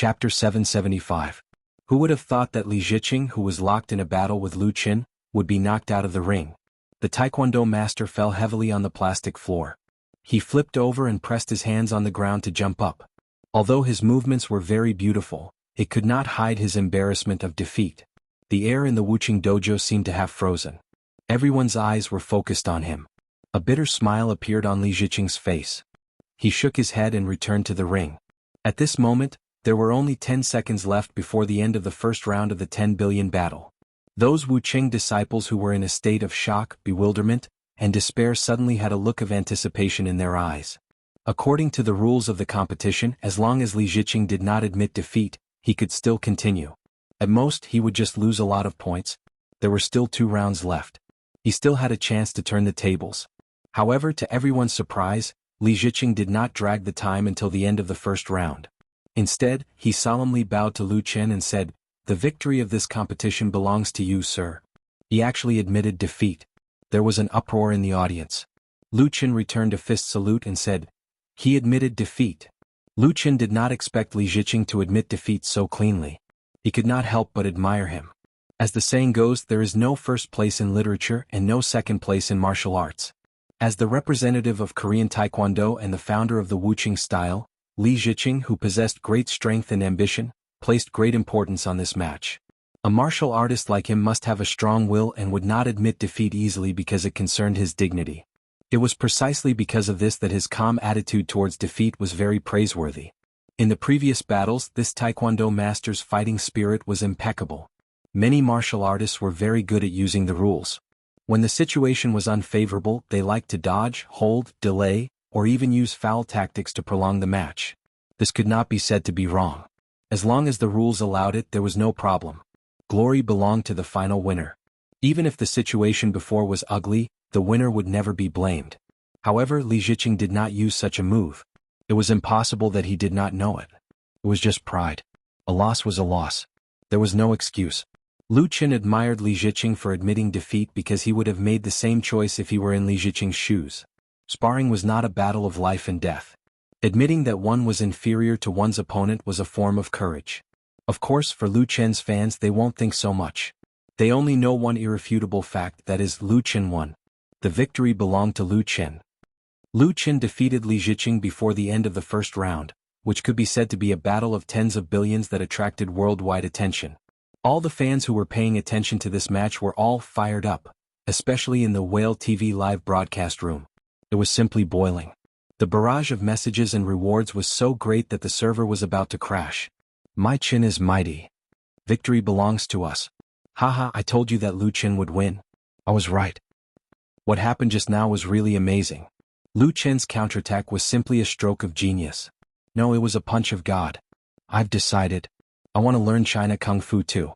Chapter 775. Who would have thought that Li Ziqing, who was locked in a battle with Lu Qin, would be knocked out of the ring? The taekwondo master fell heavily on the plastic floor. He flipped over and pressed his hands on the ground to jump up. Although his movements were very beautiful, it could not hide his embarrassment of defeat. The air in the Wuxia dojo seemed to have frozen. Everyone's eyes were focused on him. A bitter smile appeared on Li Ziqing's face. He shook his head and returned to the ring. At this moment, there were only 10 seconds left before the end of the first round of the 10 billion battle. Those Wuxia disciples who were in a state of shock, bewilderment, and despair suddenly had a look of anticipation in their eyes. According to the rules of the competition, as long as Li Ziqing did not admit defeat, he could still continue. At most, he would just lose a lot of points. There were still 2 rounds left. He still had a chance to turn the tables. However, to everyone's surprise, Li Ziqing did not drag the time until the end of the first round. Instead, he solemnly bowed to Lu Qin and said, "The victory of this competition belongs to you, sir." He actually admitted defeat. There was an uproar in the audience. Lu Qin returned a fist salute and said, "He admitted defeat." Lu Qin did not expect Li Ziqing to admit defeat so cleanly. He could not help but admire him. As the saying goes, there is no first place in literature and no second place in martial arts. As the representative of Korean Taekwondo and the founder of the Wuxia style, Li Ziqing, who possessed great strength and ambition, placed great importance on this match. A martial artist like him must have a strong will and would not admit defeat easily because it concerned his dignity. It was precisely because of this that his calm attitude towards defeat was very praiseworthy. In the previous battles, this Taekwondo master's fighting spirit was impeccable. Many martial artists were very good at using the rules. When the situation was unfavorable, they liked to dodge, hold, delay, or even use foul tactics to prolong the match. This could not be said to be wrong. As long as the rules allowed it, there was no problem. Glory belonged to the final winner. Even if the situation before was ugly, the winner would never be blamed. However, Li Ziqing did not use such a move. It was impossible that he did not know it. It was just pride. A loss was a loss. There was no excuse. Lu Qin admired Li Ziqing for admitting defeat because he would have made the same choice if he were in Li Ziqing's shoes. Sparring was not a battle of life and death. Admitting that one was inferior to one's opponent was a form of courage. Of course, for Lu Qin's fans, they won't think so much. They only know one irrefutable fact, that is, Lu Qin won. The victory belonged to Lu Qin. Lu Qin defeated Li Ziqing before the end of the first round, which could be said to be a battle of tens of billions that attracted worldwide attention. All the fans who were paying attention to this match were all fired up, especially in the Whale TV live broadcast room. It was simply boiling. The barrage of messages and rewards was so great that the server was about to crash. "My Qin is mighty. Victory belongs to us. Haha, I told you that Lu Qin would win. I was right. What happened just now was really amazing." Lu Qin's counterattack was simply a stroke of genius. No, it was a punch of God. "I've decided. I want to learn China Kung Fu too."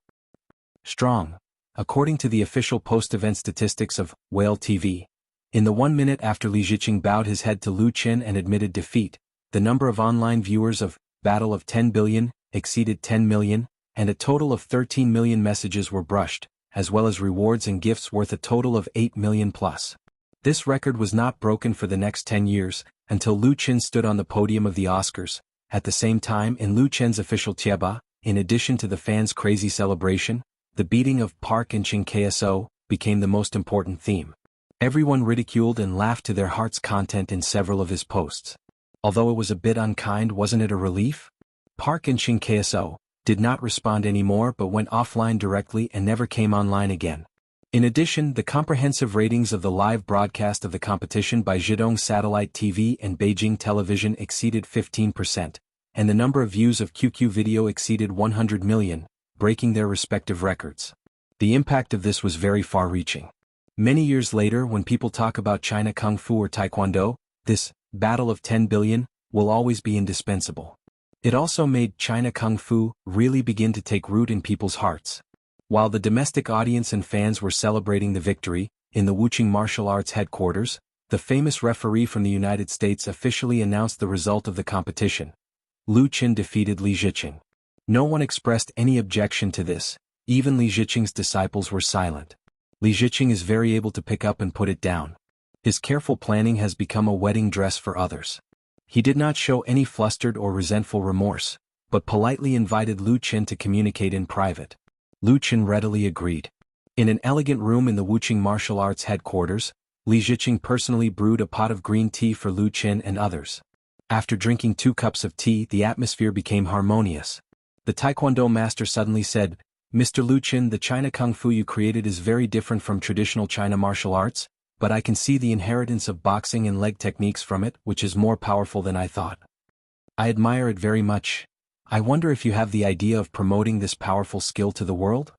Strong. According to the official post-event statistics of Whale TV, in the 1 minute after Li Ziqing bowed his head to Lu Qin and admitted defeat, the number of online viewers of Battle of 10 Billion exceeded 10 million, and a total of 13 million messages were brushed, as well as rewards and gifts worth a total of 8 million plus. This record was not broken for the next 10 years, until Lu Qin stood on the podium of the Oscars. At the same time, in Lu Qin's official Tieba, in addition to the fans' crazy celebration, the beating of Park and Chin KSO became the most important theme. Everyone ridiculed and laughed to their heart's content in several of his posts. Although it was a bit unkind, wasn't it a relief? Park and Chin KSO did not respond anymore but went offline directly and never came online again. In addition, the comprehensive ratings of the live broadcast of the competition by Zhejiang Satellite TV and Beijing Television exceeded 15%, and the number of views of QQ video exceeded 100 million, breaking their respective records. The impact of this was very far-reaching. Many years later, when people talk about China Kung Fu or Taekwondo, this Battle of 10 Billion will always be indispensable. It also made China Kung Fu really begin to take root in people's hearts. While the domestic audience and fans were celebrating the victory, in the Wuxia Martial Arts headquarters, the famous referee from the United States officially announced the result of the competition. Lu Qin defeated Li Ziqing. No one expressed any objection to this. Even Li Ziqing's disciples were silent. Li Ziqing is very able to pick up and put it down. His careful planning has become a wedding dress for others. He did not show any flustered or resentful remorse, but politely invited Lu Qin to communicate in private. Lu Qin readily agreed. In an elegant room in the Wuxia martial arts headquarters, Li Ziqing personally brewed a pot of green tea for Lu Qin and others. After drinking 2 cups of tea, the atmosphere became harmonious. The Taekwondo master suddenly said, "Mr. Lu Qin, the China Kung Fu you created is very different from traditional China martial arts, but I can see the inheritance of boxing and leg techniques from it, which is more powerful than I thought. I admire it very much. I wonder if you have the idea of promoting this powerful skill to the world?"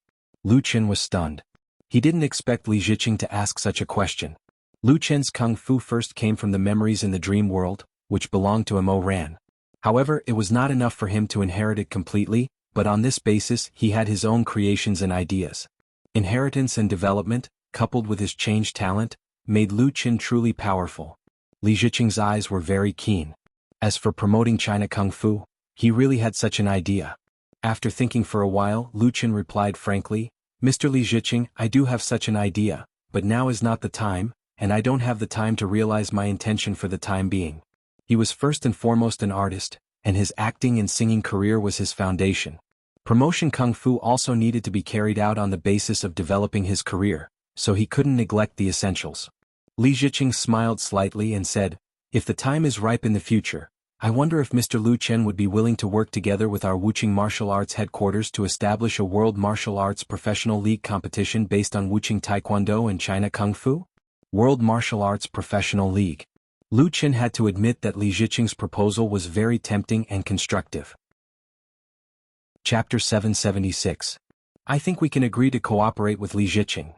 Lu Qin was stunned. He didn't expect Li Ziqing to ask such a question. Lu Qin's Kung Fu first came from the memories in the dream world, which belonged to Mo Ran. However, it was not enough for him to inherit it completely, but on this basis he had his own creations and ideas. Inheritance and development, coupled with his changed talent, made Lu Qin truly powerful. Li Ziqing's eyes were very keen. As for promoting China Kung Fu, he really had such an idea. After thinking for a while, Lu Qin replied frankly, "Mr. Li Ziqing, I do have such an idea, but now is not the time, and I don't have the time to realize my intention for the time being." He was first and foremost an artist, and his acting and singing career was his foundation. Promotion Kung Fu also needed to be carried out on the basis of developing his career, so he couldn't neglect the essentials. Li Ziqing smiled slightly and said, "If the time is ripe in the future, I wonder if Mr. Lu Qin would be willing to work together with our Wuxia Martial Arts headquarters to establish a World Martial Arts Professional League competition based on Wuxia Taekwondo and China Kung Fu? World Martial Arts Professional League." Lu Qin had to admit that Li Ziqing's proposal was very tempting and constructive. Chapter 776. I think we can agree to cooperate with Li Ziqing.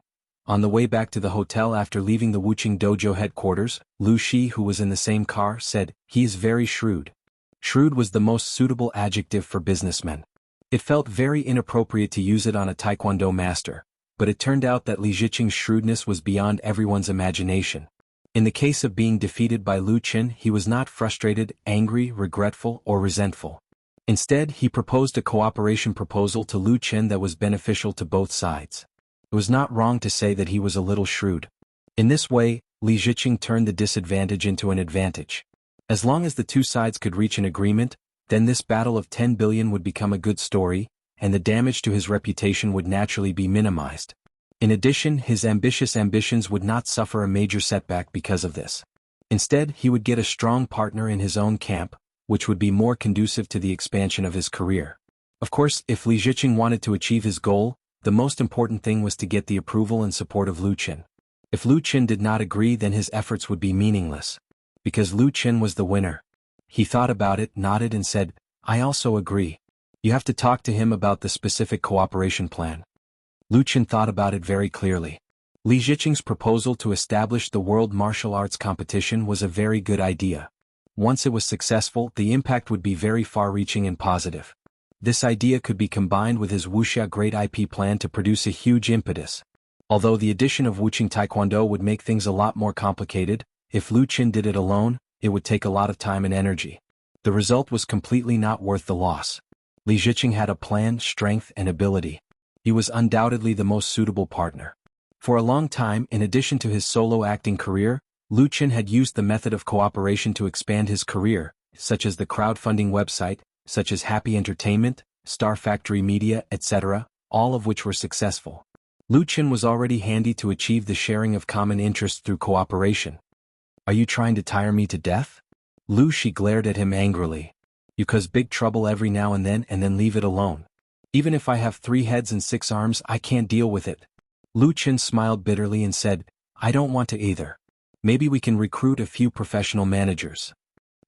On the way back to the hotel after leaving the Wuxia Dojo headquarters, Lu Shi, who was in the same car, said, "He is very shrewd." Shrewd was the most suitable adjective for businessmen. It felt very inappropriate to use it on a Taekwondo master, but it turned out that Li Ziqing's shrewdness was beyond everyone's imagination. In the case of being defeated by Lu Qin, he was not frustrated, angry, regretful, or resentful. Instead, he proposed a cooperation proposal to Lu Qin that was beneficial to both sides. It was not wrong to say that he was a little shrewd. In this way, Li Ziqing turned the disadvantage into an advantage. As long as the two sides could reach an agreement, then this battle of 10 billion would become a good story, and the damage to his reputation would naturally be minimized. In addition, his ambitious ambitions would not suffer a major setback because of this. Instead, he would get a strong partner in his own camp, which would be more conducive to the expansion of his career. Of course, if Li Ziqing wanted to achieve his goal, the most important thing was to get the approval and support of Lu Qin. If Lu Qin did not agree, then his efforts would be meaningless. Because Lu Qin was the winner. He thought about it, nodded and said, "I also agree. You have to talk to him about the specific cooperation plan." Lu Qin thought about it very clearly. Li Ziqing's proposal to establish the World Martial Arts Competition was a very good idea. Once it was successful, the impact would be very far-reaching and positive. This idea could be combined with his Wuxia Great IP plan to produce a huge impetus. Although the addition of Wuxia Taekwondo would make things a lot more complicated, if Lu Qin did it alone, it would take a lot of time and energy. The result was completely not worth the loss. Li Ziqing had a plan, strength, and ability. He was undoubtedly the most suitable partner. For a long time, in addition to his solo acting career, Lu Qin had used the method of cooperation to expand his career, such as the crowdfunding website, such as Happy Entertainment, Star Factory Media, etc., all of which were successful. Lu Qin was already handy to achieve the sharing of common interests through cooperation. "Are you trying to tire me to death?" Lu Shi glared at him angrily. "You cause big trouble every now and then leave it alone. Even if I have 3 heads and 6 arms, I can't deal with it." Lu Qin smiled bitterly and said, "I don't want to either. Maybe we can recruit a few professional managers."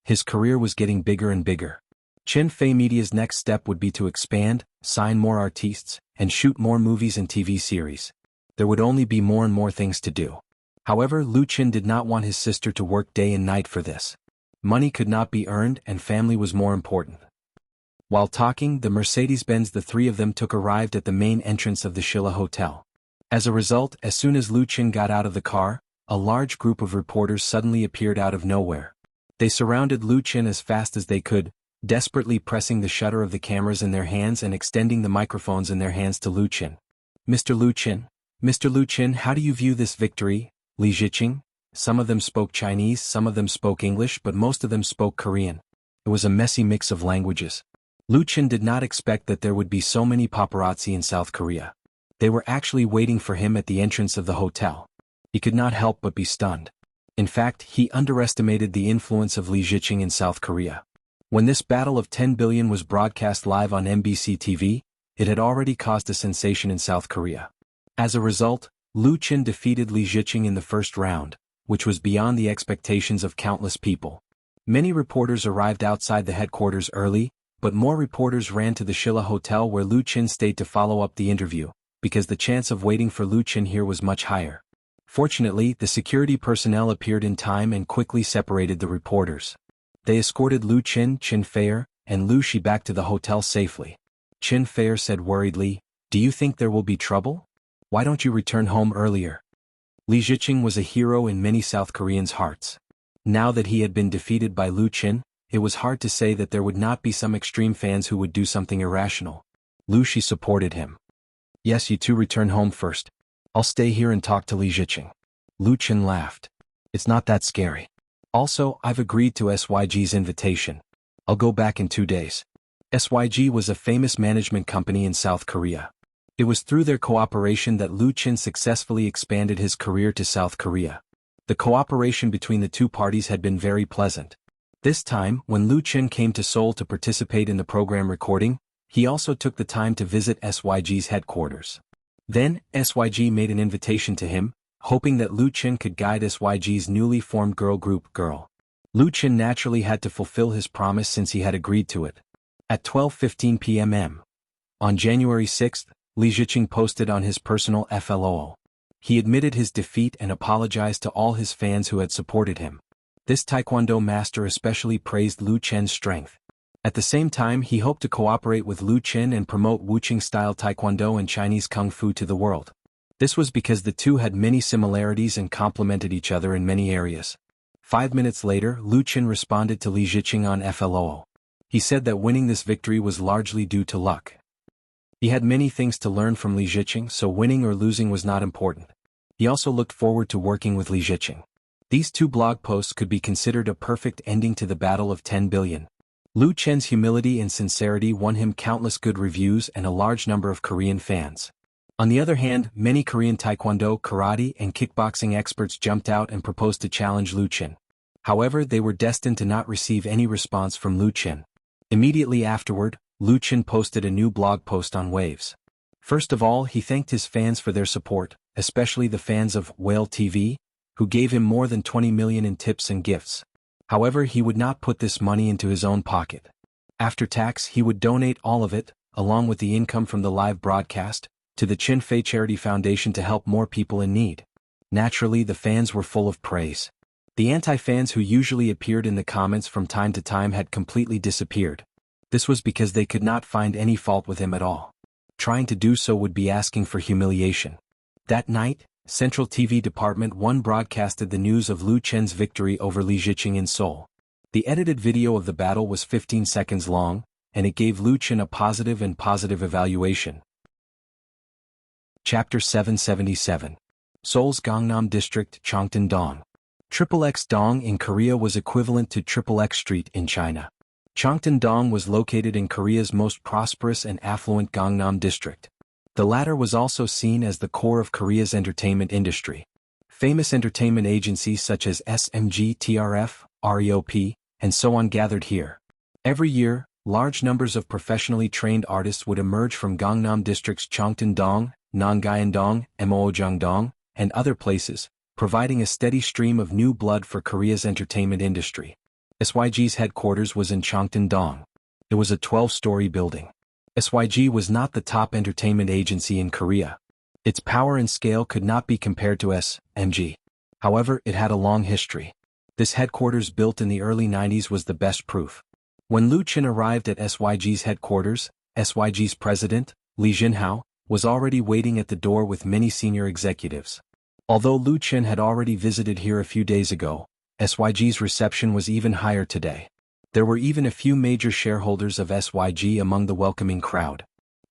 His career was getting bigger and bigger. Chen Fei Media's next step would be to expand, sign more artistes, and shoot more movies and TV series. There would only be more and more things to do. However, Lu Qin did not want his sister to work day and night for this. Money could not be earned and family was more important. While talking, the Mercedes-Benz the three of them took arrived at the main entrance of the Shilla Hotel. As a result, as soon as Lu Qin got out of the car, a large group of reporters suddenly appeared out of nowhere. They surrounded Lu Qin as fast as they could, desperately pressing the shutter of the cameras in their hands and extending the microphones in their hands to Lu Qin. "Mr. Lu Qin, Mr. Lu Qin, how do you view this victory, Li Ziqing?" Some of them spoke Chinese, some of them spoke English, but most of them spoke Korean. It was a messy mix of languages. Lu Qin did not expect that there would be so many paparazzi in South Korea. They were actually waiting for him at the entrance of the hotel. He could not help but be stunned. In fact, he underestimated the influence of Li Ziqing in South Korea. When this battle of 10 billion was broadcast live on MBC TV, it had already caused a sensation in South Korea. As a result, Lu Qin defeated Li Ziqing in the first round, which was beyond the expectations of countless people. Many reporters arrived outside the headquarters early, but more reporters ran to the Shilla Hotel where Lu Qin stayed to follow up the interview, because the chance of waiting for Lu Qin here was much higher. Fortunately, the security personnel appeared in time and quickly separated the reporters. They escorted Lu Qin, Qin Feier, and Lu Shi back to the hotel safely. Qin Feier said worriedly, "Do you think there will be trouble? Why don't you return home earlier?" Li Ziqing was a hero in many South Koreans' hearts. Now that he had been defeated by Lu Qin, it was hard to say that there would not be some extreme fans who would do something irrational. Lu Shi supported him. "Yes, you two return home first. I'll stay here and talk to Li Ziqing." Lu Qin laughed. "It's not that scary. Also, I've agreed to SYG's invitation. I'll go back in 2 days." SYG was a famous management company in South Korea. It was through their cooperation that Lu Qin successfully expanded his career to South Korea. The cooperation between the two parties had been very pleasant. This time, when Lu Qin came to Seoul to participate in the program recording, he also took the time to visit SYG's headquarters. Then, SYG made an invitation to him, hoping that Lu Qin could guide SYG's newly formed girl group Girl. Lu Qin naturally had to fulfill his promise since he had agreed to it. At 12:15 p.m. on January 6, Li Ziqing posted on his personal FLOL. He admitted his defeat and apologized to all his fans who had supported him. This Taekwondo master especially praised Lu Qin's strength. At the same time, he hoped to cooperate with Lu Qin and promote Wuxia-style Taekwondo and Chinese Kung Fu to the world. This was because the two had many similarities and complemented each other in many areas. 5 minutes later, Lu Qin responded to Li Ziqing on FLOL. He said that winning this victory was largely due to luck. He had many things to learn from Li Ziqing, so winning or losing was not important. He also looked forward to working with Li Ziqing. These two blog posts could be considered a perfect ending to the battle of 10 billion. Lu Qin's humility and sincerity won him countless good reviews and a large number of Korean fans. On the other hand, many Korean Taekwondo, karate, and kickboxing experts jumped out and proposed to challenge Lu Qin. However, they were destined to not receive any response from Lu Qin. Immediately afterward, Lu Qin posted a new blog post on Waves. First of all, he thanked his fans for their support, especially the fans of Whale TV, who gave him more than 20 million in tips and gifts. However, he would not put this money into his own pocket. After tax, he would donate all of it, along with the income from the live broadcast, to the Qin Fei Charity Foundation to help more people in need. Naturally, the fans were full of praise. The anti-fans who usually appeared in the comments from time to time had completely disappeared. This was because they could not find any fault with him at all. Trying to do so would be asking for humiliation. That night, Central TV Department 1 broadcasted the news of Lu Qin's victory over Li Ziqing in Seoul. The edited video of the battle was 15 seconds long, and it gave Lu Qin a positive evaluation. Chapter 777. Seoul's Gangnam District, Chongtan-dong. XXX-dong in Korea was equivalent to XXX Street in China. Chongtan-dong was located in Korea's most prosperous and affluent Gangnam District. The latter was also seen as the core of Korea's entertainment industry. Famous entertainment agencies such as SMG, TRF, REOP, and so on gathered here. Every year, large numbers of professionally trained artists would emerge from Gangnam District's Chongtan-dong, Nongyeon-dong, Mojeong-dong, and other places, providing a steady stream of new blood for Korea's entertainment industry. SYG's headquarters was in Chongtan-dong. It was a 12-story building. SYG was not the top entertainment agency in Korea. Its power and scale could not be compared to SMG. However, it had a long history. This headquarters built in the early 90s was the best proof. When Lu Qin arrived at SYG's headquarters, SYG's president, Lee Jinhao, was already waiting at the door with many senior executives. Although Lu Qin had already visited here a few days ago, SYG's reception was even higher today. There were even a few major shareholders of SYG among the welcoming crowd.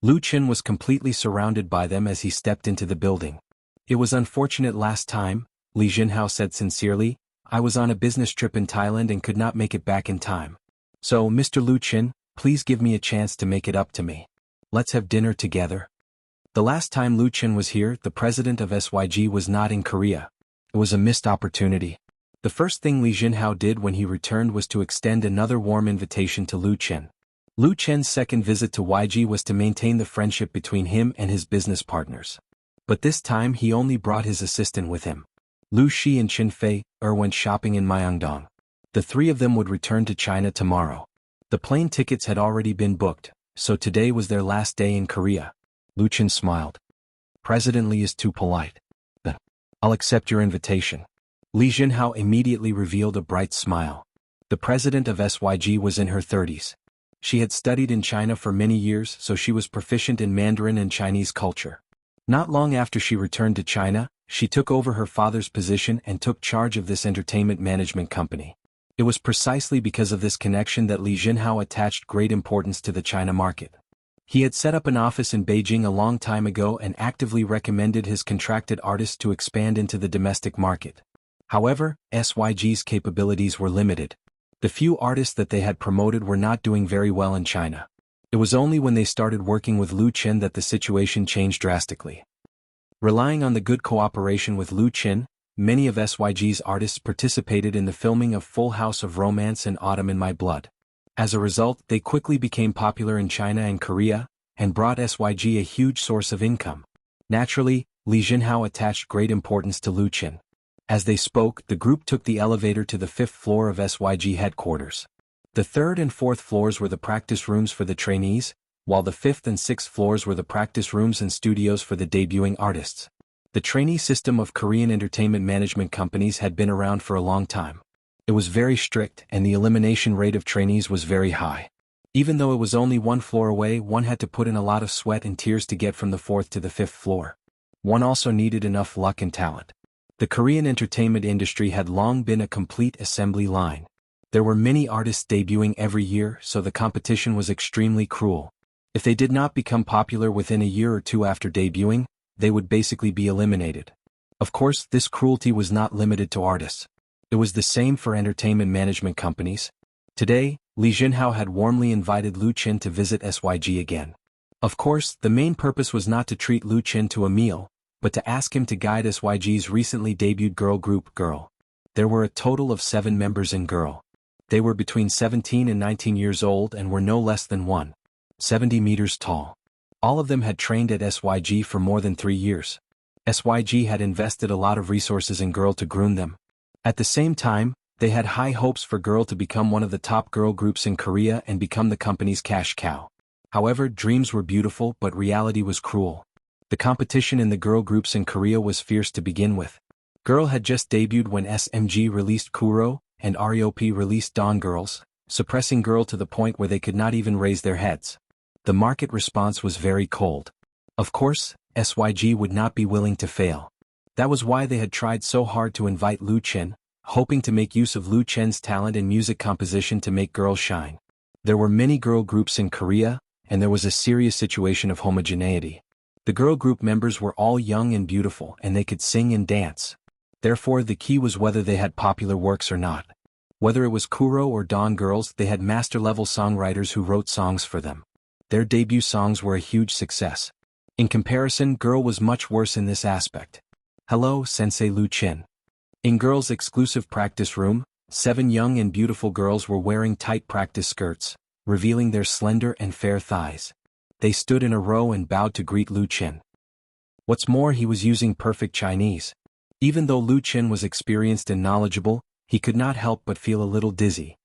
Lu Qin was completely surrounded by them as he stepped into the building. "It was unfortunate last time," Lee Jinhao said sincerely. "I was on a business trip in Thailand and could not make it back in time. So, Mr. Lu Qin, Please give me a chance to make it up to me. Let's have dinner together. The last time Lu Qin was here, the president of SYG was not in Korea. It was a missed opportunity. The first thing Li Jinhao did when he returned was to extend another warm invitation to Lu Qin. Lu Chen's second visit to YG was to maintain the friendship between him and his business partners. But this time he only brought his assistant with him. Lu Shi and Qin Fei went shopping in Myeongdong. The three of them would return to China tomorrow. The plane tickets had already been booked, so today was their last day in Korea. Lu Qin smiled. President Li is too polite. I'll accept your invitation. Li Jinhao immediately revealed a bright smile. The president of SYG was in her 30s. She had studied in China for many years, so she was proficient in Mandarin and Chinese culture. Not long after she returned to China, she took over her father's position and took charge of this entertainment management company. It was precisely because of this connection that Li Jinhao attached great importance to the China market. He had set up an office in Beijing a long time ago and actively recommended his contracted artists to expand into the domestic market. However, SYG's capabilities were limited. The few artists that they had promoted were not doing very well in China. It was only when they started working with Lu Qin that the situation changed drastically. Relying on the good cooperation with Lu Qin, many of SYG's artists participated in the filming of Full House of Romance and Autumn in My Blood. As a result, they quickly became popular in China and Korea, and brought SYG a huge source of income. Naturally, Li Jinhao attached great importance to Lu Qin. As they spoke, the group took the elevator to the 5th floor of SYG headquarters. The 3rd and 4th floors were the practice rooms for the trainees, while the 5th and 6th floors were the practice rooms and studios for the debuting artists. The trainee system of Korean entertainment management companies had been around for a long time. It was very strict and the elimination rate of trainees was very high. Even though it was only one floor away, one had to put in a lot of sweat and tears to get from the 4th to the 5th floor. One also needed enough luck and talent. The Korean entertainment industry had long been a complete assembly line. There were many artists debuting every year, so the competition was extremely cruel. If they did not become popular within a year or two after debuting, they would basically be eliminated. Of course, this cruelty was not limited to artists. It was the same for entertainment management companies. Today, Li Jinhao had warmly invited Lu Qin to visit SYG again. Of course, the main purpose was not to treat Lu Qin to a meal, but to ask him to guide SYG's recently debuted girl group, Girl. There were a total of 7 members in Girl. They were between 17 and 19 years old and were no less than 170 meters tall. All of them had trained at SYG for more than 3 years. SYG had invested a lot of resources in Girl to groom them. At the same time, they had high hopes for Girl to become one of the top girl groups in Korea and become the company's cash cow. However, dreams were beautiful but reality was cruel. The competition in the girl groups in Korea was fierce to begin with. Girl had just debuted when SMG released Kuro, and REOP released Dawn Girls, suppressing Girl to the point where they could not even raise their heads. The market response was very cold. Of course, SYG would not be willing to fail. That was why they had tried so hard to invite Lu Qin, hoping to make use of Lu Qin's talent in music composition to make Girl shine. There were many girl groups in Korea, and there was a serious situation of homogeneity. The girl group members were all young and beautiful and they could sing and dance. Therefore the key was whether they had popular works or not. Whether it was Kuro or Dawn Girls, they had master-level songwriters who wrote songs for them. Their debut songs were a huge success. In comparison, Girl was much worse in this aspect. Hello, Sensei Lu Qin. In Girl's exclusive practice room, 7 young and beautiful girls were wearing tight practice skirts, revealing their slender and fair thighs. They stood in a row and bowed to greet Lu Qin. What's more, he was using perfect Chinese. Even though Lu Qin was experienced and knowledgeable, he could not help but feel a little dizzy.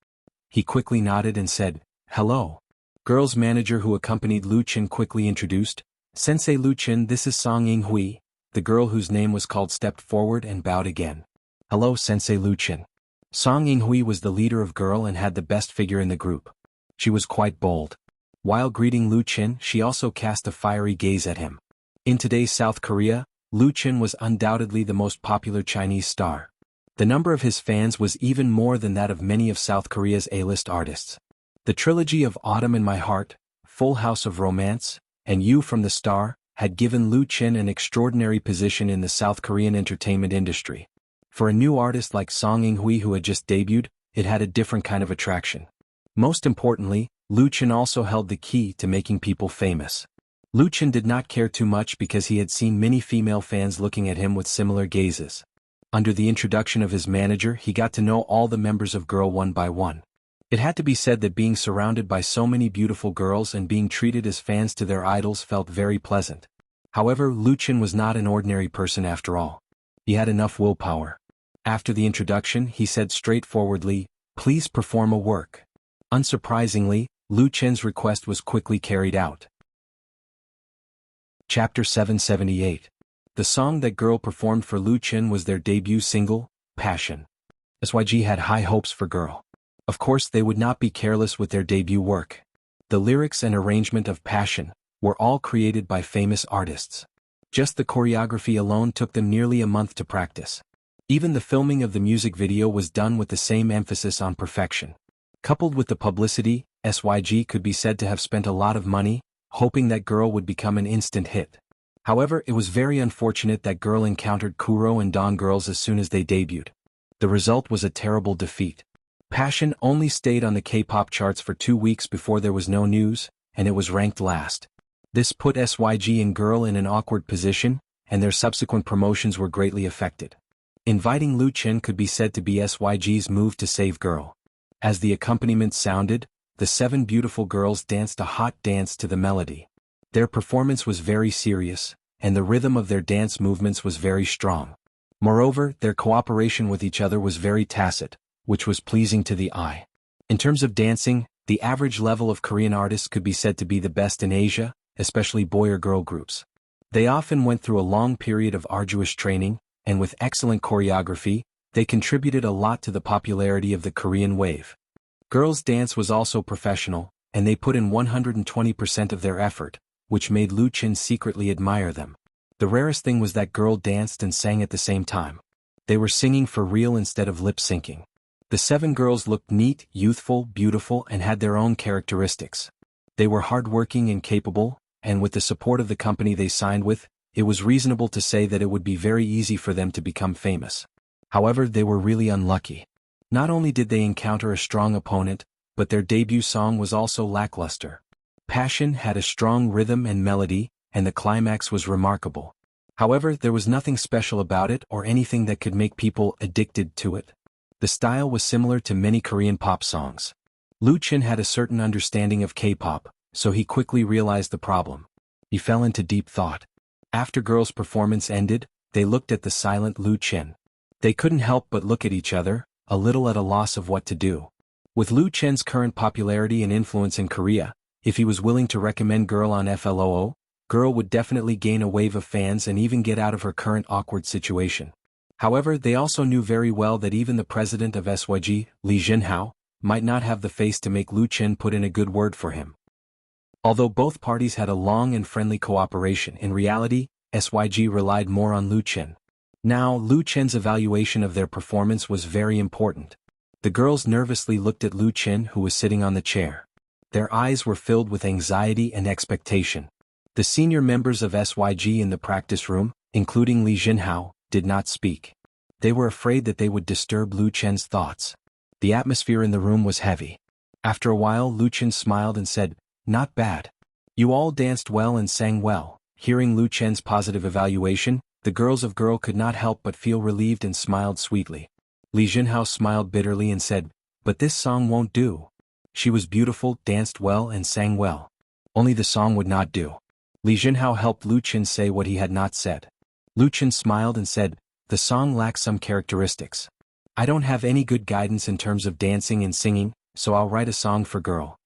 He quickly nodded and said, "Hello." Girl's manager who accompanied Lu Qin quickly introduced, "Sensei Lu Qin, this is Song Ying-hui." The girl whose name was called stepped forward and bowed again. "Hello, Sensei Lu Qin." Song Ying-hui was the leader of Girl and had the best figure in the group. She was quite bold. While greeting Lu Qin, she also cast a fiery gaze at him. In today's South Korea, Lu Qin was undoubtedly the most popular Chinese star. The number of his fans was even more than that of many of South Korea's A-list artists. The trilogy of Autumn in My Heart, Full House of Romance, and You from the Star had given Lu Qin an extraordinary position in the South Korean entertainment industry. For a new artist like Song Ying-hui who had just debuted, it had a different kind of attraction. Most importantly, Lu Chen also held the key to making people famous. Lu Chen did not care too much because he had seen many female fans looking at him with similar gazes. Under the introduction of his manager, he got to know all the members of Girl one by one. It had to be said that being surrounded by so many beautiful girls and being treated as fans to their idols felt very pleasant. However, Lu Chen was not an ordinary person after all. He had enough willpower. After the introduction, he said straightforwardly, "Please perform a work." Unsurprisingly, Lu Chen's request was quickly carried out. Chapter 778. The song that Girl performed for Lu Chen was their debut single, Passion. SYG had high hopes for Girl. Of course, they would not be careless with their debut work. The lyrics and arrangement of Passion were all created by famous artists. Just the choreography alone took them nearly a month to practice. Even the filming of the music video was done with the same emphasis on perfection. Coupled with the publicity, SYG could be said to have spent a lot of money, hoping that Girl would become an instant hit. However, it was very unfortunate that Girl encountered Kuro and Dawn girls as soon as they debuted. The result was a terrible defeat. Passion only stayed on the K-pop charts for 2 weeks before there was no news, and it was ranked last. This put SYG and Girl in an awkward position, and their subsequent promotions were greatly affected. Inviting Lu Chen could be said to be SYG's move to save Girl. As the accompaniment sounded, the 7 beautiful girls danced a hot dance to the melody. Their performance was very serious, and the rhythm of their dance movements was very strong. Moreover, their cooperation with each other was very tacit, which was pleasing to the eye. In terms of dancing, the average level of Korean artists could be said to be the best in Asia, especially boy or girl groups. They often went through a long period of arduous training, and with excellent choreography, they contributed a lot to the popularity of the Korean wave. Girls' dance was also professional, and they put in 120% of their effort, which made Lu Chen secretly admire them. The rarest thing was that Girl danced and sang at the same time. They were singing for real instead of lip-syncing. The 7 girls looked neat, youthful, beautiful, and had their own characteristics. They were hardworking and capable, and with the support of the company they signed with, it was reasonable to say that it would be very easy for them to become famous. However, they were really unlucky. Not only did they encounter a strong opponent, but their debut song was also lackluster. Passion had a strong rhythm and melody, and the climax was remarkable. However, there was nothing special about it or anything that could make people addicted to it. The style was similar to many Korean pop songs. Lu Chen had a certain understanding of K-pop, so he quickly realized the problem. He fell into deep thought. After Girl's performance ended, they looked at the silent Lu Chen. They couldn't help but look at each other, a little at a loss of what to do. With Lu Chen's current popularity and influence in Korea, if he was willing to recommend Girl on FLOO, Girl would definitely gain a wave of fans and even get out of her current awkward situation. However, they also knew very well that even the president of SYG, Lee Junhao, might not have the face to make Lu Chen put in a good word for him. Although both parties had a long and friendly cooperation, in reality, SYG relied more on Lu Chen. Now, Lu Chen's evaluation of their performance was very important. The girls nervously looked at Lu Chen, who was sitting on the chair. Their eyes were filled with anxiety and expectation. The senior members of SYG in the practice room, including Lee Junhao, did not speak. They were afraid that they would disturb Lu Chen's thoughts. The atmosphere in the room was heavy. After a while, Lu Chen smiled and said, "Not bad. You all danced well and sang well." Hearing Lu Chen's positive evaluation, the girls of Girl could not help but feel relieved and smiled sweetly. Lee Junhao smiled bitterly and said, "But this song won't do. She was beautiful, danced well and sang well. Only the song would not do." Lee Junhao helped Lu Chen say what he had not said. Lu Chen smiled and said, "The song lacks some characteristics. I don't have any good guidance in terms of dancing and singing, so I'll write a song for Girl."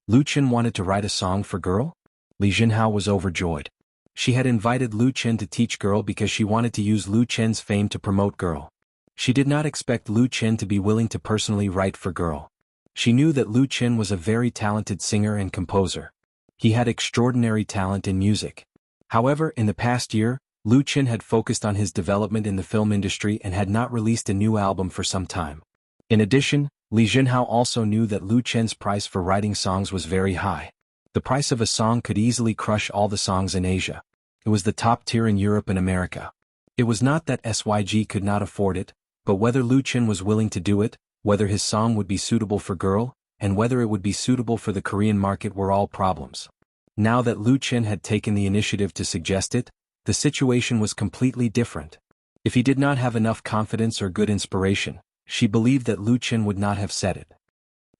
Lu Chen wanted to write a song for Girl? Lee Junhao was overjoyed. She had invited Lu Chen to teach Girl because she wanted to use Lu Chen's fame to promote Girl. She did not expect Lu Chen to be willing to personally write for Girl. She knew that Lu Chen was a very talented singer and composer. He had extraordinary talent in music. However, in the past year, Lu Chen had focused on his development in the film industry and had not released a new album for some time. In addition, Lee Junhao also knew that Lu Chen's price for writing songs was very high. The price of a song could easily crush all the songs in Asia. It was the top tier in Europe and America. It was not that SYG could not afford it, but whether Lu Chen was willing to do it, whether his song would be suitable for Girl, and whether it would be suitable for the Korean market were all problems. Now that Lu Qin had taken the initiative to suggest it, the situation was completely different. If he did not have enough confidence or good inspiration, she believed that Lu Qin would not have said it.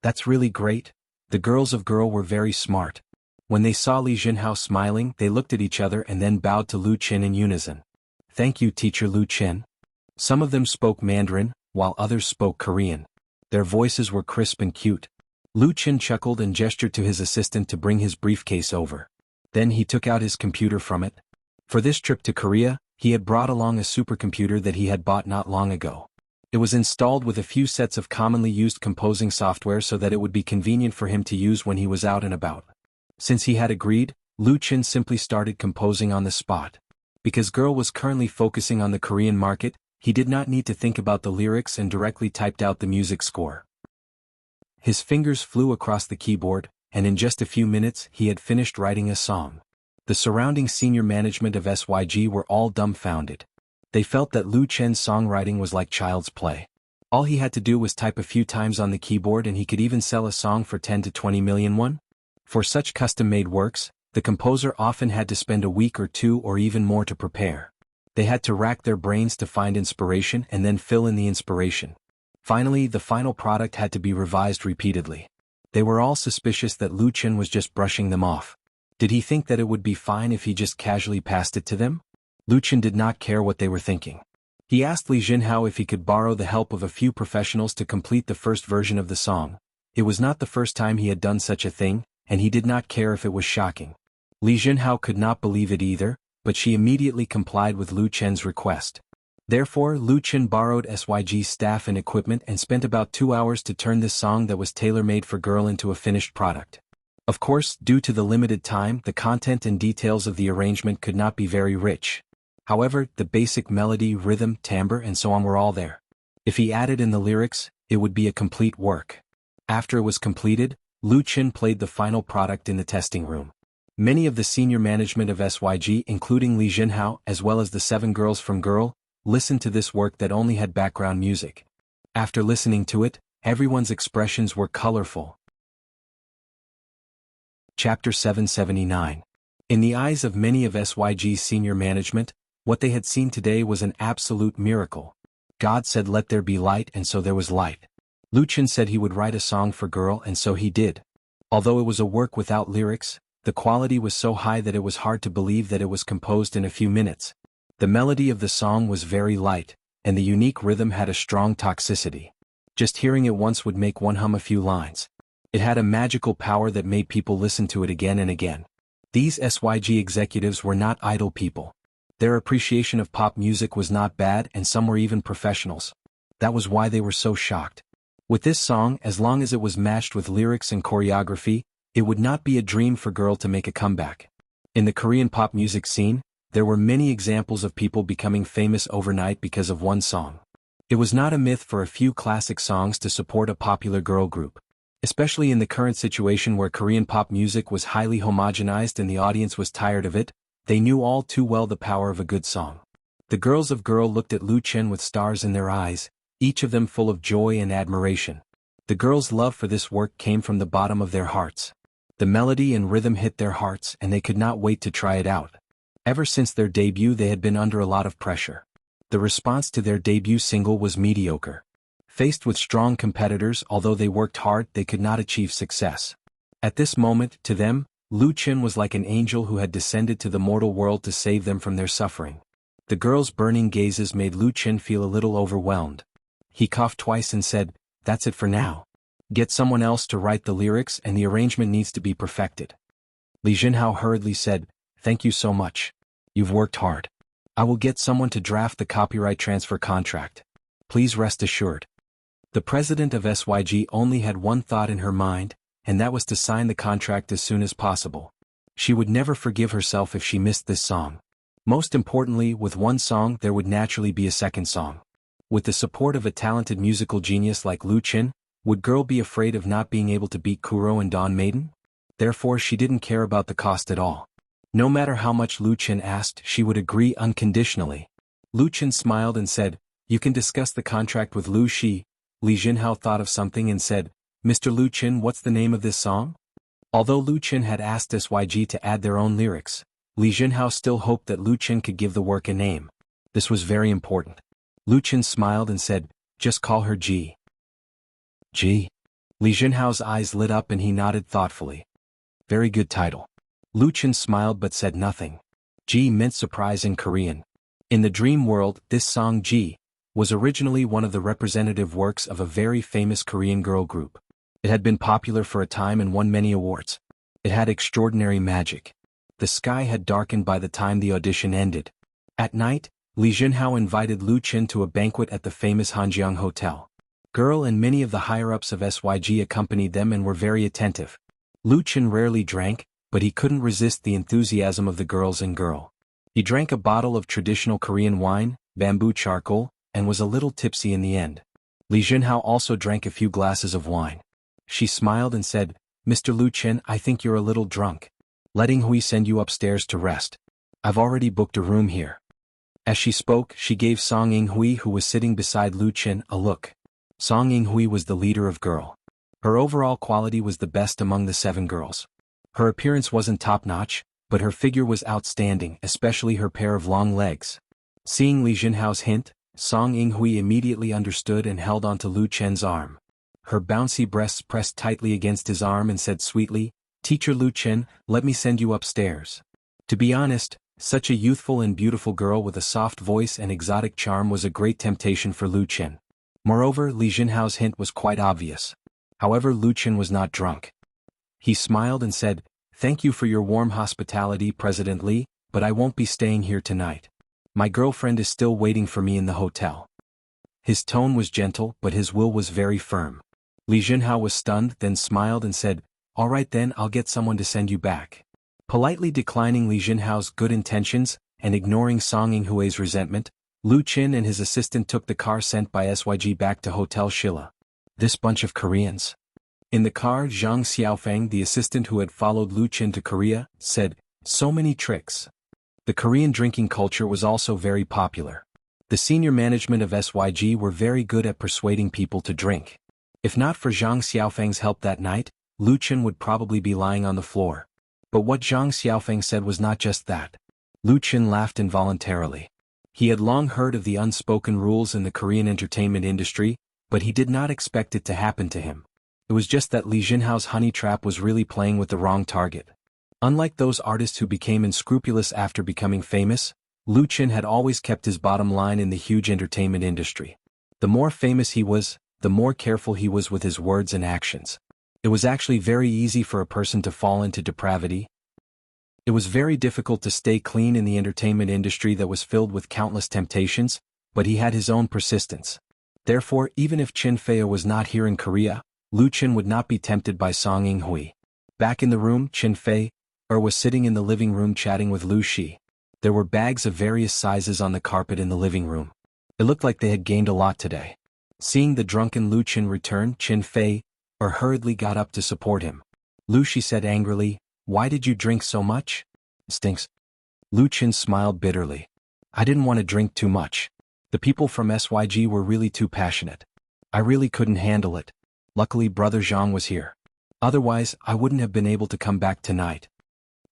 That's really great. The girls of Girl were very smart. When they saw Li Jinhao smiling, they looked at each other and then bowed to Lu Qin in unison. Thank you, teacher Lu Qin. Some of them spoke Mandarin, while others spoke Korean. Their voices were crisp and cute. Lu Qin chuckled and gestured to his assistant to bring his briefcase over. Then he took out his computer from it. For this trip to Korea, he had brought along a supercomputer that he had bought not long ago. It was installed with a few sets of commonly used composing software so that it would be convenient for him to use when he was out and about. Since he had agreed, Lu Qin simply started composing on the spot. Because Girl was currently focusing on the Korean market, he did not need to think about the lyrics and directly typed out the music score. His fingers flew across the keyboard, and in just a few minutes he had finished writing a song. The surrounding senior management of SYG were all dumbfounded. They felt that Lu Qin's songwriting was like child's play. All he had to do was type a few times on the keyboard and he could even sell a song for 10 to 20 million won. For such custom-made works, the composer often had to spend a week or two or even more to prepare. They had to rack their brains to find inspiration and then fill in the inspiration. Finally, the final product had to be revised repeatedly. They were all suspicious that Lu Qin was just brushing them off. Did he think that it would be fine if he just casually passed it to them? Lu Qin did not care what they were thinking. He asked Li Jinhao if he could borrow the help of a few professionals to complete the first version of the song. It was not the first time he had done such a thing, and he did not care if it was shocking. Li Jinhao could not believe it either, but she immediately complied with Lu Qin's request. Therefore, Lu Qin borrowed SYG's staff and equipment and spent about 2 hours to turn this song that was tailor-made for Girl into a finished product. Of course, due to the limited time, the content and details of the arrangement could not be very rich. However, the basic melody, rhythm, timbre and so on were all there. If he added in the lyrics, it would be a complete work. After it was completed, Lu Qin played the final product in the testing room. Many of the senior management of SYG, including Li Jinhao as well as the 7 girls from Girl, listened to this work that only had background music. After listening to it, everyone's expressions were colorful. Chapter 779. In the eyes of many of SYG's senior management, what they had seen today was an absolute miracle. God said let there be light and so there was light. Lu Qin said he would write a song for Girl and so he did. Although it was a work without lyrics, the quality was so high that it was hard to believe that it was composed in a few minutes. The melody of the song was very light, and the unique rhythm had a strong toxicity. Just hearing it once would make one hum a few lines. It had a magical power that made people listen to it again and again. These SYG executives were not idle people. Their appreciation of pop music was not bad and some were even professionals. That was why they were so shocked. With this song, as long as it was matched with lyrics and choreography, it would not be a dream for Girl to make a comeback. In the Korean pop music scene, there were many examples of people becoming famous overnight because of one song. It was not a myth for a few classic songs to support a popular girl group. Especially in the current situation where Korean pop music was highly homogenized and the audience was tired of it, they knew all too well the power of a good song. The girls of Girl looked at Lu Qin with stars in their eyes, each of them full of joy and admiration. The girls' love for this work came from the bottom of their hearts. The melody and rhythm hit their hearts and they could not wait to try it out. Ever since their debut they had been under a lot of pressure. The response to their debut single was mediocre. Faced with strong competitors, although they worked hard, they could not achieve success. At this moment, to them, Lu Qin was like an angel who had descended to the mortal world to save them from their suffering. The girls' burning gazes made Lu Qin feel a little overwhelmed. He coughed twice and said, "That's it for now. Get someone else to write the lyrics and the arrangement needs to be perfected." Li Jinhao hurriedly said, "Thank you so much. You've worked hard. I will get someone to draft the copyright transfer contract. Please rest assured." The president of SYG only had one thought in her mind, and that was to sign the contract as soon as possible. She would never forgive herself if she missed this song. Most importantly, with one song there would naturally be a second song. With the support of a talented musical genius like Lu Qin, would Girl be afraid of not being able to beat Kuro and Dawn Maiden? Therefore she didn't care about the cost at all. No matter how much Lu Qin asked, she would agree unconditionally. Lu Qin smiled and said, "You can discuss the contract with Lu Shi." Li Jinhao thought of something and said, "Mr. Lu Qin, what's the name of this song?" Although Lu Qin had asked SYG to add their own lyrics, Li Junhao still hoped that Lu Qin could give the work a name. This was very important. Lu Qin smiled and said, "Just call her G." G. Li Junhao's eyes lit up and he nodded thoughtfully. Very good title. Lu Qin smiled but said nothing. G meant surprise in Korean. In the dream world, this song G was originally one of the representative works of a very famous Korean girl group. It had been popular for a time and won many awards. It had extraordinary magic. The sky had darkened by the time the audition ended. At night, Li Junhao invited Lu Qin to a banquet at the famous Hanjiang Hotel. Girl and many of the higher-ups of SYG accompanied them and were very attentive. Lu Qin rarely drank, but he couldn't resist the enthusiasm of the girls and girl. He drank a bottle of traditional Korean wine, bamboo charcoal, and was a little tipsy in the end. Li Junhao also drank a few glasses of wine. She smiled and said, "Mr. Lu Qin, I think you're a little drunk. Letting Hui send you upstairs to rest. I've already booked a room here." As she spoke, she gave Song Ing-hui, who was sitting beside Lu Qin, a look. Song Ing-hui was the leader of girl. Her overall quality was the best among the 7 girls. Her appearance wasn't top-notch, but her figure was outstanding, especially her pair of long legs. Seeing Li Junhao's hint, Song Ing-hui immediately understood and held onto Lu Qin's arm. Her bouncy breasts pressed tightly against his arm and said sweetly, "Teacher Lu Qin, let me send you upstairs." To be honest, such a youthful and beautiful girl with a soft voice and exotic charm was a great temptation for Lu Qin. Moreover, Li Junhao's hint was quite obvious. However, Lu Qin was not drunk. He smiled and said, "Thank you for your warm hospitality, President Li, but I won't be staying here tonight. My girlfriend is still waiting for me in the hotel." His tone was gentle, but his will was very firm. Li Junhao was stunned, then smiled and said, "All right then, I'll get someone to send you back." Politely declining Li Junhao's good intentions, and ignoring Song Ing-hui's resentment, Lu Qin and his assistant took the car sent by SYG back to Hotel Shilla. This bunch of Koreans. In the car, Zhang Xiaofeng, the assistant who had followed Lu Qin to Korea, said, "So many tricks." The Korean drinking culture was also very popular. The senior management of SYG were very good at persuading people to drink. If not for Zhang Xiaofeng's help that night, Lu Qin would probably be lying on the floor. But what Zhang Xiaofeng said was not just that. Lu Qin laughed involuntarily. He had long heard of the unspoken rules in the Korean entertainment industry, but he did not expect it to happen to him. It was just that Li Junhao's honey trap was really playing with the wrong target. Unlike those artists who became unscrupulous after becoming famous, Lu Qin had always kept his bottom line in the huge entertainment industry. The more famous he was, the more careful he was with his words and actions. It was actually very easy for a person to fall into depravity. It was very difficult to stay clean in the entertainment industry that was filled with countless temptations, but he had his own persistence. Therefore, even if Qin Fei was not here in Korea, Lu Qin would not be tempted by Song Ing-hui. Back in the room, Qin Fei was sitting in the living room chatting with Lu Shi. There were bags of various sizes on the carpet in the living room. It looked like they had gained a lot today. Seeing the drunken Lu Qin return, Qin Fei hurriedly got up to support him. Lu Shi said angrily, "Why did you drink so much?" "Stinks." Lu Qin smiled bitterly. "I didn't want to drink too much. The people from SYG were really too passionate. I really couldn't handle it. Luckily Brother Zhang was here. Otherwise, I wouldn't have been able to come back tonight."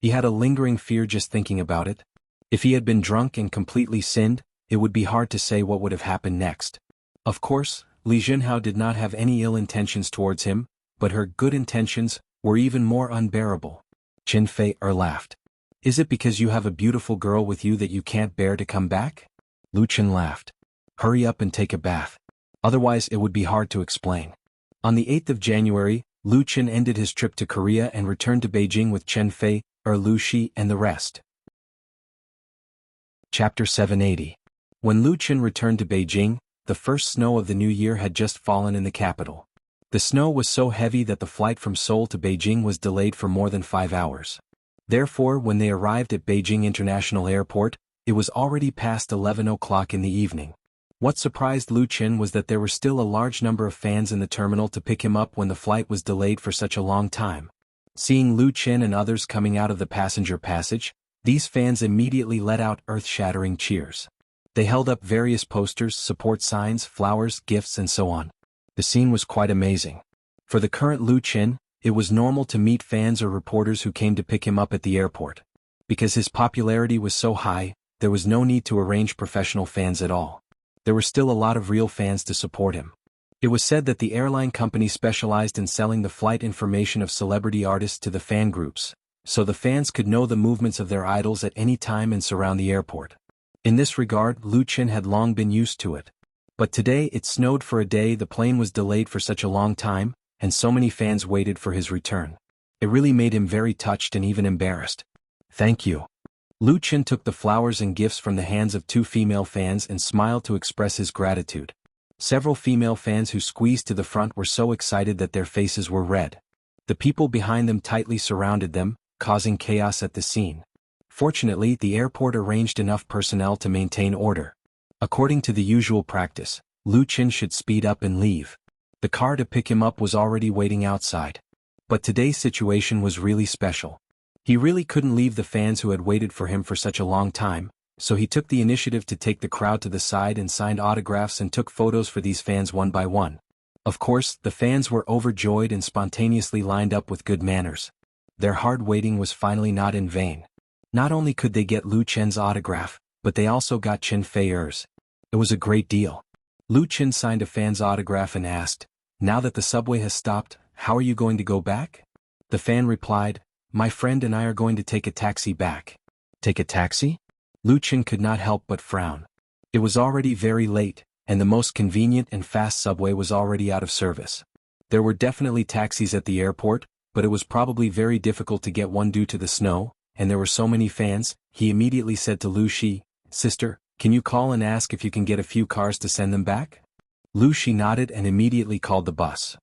He had a lingering fear just thinking about it. If he had been drunk and completely sinned, it would be hard to say what would have happened next. Of course, Li Junhao did not have any ill intentions towards him, but her good intentions were even more unbearable. Qin Fei laughed. "Is it because you have a beautiful girl with you that you can't bear to come back?" Lu Qin laughed. "Hurry up and take a bath. Otherwise it would be hard to explain." On the 8th of January, Lu Qin ended his trip to Korea and returned to Beijing with Qin Fei, Lu Shi and the rest. Chapter 780. When Lu Qin returned to Beijing, the first snow of the new year had just fallen in the capital. The snow was so heavy that the flight from Seoul to Beijing was delayed for more than 5 hours. Therefore, when they arrived at Beijing International Airport, it was already past 11 o'clock in the evening. What surprised Lu Qin was that there were still a large number of fans in the terminal to pick him up when the flight was delayed for such a long time. Seeing Lu Qin and others coming out of the passenger passage, these fans immediately let out earth-shattering cheers. They held up various posters, support signs, flowers, gifts and so on. The scene was quite amazing. For the current Lu Qin, it was normal to meet fans or reporters who came to pick him up at the airport. Because his popularity was so high, there was no need to arrange professional fans at all. There were still a lot of real fans to support him. It was said that the airline company specialized in selling the flight information of celebrity artists to the fan groups, so the fans could know the movements of their idols at any time and surround the airport. In this regard, Lu Qin had long been used to it. But today it snowed for a day, the plane was delayed for such a long time, and so many fans waited for his return. It really made him very touched and even embarrassed. "Thank you." Lu Qin took the flowers and gifts from the hands of two female fans and smiled to express his gratitude. Several female fans who squeezed to the front were so excited that their faces were red. The people behind them tightly surrounded them, causing chaos at the scene. Fortunately, the airport arranged enough personnel to maintain order. According to the usual practice, Lu Qin should speed up and leave. The car to pick him up was already waiting outside. But today's situation was really special. He really couldn't leave the fans who had waited for him for such a long time, so he took the initiative to take the crowd to the side and signed autographs and took photos for these fans one by one. Of course, the fans were overjoyed and spontaneously lined up with good manners. Their hard waiting was finally not in vain. Not only could they get Lu Qin's autograph, but they also got Qin Fei's. It was a great deal. Lu Qin signed a fan's autograph and asked, "Now that the subway has stopped, how are you going to go back?" The fan replied, "My friend and I are going to take a taxi back." "Take a taxi?" Lu Qin could not help but frown. It was already very late, and the most convenient and fast subway was already out of service. There were definitely taxis at the airport, but it was probably very difficult to get one due to the snow, and there were so many fans. He immediately said to Lu Shi, "Sister, can you call and ask if you can get a few cars to send them back?" Lu Shi nodded and immediately called the bus.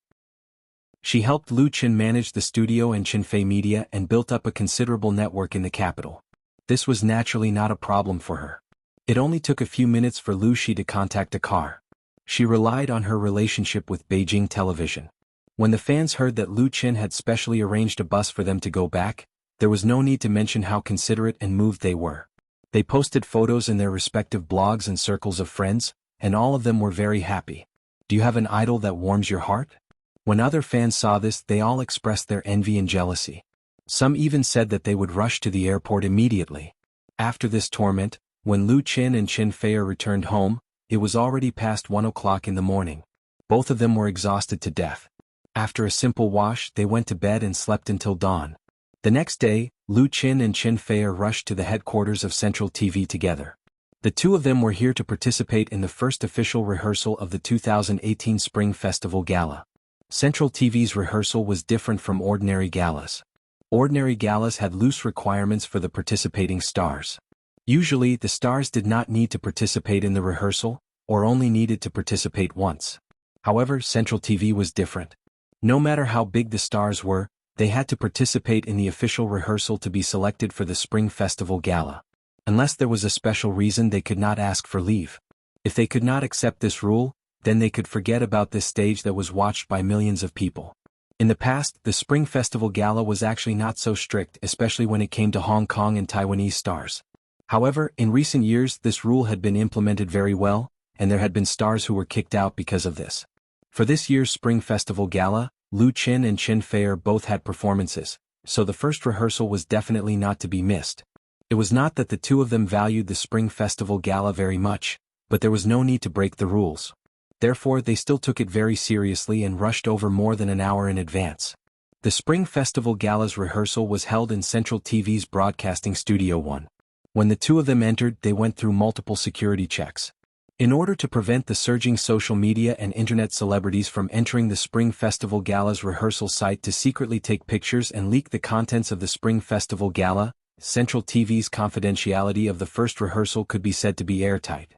She helped Lu Qin manage the studio and Qinfei Media and built up a considerable network in the capital. This was naturally not a problem for her. It only took a few minutes for Lu Shi to contact a car. She relied on her relationship with Beijing television. When the fans heard that Lu Qin had specially arranged a bus for them to go back, there was no need to mention how considerate and moved they were. They posted photos in their respective blogs and circles of friends, and all of them were very happy. Do you have an idol that warms your heart? When other fans saw this, they all expressed their envy and jealousy. Some even said that they would rush to the airport immediately. After this torment, when Lu Qin and Qin Fei returned home, it was already past 1 o'clock in the morning. Both of them were exhausted to death. After a simple wash, they went to bed and slept until dawn. The next day, Lu Qin and Qin Fei rushed to the headquarters of Central TV together. The two of them were here to participate in the first official rehearsal of the 2018 Spring Festival Gala. Central TV's rehearsal was different from ordinary galas. Ordinary galas had loose requirements for the participating stars. Usually, the stars did not need to participate in the rehearsal, or only needed to participate once. However, Central TV was different. No matter how big the stars were, they had to participate in the official rehearsal to be selected for the Spring Festival Gala. Unless there was a special reason, they could not ask for leave. If they could not accept this rule, then they could forget about this stage that was watched by millions of people. In the past, the Spring Festival Gala was actually not so strict, especially when it came to Hong Kong and Taiwanese stars. However, in recent years this rule had been implemented very well, and there had been stars who were kicked out because of this. For this year's Spring Festival Gala, Lu Qin and Qin Fei both had performances, so the first rehearsal was definitely not to be missed. It was not that the two of them valued the Spring Festival Gala very much, but there was no need to break the rules. Therefore, they still took it very seriously and rushed over more than an hour in advance. The Spring Festival Gala's rehearsal was held in Central TV's Broadcasting Studio 1. When the two of them entered, they went through multiple security checks. In order to prevent the surging social media and internet celebrities from entering the Spring Festival Gala's rehearsal site to secretly take pictures and leak the contents of the Spring Festival Gala, Central TV's confidentiality of the first rehearsal could be said to be airtight.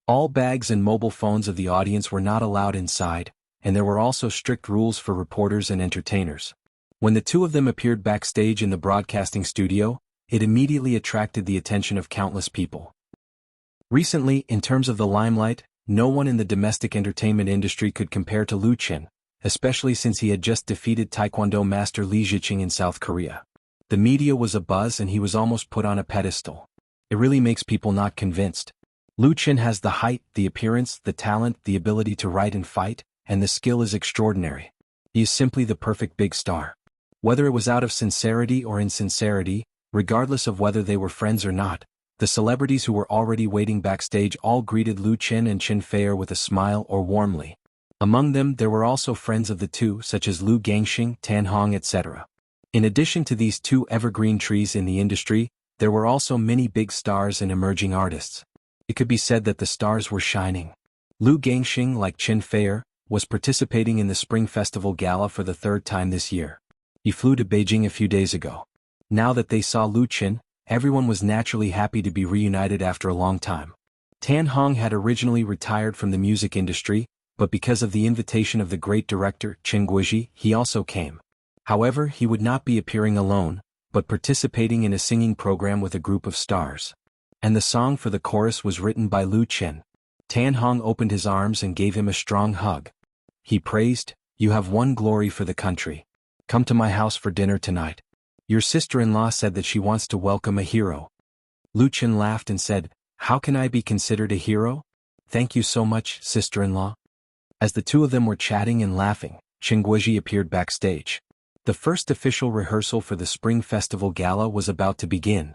All bags and mobile phones of the audience were not allowed inside, and there were also strict rules for reporters and entertainers. When the two of them appeared backstage in the broadcasting studio, it immediately attracted the attention of countless people. Recently, in terms of the limelight, no one in the domestic entertainment industry could compare to Lu Qin, especially since he had just defeated Taekwondo master Li Ziqing in South Korea. The media was abuzz and he was almost put on a pedestal. It really makes people not convinced. Lu Qin has the height, the appearance, the talent, the ability to write and fight, and the skill is extraordinary. He is simply the perfect big star. Whether it was out of sincerity or insincerity, regardless of whether they were friends or not, the celebrities who were already waiting backstage all greeted Lu Qin and Qin Feier with a smile or warmly. Among them there were also friends of the two such as Lu Gangxing, Tan Hong etc. In addition to these two evergreen trees in the industry, there were also many big stars and emerging artists. It could be said that the stars were shining. Lu Gangxing, like Qin Feier, was participating in the Spring Festival Gala for the third time this year. He flew to Beijing a few days ago. Now that they saw Lu Qin, everyone was naturally happy to be reunited after a long time. Tan Hong had originally retired from the music industry, but because of the invitation of the great director Qin Guizhi, he also came. However, he would not be appearing alone, but participating in a singing program with a group of stars. And the song for the chorus was written by Lu Qin. Tan Hong opened his arms and gave him a strong hug. He praised, "You have won glory for the country. Come to my house for dinner tonight. Your sister-in-law said that she wants to welcome a hero." Lu Qin laughed and said, "How can I be considered a hero? Thank you so much, sister-in-law." As the two of them were chatting and laughing, Qin Guizhi appeared backstage. The first official rehearsal for the Spring Festival Gala was about to begin.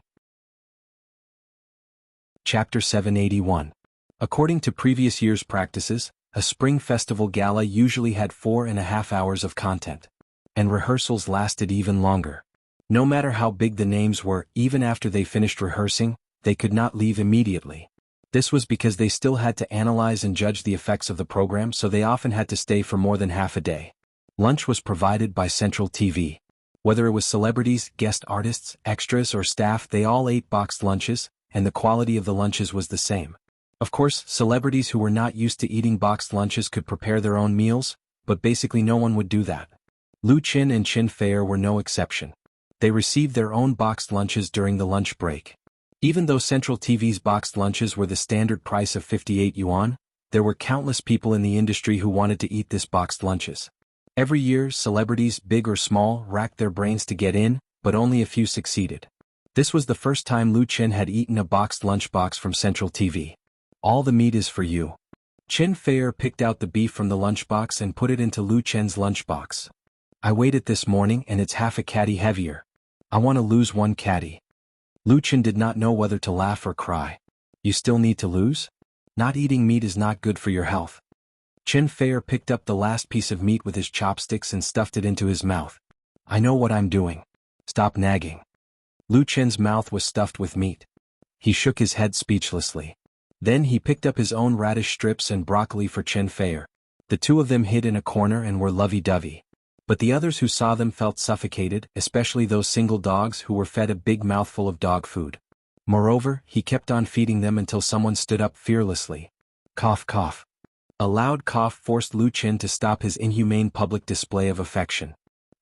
Chapter 781. According to previous year's practices, a Spring Festival Gala usually had 4.5 hours of content. And rehearsals lasted even longer. No matter how big the names were, even after they finished rehearsing, they could not leave immediately. This was because they still had to analyze and judge the effects of the program, so they often had to stay for more than half a day. Lunch was provided by Central TV. Whether it was celebrities, guest artists, extras or staff, they all ate boxed lunches, and the quality of the lunches was the same. Of course, celebrities who were not used to eating boxed lunches could prepare their own meals, but basically no one would do that. Lu Qin and Qin Feier were no exception. They received their own boxed lunches during the lunch break. Even though Central TV's boxed lunches were the standard price of 58 yuan, there were countless people in the industry who wanted to eat this boxed lunches. Every year, celebrities, big or small, racked their brains to get in, but only a few succeeded. This was the first time Lu Qin had eaten a boxed lunchbox from Central TV. "All the meat is for you." Qin Feier picked out the beef from the lunchbox and put it into Lu Qin's lunchbox. "I weighed it this morning and it's half a caddy heavier. I want to lose 1 caddy." Lu Qin did not know whether to laugh or cry. "You still need to lose? Not eating meat is not good for your health." Qin Feier picked up the last piece of meat with his chopsticks and stuffed it into his mouth. "I know what I'm doing. Stop nagging." Lu Qin's mouth was stuffed with meat. He shook his head speechlessly. Then he picked up his own radish strips and broccoli for Qin Feier. The two of them hid in a corner and were lovey-dovey. But the others who saw them felt suffocated, especially those single dogs who were fed a big mouthful of dog food. Moreover, he kept on feeding them until someone stood up fearlessly. Cough cough. A loud cough forced Lu Qin to stop his inhumane public display of affection.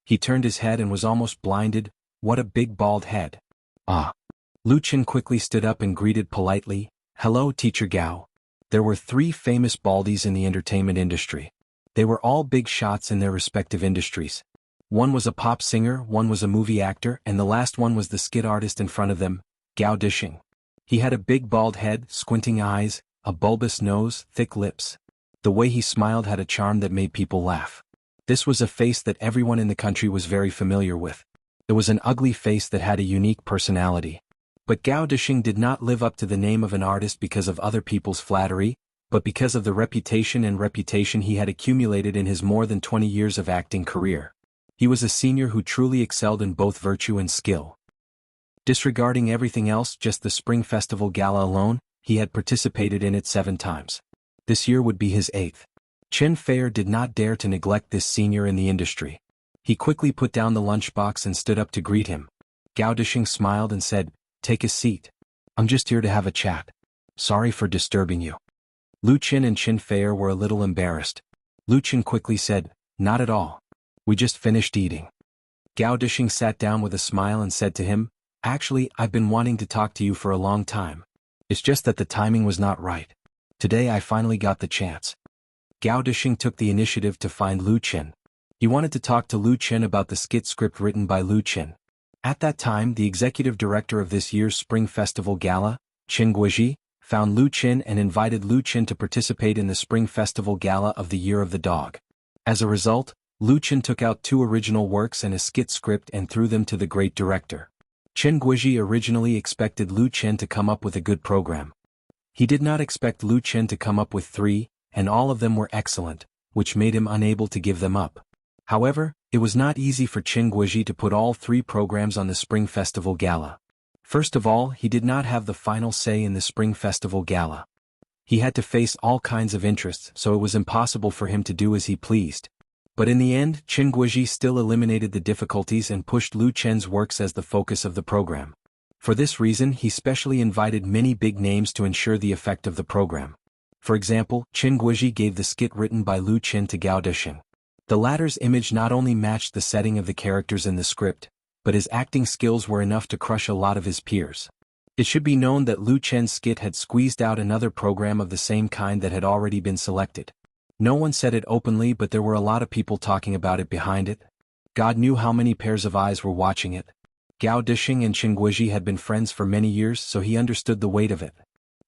He turned his head and was almost blinded. What a big bald head. Ah. Lu Qin quickly stood up and greeted politely, "Hello, Teacher Gao." There were 3 famous baldies in the entertainment industry. They were all big shots in their respective industries. One was a pop singer, one was a movie actor, and the last one was the skit artist in front of them, Gao Dishing. He had a big bald head, squinting eyes, a bulbous nose, thick lips. The way he smiled had a charm that made people laugh. This was a face that everyone in the country was very familiar with. It was an ugly face that had a unique personality. But Gao Dishing did not live up to the name of an artist because of other people's flattery, but because of the reputation he had accumulated in his more than 20 years of acting career. He was a senior who truly excelled in both virtue and skill. Disregarding everything else, just the Spring Festival Gala alone, he had participated in it 7 times. This year would be his 8th. Qin Feier did not dare to neglect this senior in the industry. He quickly put down the lunchbox and stood up to greet him. Gao Dishing smiled and said, "Take a seat. I'm just here to have a chat. Sorry for disturbing you." Lu Qin and Qin Feier were a little embarrassed. Lu Qin quickly said, "Not at all. We just finished eating." Gao Dishing sat down with a smile and said to him, "Actually, I've been wanting to talk to you for a long time. It's just that the timing was not right. Today I finally got the chance." Gao Dishing took the initiative to find Lu Qin. He wanted to talk to Lu Qin about the skit script written by Lu Qin. At that time, the executive director of this year's Spring Festival Gala, Qin Guizhi, found Lu Qin and invited Lu Qin to participate in the Spring Festival Gala of the Year of the Dog. As a result, Lu Chen took out 2 original works and a skit script and threw them to the great director. Chen Guizhi originally expected Lu Chen to come up with a good program. He did not expect Lu Chen to come up with 3, and all of them were excellent, which made him unable to give them up. However, it was not easy for Chen Guizhi to put all 3 programs on the Spring Festival Gala. First of all, he did not have the final say in the Spring Festival Gala. He had to face all kinds of interests, so it was impossible for him to do as he pleased. But in the end, Chen Guizhi still eliminated the difficulties and pushed Lu Chen's works as the focus of the program. For this reason, he specially invited many big names to ensure the effect of the program. For example, Chen Guizhi gave the skit written by Lu Chen to Gao Disheng. The latter's image not only matched the setting of the characters in the script, but his acting skills were enough to crush a lot of his peers. It should be known that Lu Chen's skit had squeezed out another program of the same kind that had already been selected. No one said it openly, but there were a lot of people talking about it behind it. God knew how many pairs of eyes were watching it. Gao Disheng and Chen Guizhi had been friends for many years, so he understood the weight of it.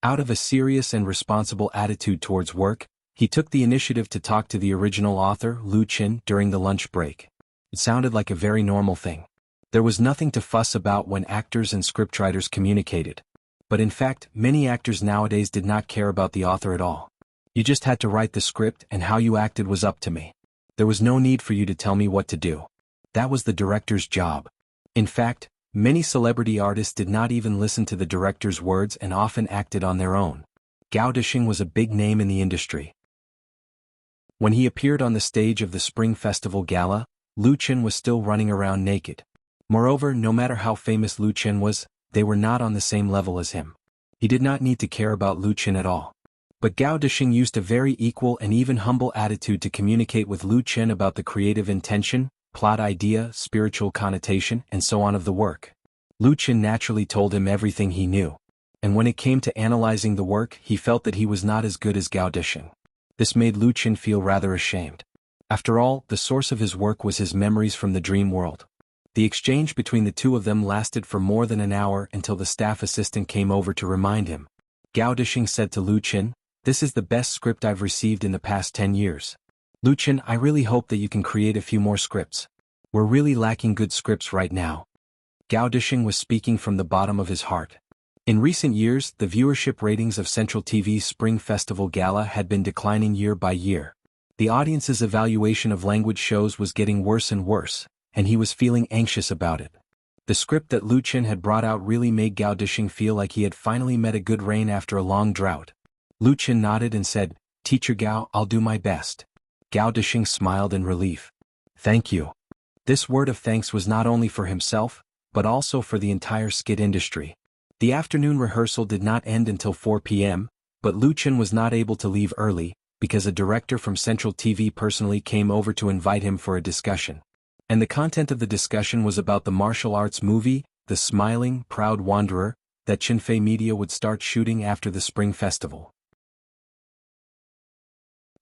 Out of a serious and responsible attitude towards work, he took the initiative to talk to the original author, Lu Chen, during the lunch break. It sounded like a very normal thing. There was nothing to fuss about when actors and scriptwriters communicated. But in fact, many actors nowadays did not care about the author at all. You just had to write the script, and how you acted was up to me. There was no need for you to tell me what to do. That was the director's job. In fact, many celebrity artists did not even listen to the director's words and often acted on their own. Gao Disheng was a big name in the industry. When he appeared on the stage of the Spring Festival Gala, Lu Chen was still running around naked. Moreover, no matter how famous Lu Chen was, they were not on the same level as him. He did not need to care about Lu Chen at all. But Gao Disheng used a very equal and even humble attitude to communicate with Lu Chen about the creative intention, plot idea, spiritual connotation, and so on of the work. Lu Chen naturally told him everything he knew. And when it came to analyzing the work, he felt that he was not as good as Gao Disheng. This made Lu Chen feel rather ashamed. After all, the source of his work was his memories from the dream world. The exchange between the two of them lasted for more than an hour until the staff assistant came over to remind him. Gao Disheng said to Lu Chen, "This is the best script I've received in the past 10 years. Lu Chen, I really hope that you can create a few more scripts. We're really lacking good scripts right now." Gao Disheng was speaking from the bottom of his heart. In recent years, the viewership ratings of Central TV's Spring Festival Gala had been declining year by year. The audience's evaluation of language shows was getting worse and worse, and he was feeling anxious about it. The script that Lu Chen had brought out really made Gao Disheng feel like he had finally met a good rain after a long drought. Lu Chen nodded and said, "Teacher Gao, I'll do my best." Gao Disheng smiled in relief. "Thank you." This word of thanks was not only for himself, but also for the entire skit industry. The afternoon rehearsal did not end until 4 p.m., but Lu Chen was not able to leave early, because a director from Central TV personally came over to invite him for a discussion. And the content of the discussion was about the martial arts movie, The Smiling, Proud Wanderer, that Chinfei Media would start shooting after the Spring Festival.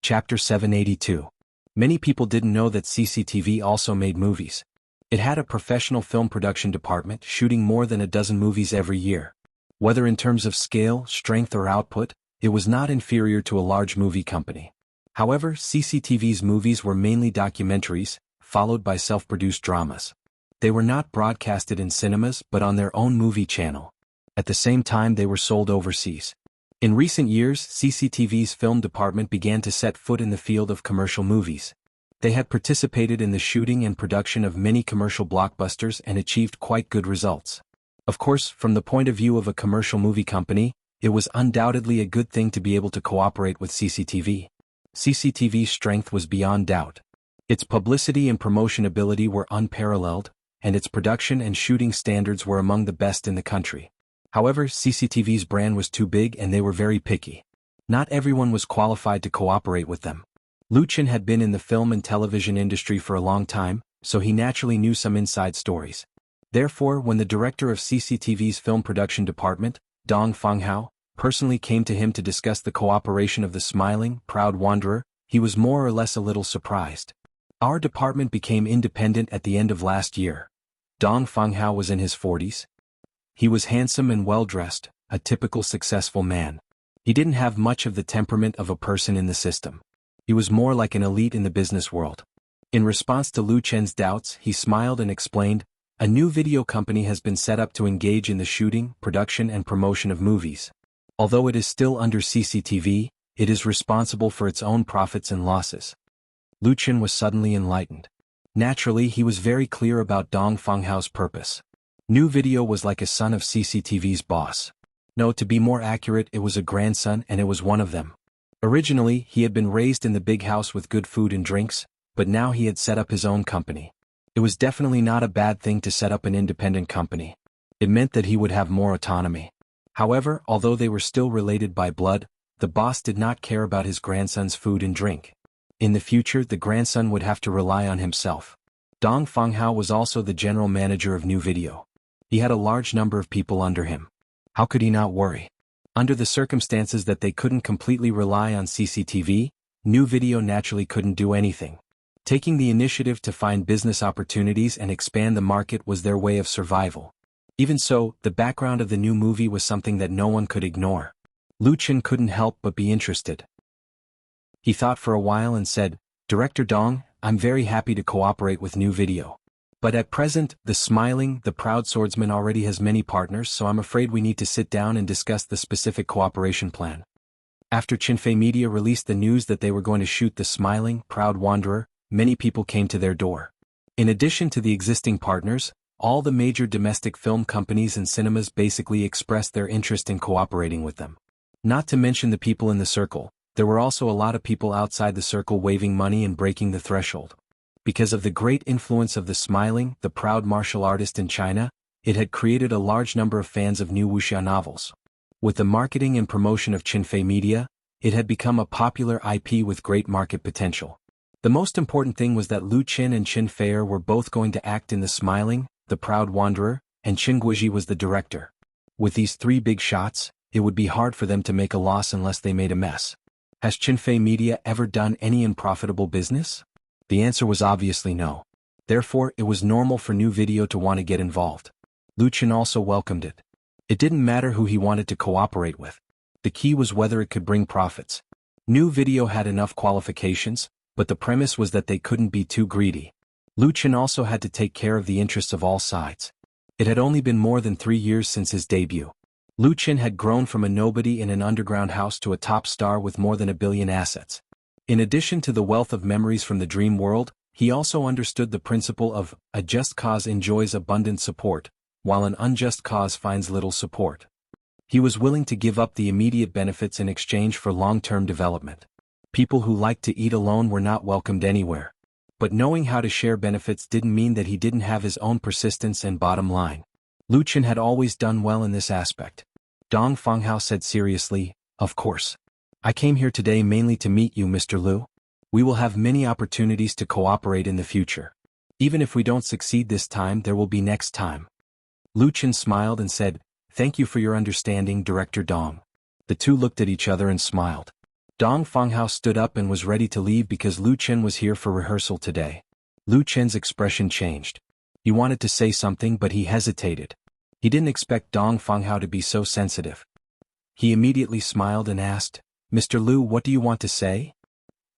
Chapter 782. Many people didn't know that CCTV also made movies. It had a professional film production department shooting more than a dozen movies every year. Whether in terms of scale, strength or output, it was not inferior to a large movie company. However, CCTV's movies were mainly documentaries, followed by self-produced dramas. They were not broadcasted in cinemas but on their own movie channel. At the same time, they were sold overseas. In recent years, CCTV's film department began to set foot in the field of commercial movies. They had participated in the shooting and production of many commercial blockbusters and achieved quite good results. Of course, from the point of view of a commercial movie company, it was undoubtedly a good thing to be able to cooperate with CCTV. CCTV's strength was beyond doubt. Its publicity and promotion ability were unparalleled, and its production and shooting standards were among the best in the country. However, CCTV's brand was too big and they were very picky. Not everyone was qualified to cooperate with them. Lu Chen had been in the film and television industry for a long time, so he naturally knew some inside stories. Therefore, when the director of CCTV's film production department, Dong Fanghao, personally came to him to discuss the cooperation of The Smiling, Proud Wanderer, he was more or less a little surprised. "Our department became independent at the end of last year." Dong Fanghao was in his 40s. He was handsome and well-dressed, a typical successful man. He didn't have much of the temperament of a person in the system. He was more like an elite in the business world. In response to Lu Chen's doubts, he smiled and explained, "A new video company has been set up to engage in the shooting, production and promotion of movies. Although it is still under CCTV, it is responsible for its own profits and losses." Lu Chen was suddenly enlightened. Naturally, he was very clear about Dong Fenghao's purpose. New Video was like a son of CCTV's boss. No, to be more accurate, it was a grandson and it was one of them. Originally, he had been raised in the big house with good food and drinks, but now he had set up his own company. It was definitely not a bad thing to set up an independent company. It meant that he would have more autonomy. However, although they were still related by blood, the boss did not care about his grandson's food and drink. In the future, the grandson would have to rely on himself. Dong Fenghao was also the general manager of New Video. He had a large number of people under him. How could he not worry? Under the circumstances that they couldn't completely rely on CCTV, New Video naturally couldn't do anything. Taking the initiative to find business opportunities and expand the market was their way of survival. Even so, the background of the new movie was something that no one could ignore. Lu Chen couldn't help but be interested. He thought for a while and said, "Director Dong, I'm very happy to cooperate with New Video. But at present, the smiling, the proud swordsman already has many partners, so I'm afraid we need to sit down and discuss the specific cooperation plan." After Qinfei Media released the news that they were going to shoot The Smiling, Proud Wanderer, many people came to their door. In addition to the existing partners, all the major domestic film companies and cinemas basically expressed their interest in cooperating with them. Not to mention the people in the circle, there were also a lot of people outside the circle waving money and breaking the threshold. Because of the great influence of The Smiling, the proud martial artist in China, it had created a large number of fans of new Wuxia novels. With the marketing and promotion of Qinfei Media, it had become a popular IP with great market potential. The most important thing was that Lu Chen and Qin Feier were both going to act in The Smiling, the Proud Wanderer, and Qin Guizhi was the director. With these three big shots, it would be hard for them to make a loss unless they made a mess. Has Qinfei Media ever done any unprofitable business? The answer was obviously no. Therefore, it was normal for New Video to want to get involved. Lu Chen also welcomed it. It didn't matter who he wanted to cooperate with. The key was whether it could bring profits. New Video had enough qualifications, but the premise was that they couldn't be too greedy. Lu Chen also had to take care of the interests of all sides. It had only been more than 3 years since his debut. Lu Chen had grown from a nobody in an underground house to a top star with more than 1 billion assets. In addition to the wealth of memories from the dream world, he also understood the principle of a just cause enjoys abundant support, while an unjust cause finds little support. He was willing to give up the immediate benefits in exchange for long-term development. People who liked to eat alone were not welcomed anywhere. But knowing how to share benefits didn't mean that he didn't have his own persistence and bottom line. Lu Chen had always done well in this aspect. Dong Fenghao said seriously, "Of course. I came here today mainly to meet you, Mr. Lu. We will have many opportunities to cooperate in the future. Even if we don't succeed this time, there will be next time." Lu Chen smiled and said, "Thank you for your understanding, Director Dong." The two looked at each other and smiled. Dong Fenghao stood up and was ready to leave because Lu Chen was here for rehearsal today. Lu Chen's expression changed. He wanted to say something but he hesitated. He didn't expect Dong Fenghao to be so sensitive. He immediately smiled and asked, "Mr. Lu, what do you want to say?"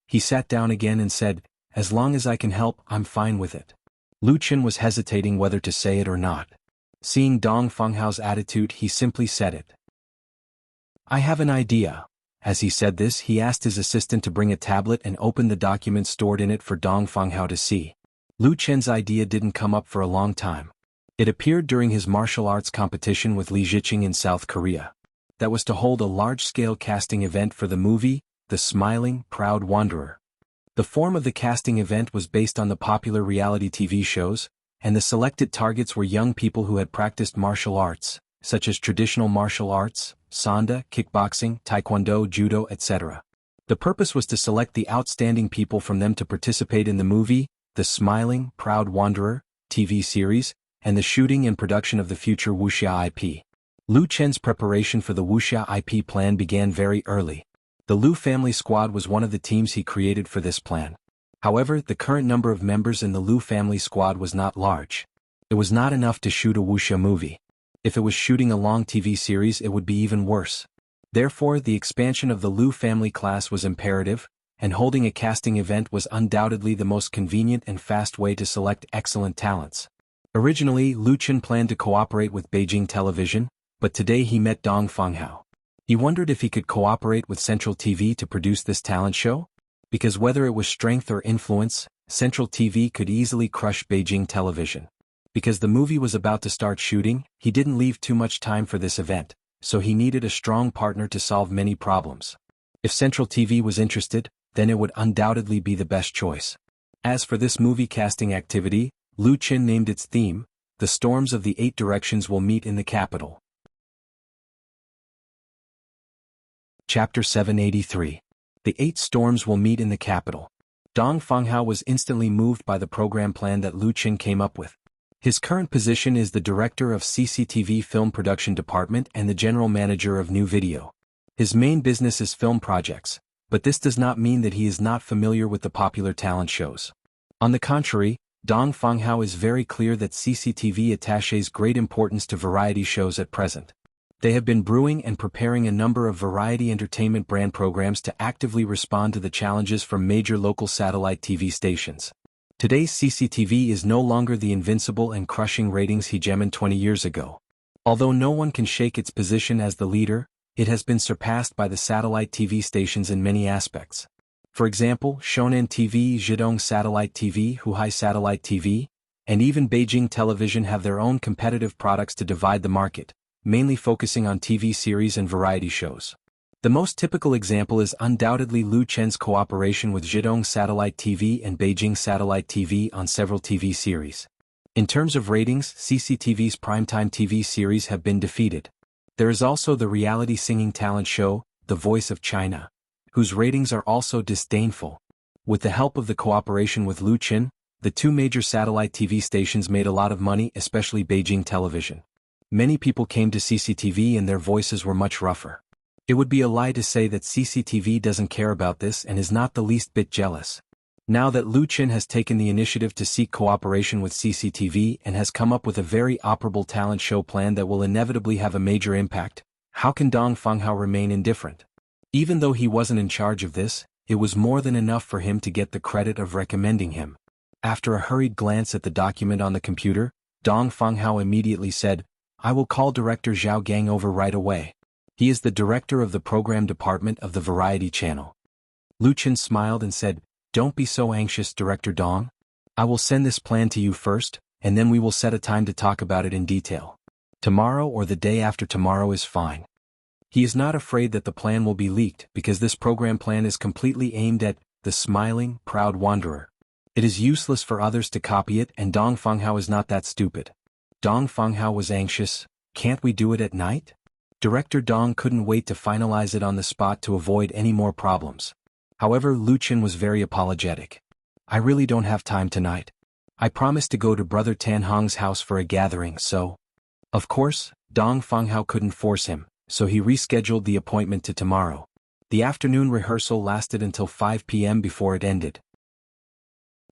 He sat down again and said, "As long as I can help, I'm fine with it." Lu Chen was hesitating whether to say it or not. Seeing Dong Fenghao's attitude, he simply said it. "I have an idea." As he said this, he asked his assistant to bring a tablet and open the documents stored in it for Dong Fenghao to see. Lu Chen's idea didn't come up for a long time. It appeared during his martial arts competition with Li Ziqing in South Korea. That was to hold a large-scale casting event for the movie, The Smiling, Proud Wanderer. The form of the casting event was based on the popular reality TV shows, and the selected targets were young people who had practiced martial arts, such as traditional martial arts, sanda, kickboxing, taekwondo, judo, etc. The purpose was to select the outstanding people from them to participate in the movie, The Smiling, Proud Wanderer, TV series, and the shooting and production of the future Wuxia IP. Lu Chen's preparation for the Wuxia IP plan began very early. The Lu family squad was one of the teams he created for this plan. However, the current number of members in the Lu family squad was not large. It was not enough to shoot a Wuxia movie. If it was shooting a long TV series, it would be even worse. Therefore, the expansion of the Lu family class was imperative, and holding a casting event was undoubtedly the most convenient and fast way to select excellent talents. Originally, Lu Chen planned to cooperate with Beijing Television, but today he met Dong Fanghao. He wondered if he could cooperate with Central TV to produce this talent show? Because whether it was strength or influence, Central TV could easily crush Beijing Television. Because the movie was about to start shooting, he didn't leave too much time for this event, so he needed a strong partner to solve many problems. If Central TV was interested, then it would undoubtedly be the best choice. As for this movie casting activity, Lu Chen named its theme, "The Storms of the Eight Directions Will Meet in the Capital." Chapter 783. The Eight Storms Will Meet in the Capital. Dong Fanghao was instantly moved by the program plan that Lu Chen came up with. His current position is the director of CCTV Film Production Department and the general manager of New Video. His main business is film projects, but this does not mean that he is not familiar with the popular talent shows. On the contrary, Dong Fanghao is very clear that CCTV attaches great importance to variety shows at present. They have been brewing and preparing a number of variety entertainment brand programs to actively respond to the challenges from major local satellite TV stations. Today's CCTV is no longer the invincible and crushing ratings hegemon 20 years ago. Although no one can shake its position as the leader, it has been surpassed by the satellite TV stations in many aspects. For example, Shonan TV, Zhidong Satellite TV, Huhai Satellite TV, and even Beijing Television have their own competitive products to divide the market, mainly focusing on TV series and variety shows. The most typical example is undoubtedly Lu Chen's cooperation with Zhidong Satellite TV and Beijing Satellite TV on several TV series. In terms of ratings, CCTV's primetime TV series have been defeated. There is also the reality singing talent show, The Voice of China, whose ratings are also disdainful. With the help of the cooperation with Lu Chen, the two major satellite TV stations made a lot of money, especially Beijing Television. Many people came to CCTV and their voices were much rougher. It would be a lie to say that CCTV doesn't care about this and is not the least bit jealous. Now that Lu Chen has taken the initiative to seek cooperation with CCTV and has come up with a very operable talent show plan that will inevitably have a major impact, how can Dong Fanghao remain indifferent? Even though he wasn't in charge of this, it was more than enough for him to get the credit of recommending him. After a hurried glance at the document on the computer, Dong Fanghao immediately said, "I will call Director Zhao Gang over right away. He is the director of the program department of the Variety Channel." Lu Chen smiled and said, "Don't be so anxious, Director Dong. I will send this plan to you first, and then we will set a time to talk about it in detail. Tomorrow or the day after tomorrow is fine." He is not afraid that the plan will be leaked because this program plan is completely aimed at the smiling, proud wanderer. It is useless for others to copy it, and Dong Fanghao is not that stupid. Dong Fanghao was anxious. "Can't we do it at night?" Director Dong couldn't wait to finalize it on the spot to avoid any more problems. However, Lu Chen was very apologetic. "I really don't have time tonight. I promised to go to Brother Tan Hong's house for a gathering, so..." Of course, Dong Fanghao couldn't force him, so he rescheduled the appointment to tomorrow. The afternoon rehearsal lasted until 5 p.m. before it ended.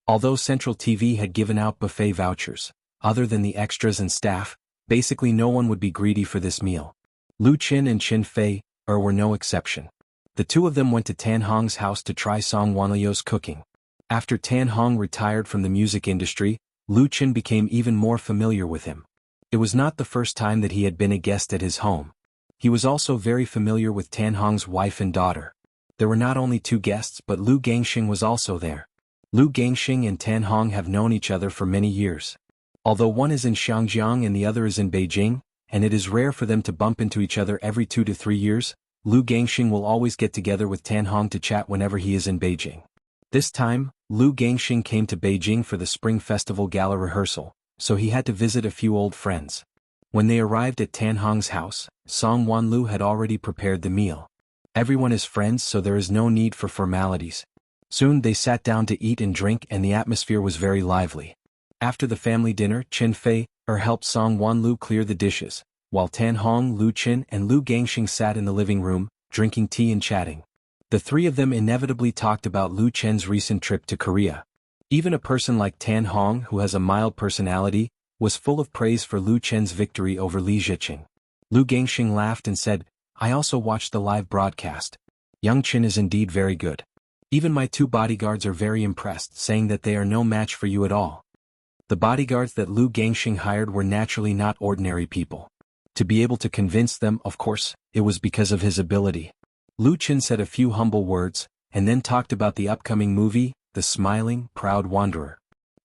Although Central TV had given out buffet vouchers, other than the extras and staff, basically no one would be greedy for this meal. Lu Chen and Qin Fei were no exception. The two of them went to Tan Hong's house to try Song Wanliu's cooking. After Tan Hong retired from the music industry, Lu Chen became even more familiar with him. It was not the first time that he had been a guest at his home. He was also very familiar with Tan Hong's wife and daughter. There were not only two guests but Lu Gangxing was also there. Lu Gangxing and Tan Hong have known each other for many years. Although one is in Xiangjiang and the other is in Beijing, and it is rare for them to bump into each other every 2 to 3 years, Lu Gangxing will always get together with Tan Hong to chat whenever he is in Beijing. This time, Lu Gangxing came to Beijing for the Spring Festival gala rehearsal, so he had to visit a few old friends. When they arrived at Tan Hong's house, Song Wanlu had already prepared the meal. Everyone is friends, so there is no need for formalities. Soon they sat down to eat and drink and the atmosphere was very lively. After the family dinner, Qin Fei helped Song Wanlu clear the dishes, while Tan Hong, Lu Chen and Lu Gangxing sat in the living room, drinking tea and chatting. The three of them inevitably talked about Lu Chen's recent trip to Korea. Even a person like Tan Hong, who has a mild personality, was full of praise for Lu Chen's victory over Li Zhiqing. Lu Gangxing laughed and said, "I also watched the live broadcast. Young Chen is indeed very good." Even my 2 bodyguards are very impressed, saying that they are no match for you at all. The bodyguards that Lu Gangxing hired were naturally not ordinary people. To be able to convince them, of course, it was because of his ability. Lu Qin said a few humble words, and then talked about the upcoming movie, The Smiling, Proud Wanderer,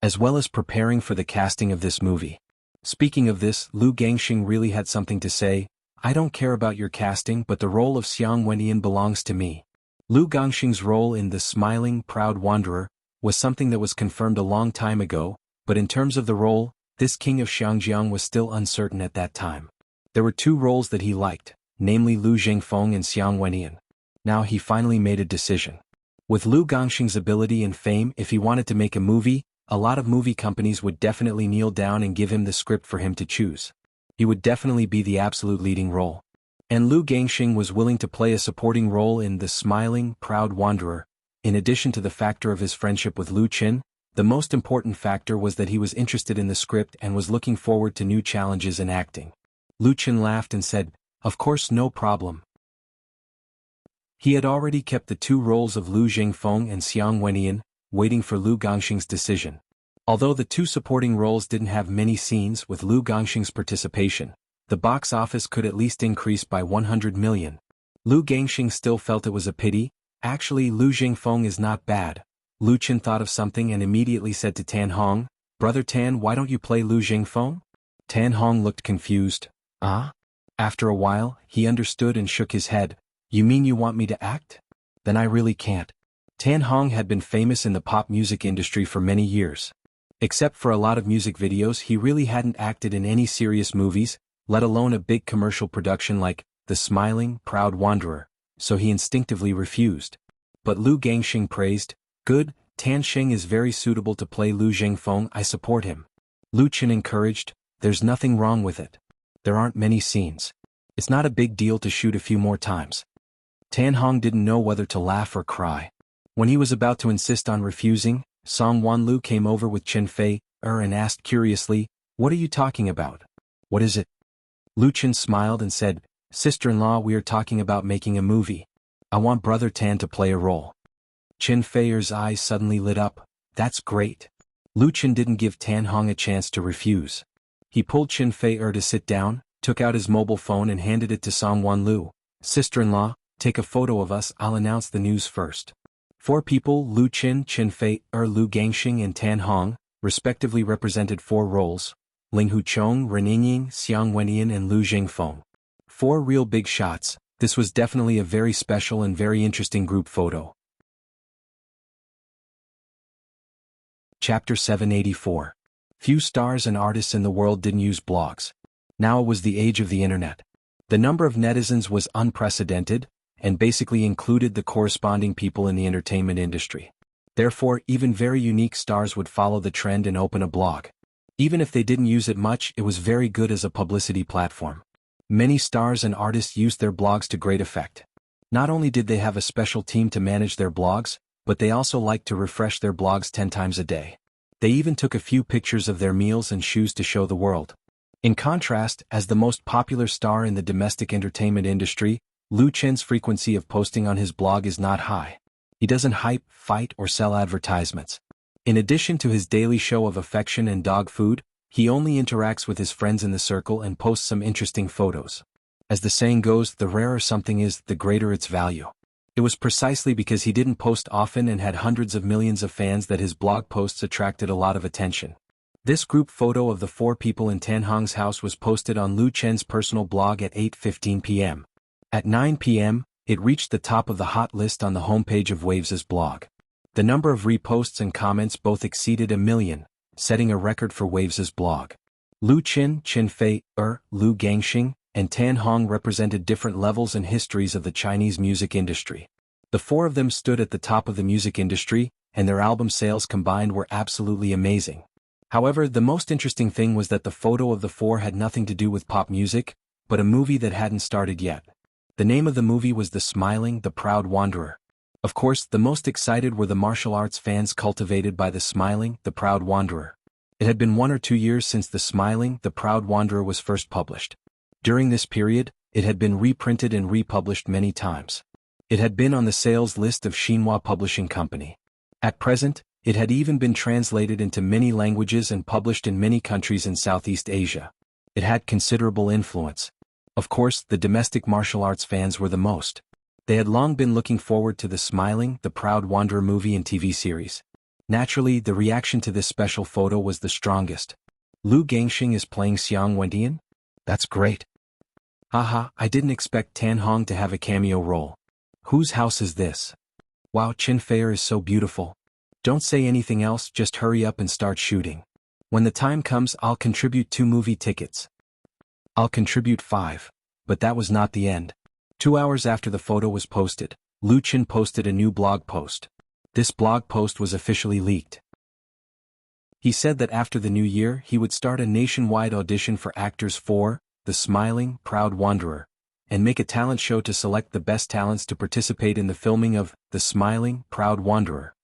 as well as preparing for the casting of this movie. Speaking of this, Lu Gangxing really had something to say. I don't care about your casting, but the role of Xiang Wenyan belongs to me. Lu Gangxing's role in The Smiling, Proud Wanderer was something that was confirmed a long time ago, but in terms of the role, this king of Xiangjiang was still uncertain at that time. There were 2 roles that he liked, namely Lu Jingfeng and Xiang Wenyan. Now he finally made a decision. With Lu Gangxing's ability and fame, if he wanted to make a movie, a lot of movie companies would definitely kneel down and give him the script for him to choose. He would definitely be the absolute leading role. And Lu Gangxing was willing to play a supporting role in The Smiling, Proud Wanderer. In addition to the factor of his friendship with Lu Qin, the most important factor was that he was interested in the script and was looking forward to new challenges in acting. Lu Qin laughed and said, "Of course, no problem." He had already kept the 2 roles of Lu Jingfeng and Xiang Wenyan, waiting for Lu Gangxing's decision. Although the 2 supporting roles didn't have many scenes, with Lu Gangxing's participation, the box office could at least increase by 100 million. Lu Gangxing still felt it was a pity. Actually, Lu Jingfeng is not bad. Lu Qin thought of something and immediately said to Tan Hong, "Brother Tan, why don't you play Lu Jingfeng?" Tan Hong looked confused. "Ah?" After a while, he understood and shook his head. "You mean you want me to act? Then I really can't." Tan Hong had been famous in the pop music industry for many years. Except for a lot of music videos, he really hadn't acted in any serious movies, let alone a big commercial production like The Smiling, Proud Wanderer, so he instinctively refused. But Lu Gangxing praised, "Good, Tan Xing is very suitable to play Lu Jingfeng, I support him." Lu Qin encouraged, "There's nothing wrong with it. There aren't many scenes. It's not a big deal to shoot a few more times." Tan Hong didn't know whether to laugh or cry. When he was about to insist on refusing, Song Wanlu came over with Chen Fei and asked curiously, "What are you talking about? What is it?" Lu Qin smiled and said, "Sister-in-law, we are talking about making a movie. I want Brother Tan to play a role." Chen Fei's eyes suddenly lit up. "That's great." Lu Qin didn't give Tan Hong a chance to refuse. He pulled Chen Fei to sit down, took out his mobile phone and handed it to Song Wanlu. "Sister-in-law, take a photo of us, I'll announce the news first." 4 people, Lu Qin, Chen Fei, Lu Gangxing and Tan Hong, respectively represented 4 roles: Ling Huchong, Ren Yingying, Xiang Wenyan and Lu Jingfeng. 4 real big shots. This was definitely a very special and very interesting group photo. Chapter 784. Few stars and artists in the world didn't use blogs. Now it was the age of the internet. The number of netizens was unprecedented, and basically included the corresponding people in the entertainment industry. Therefore, even very unique stars would follow the trend and open a blog. Even if they didn't use it much, it was very good as a publicity platform. Many stars and artists used their blogs to great effect. Not only did they have a special team to manage their blogs, but they also liked to refresh their blogs 10 times a day. They even took a few pictures of their meals and shoes to show the world. In contrast, as the most popular star in the domestic entertainment industry, Lu Qin's frequency of posting on his blog is not high. He doesn't hype, fight or sell advertisements. In addition to his daily show of affection and dog food, he only interacts with his friends in the circle and posts some interesting photos. As the saying goes, the rarer something is, the greater its value. It was precisely because he didn't post often and had hundreds of millions of fans that his blog posts attracted a lot of attention. This group photo of the 4 people in Tan Hong's house was posted on Lu Qin's personal blog at 8:15 p.m. At 9 p.m., it reached the top of the hot list on the homepage of Waves's blog. The number of reposts and comments both exceeded 1 million, setting a record for Waves's blog. Lu Qin, Chen Fei, Lu Gangxing, and Tan Hong represented different levels and histories of the Chinese music industry. The 4 of them stood at the top of the music industry, and their album sales combined were absolutely amazing. However, the most interesting thing was that the photo of the 4 had nothing to do with pop music, but a movie that hadn't started yet. The name of the movie was The Smiling, the Proud Wanderer. Of course, the most excited were the martial arts fans cultivated by The Smiling, the Proud Wanderer. It had been 1 or 2 years since The Smiling, the Proud Wanderer was first published. During this period, it had been reprinted and republished many times. It had been on the sales list of Xinhua Publishing Company. At present, it had even been translated into many languages and published in many countries in Southeast Asia. It had considerable influence. Of course, the domestic martial arts fans were the most. They had long been looking forward to the Smiling, the Proud Wanderer movie and TV series. Naturally, the reaction to this special photo was the strongest. Lu Gangxing is playing Xiang Wendian? That's great. Haha, I didn't expect Tan Hong to have a cameo role. Whose house is this? Wow, Qin Feier is so beautiful. Don't say anything else, just hurry up and start shooting. When the time comes, I'll contribute 2 movie tickets. I'll contribute 5. But that was not the end. 2 hours after the photo was posted, Lu Qin posted a new blog post. This blog post was officially leaked. He said that after the new year he would start a nationwide audition for actors for The Smiling, Proud Wanderer, and make a talent show to select the best talents to participate in the filming of The Smiling, Proud Wanderer.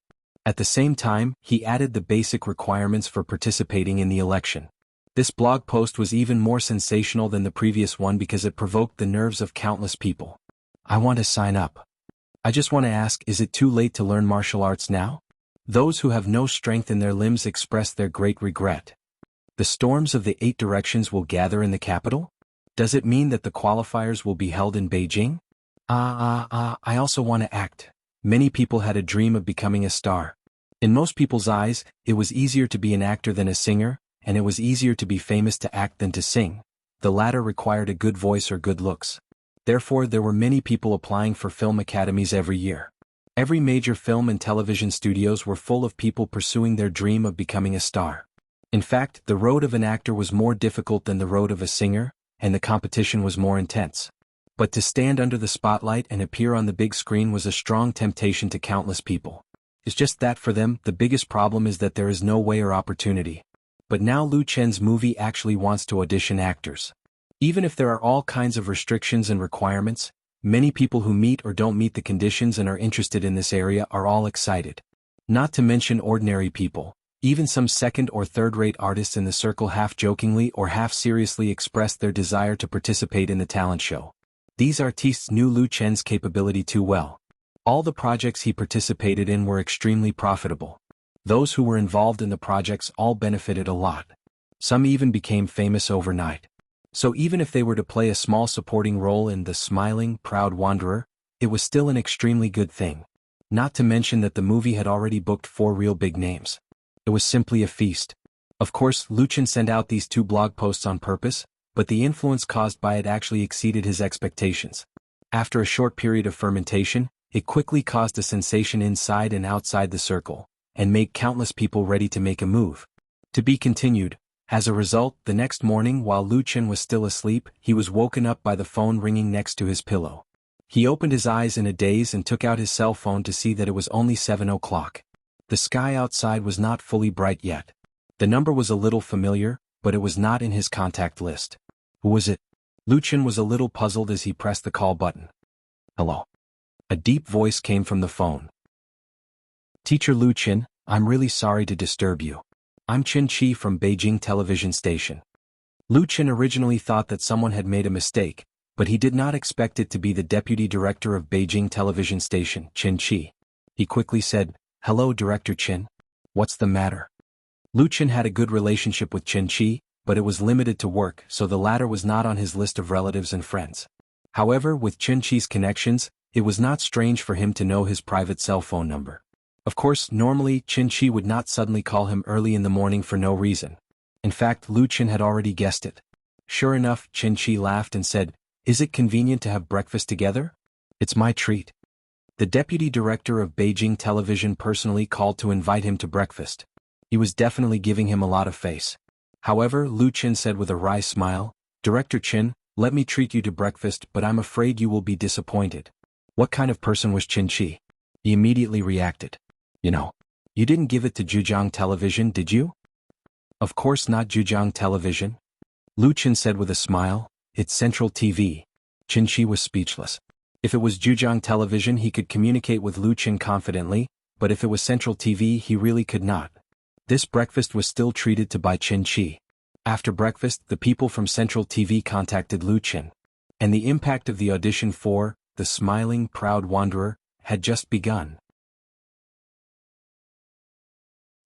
At the same time, he added the basic requirements for participating in the election. This blog post was even more sensational than the previous one because it provoked the nerves of countless people. I want to sign up. I just want to ask, is it too late to learn martial arts now? Those who have no strength in their limbs express their great regret. The storms of the 8 directions will gather in the capital? Does it mean that the qualifiers will be held in Beijing? I also want to act. Many people had a dream of becoming a star. In most people's eyes, it was easier to be an actor than a singer, and it was easier to be famous to act than to sing. The latter required a good voice or good looks. Therefore, there were many people applying for film academies every year. Every major film and television studios were full of people pursuing their dream of becoming a star. In fact, the road of an actor was more difficult than the road of a singer, and the competition was more intense. But to stand under the spotlight and appear on the big screen was a strong temptation to countless people. It's just that for them, the biggest problem is that there is no way or opportunity. But now Lu Chen's movie actually wants to audition actors. Even if there are all kinds of restrictions and requirements, many people who meet or don't meet the conditions and are interested in this area are all excited. Not to mention ordinary people. Even some second or third-rate artists in the circle half-jokingly or half-seriously expressed their desire to participate in the talent show. These artistes knew Lu Chen's capability too well. All the projects he participated in were extremely profitable. Those who were involved in the projects all benefited a lot. Some even became famous overnight. So even if they were to play a small supporting role in The Smiling, Proud Wanderer, it was still an extremely good thing. Not to mention that the movie had already booked 4 real big names. It was simply a feast. Of course, Lu Chen sent out these 2 blog posts on purpose, but the influence caused by it actually exceeded his expectations. After a short period of fermentation, it quickly caused a sensation inside and outside the circle, and made countless people ready to make a move. To be continued. As a result, the next morning while Lu Chen was still asleep, he was woken up by the phone ringing next to his pillow. He opened his eyes in a daze and took out his cell phone to see that it was only 7 o'clock. The sky outside was not fully bright yet. The number was a little familiar, but it was not in his contact list. Who was it? Lu Chen was a little puzzled as he pressed the call button. Hello. A deep voice came from the phone. Teacher Lu Chen, I'm really sorry to disturb you. I'm Qin Chi from Beijing Television Station. Lu Chen originally thought that someone had made a mistake, but he did not expect it to be the deputy director of Beijing Television Station, Qin Chi. He quickly said, Hello Director Qin. What's the matter? Lu Chen had a good relationship with Qin Chi, but it was limited to work, so the latter was not on his list of relatives and friends. However, with Qin Chi's connections, it was not strange for him to know his private cell phone number. Of course, normally, Qin Chi would not suddenly call him early in the morning for no reason. In fact, Lu Chen had already guessed it. Sure enough, Qin Chi laughed and said, Is it convenient to have breakfast together? It's my treat. The deputy director of Beijing Television personally called to invite him to breakfast. He was definitely giving him a lot of face. However, Lu Chen said with a wry smile, Director Qin, let me treat you to breakfast, but I'm afraid you will be disappointed. What kind of person was Qin Chi? He immediately reacted. You didn't give it to Zhejiang Television, did you? Of course not Zhejiang Television. Lu Chen said with a smile, It's Central TV. Qin Chi was speechless. If it was Zhejiang Television he could communicate with Lu Chen confidently, but if it was Central TV he really could not. This breakfast was still treated to by Qin Chi. After breakfast, the people from Central TV contacted Lu Chen. And the impact of the audition for the smiling, proud wanderer, had just begun.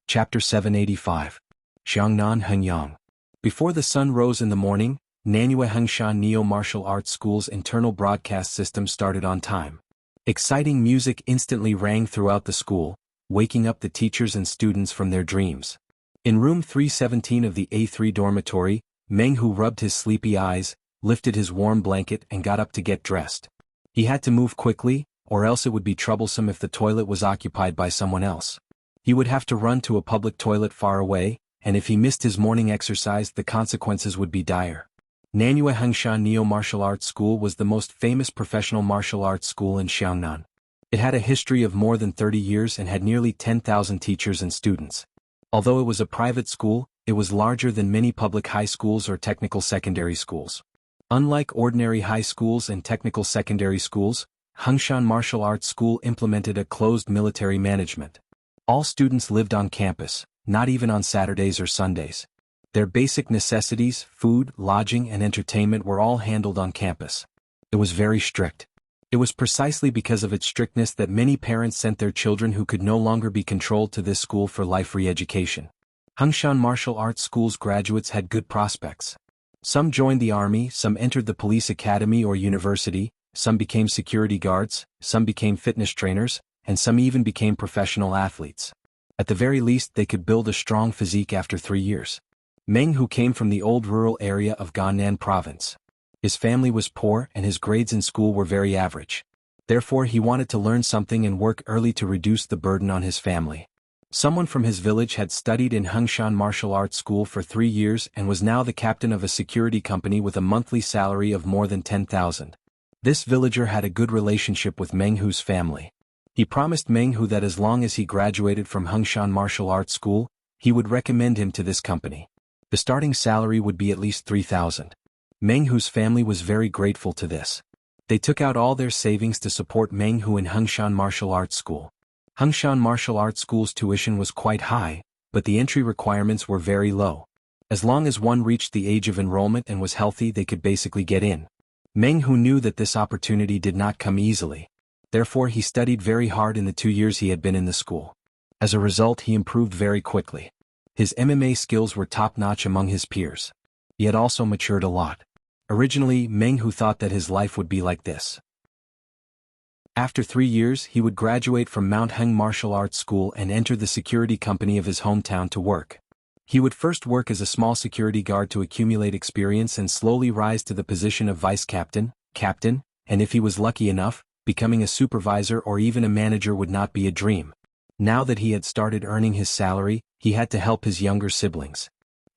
Chapter 785. Xiangnan Hengyang. Before the sun rose in the morning, Nanyue Hengshan Neo Martial Arts School's internal broadcast system started on time. Exciting music instantly rang throughout the school, waking up the teachers and students from their dreams. In room 317 of the A3 dormitory, Meng Hu rubbed his sleepy eyes, lifted his warm blanket and got up to get dressed. He had to move quickly, or else it would be troublesome if the toilet was occupied by someone else. He would have to run to a public toilet far away, and if he missed his morning exercise the consequences would be dire. Nanyue Hengshan Neo Martial Arts School was the most famous professional martial arts school in Xiangnan. It had a history of more than 30 years and had nearly 10,000 teachers and students. Although it was a private school, it was larger than many public high schools or technical secondary schools. Unlike ordinary high schools and technical secondary schools, Hengshan Martial Arts School implemented a closed military management. All students lived on campus, not even on Saturdays or Sundays. Their basic necessities, food, lodging and entertainment were all handled on campus. It was very strict. It was precisely because of its strictness that many parents sent their children who could no longer be controlled to this school for life re-education. Hengshan Martial Arts School's graduates had good prospects. Some joined the army, some entered the police academy or university, some became security guards, some became fitness trainers, and some even became professional athletes. At the very least they could build a strong physique after 3 years. Meng Hu came from the old rural area of Gannan province. His family was poor and his grades in school were very average. Therefore he wanted to learn something and work early to reduce the burden on his family. Someone from his village had studied in Hengshan Martial Arts School for 3 years and was now the captain of a security company with a monthly salary of more than 10,000. This villager had a good relationship with Meng Hu's family. He promised Meng Hu that as long as he graduated from Hengshan Martial Arts School, he would recommend him to this company. The starting salary would be at least 3,000. Meng Hu's family was very grateful to this. They took out all their savings to support Meng Hu in Hengshan Martial Arts School. Hengshan Martial Arts School's tuition was quite high, but the entry requirements were very low. As long as one reached the age of enrollment and was healthy they could basically get in. Meng Hu knew that this opportunity did not come easily. Therefore he studied very hard in the 2 years he had been in the school. As a result he improved very quickly. His MMA skills were top-notch among his peers. He had also matured a lot. Originally, Meng Hu thought that his life would be like this. After 3 years, he would graduate from Mount Heng Martial Arts School and enter the security company of his hometown to work. He would first work as a small security guard to accumulate experience and slowly rise to the position of vice captain, captain, and if he was lucky enough, becoming a supervisor or even a manager would not be a dream. Now that he had started earning his salary, he had to help his younger siblings.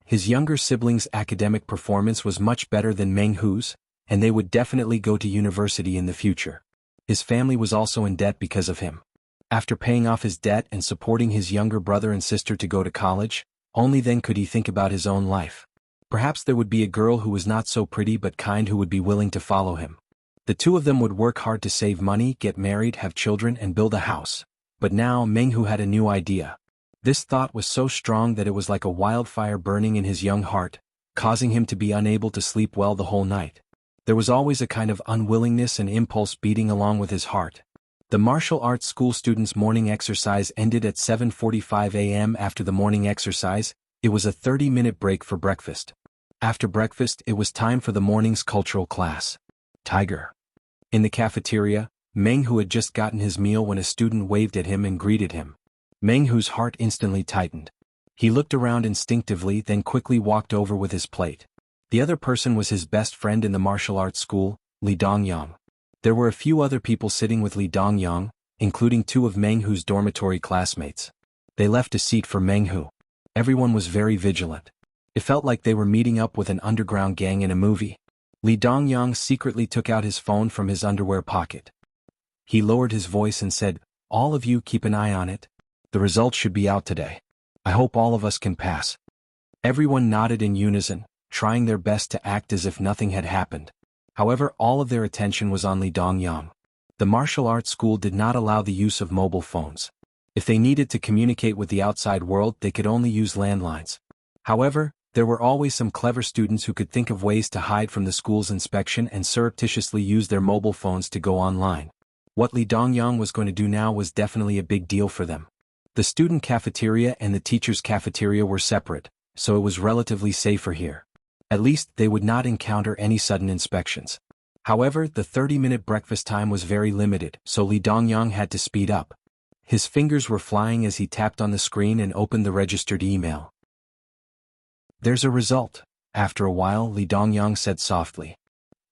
His younger siblings' academic performance was much better than Meng Hu's, and they would definitely go to university in the future. His family was also in debt because of him. After paying off his debt and supporting his younger brother and sister to go to college, only then could he think about his own life. Perhaps there would be a girl who was not so pretty but kind who would be willing to follow him. The two of them would work hard to save money, get married, have children and build a house. But now Meng Hu had a new idea. This thought was so strong that it was like a wildfire burning in his young heart, causing him to be unable to sleep well the whole night. There was always a kind of unwillingness and impulse beating along with his heart. The martial arts school students' morning exercise ended at 7:45 a.m. After the morning exercise, it was a 30-minute break for breakfast. After breakfast, it was time for the morning's cultural class. Tiger. In the cafeteria, Meng Hu had just gotten his meal when a student waved at him and greeted him. Meng Hu's heart instantly tightened. He looked around instinctively, then quickly walked over with his plate. The other person was his best friend in the martial arts school, Li Dongyang. There were a few other people sitting with Li Dongyang, including 2 of Meng Hu's dormitory classmates. They left a seat for Meng Hu. Everyone was very vigilant. It felt like they were meeting up with an underground gang in a movie. Li Dongyang secretly took out his phone from his underwear pocket. He lowered his voice and said, "All of you keep an eye on it. The results should be out today. I hope all of us can pass." Everyone nodded in unison, trying their best to act as if nothing had happened. However, all of their attention was on Li Dongyang. The martial arts school did not allow the use of mobile phones. If they needed to communicate with the outside world, they could only use landlines. However, There were always some clever students who could think of ways to hide from the school's inspection and surreptitiously use their mobile phones to go online. What Li Dongyang was going to do now was definitely a big deal for them. The student cafeteria and the teacher's cafeteria were separate, so it was relatively safer here. At least they would not encounter any sudden inspections. However, the 30-minute breakfast time was very limited, so Li Dongyang had to speed up. His fingers were flying as he tapped on the screen and opened the registered email. "There's a result," after a while Li Dongyang said softly.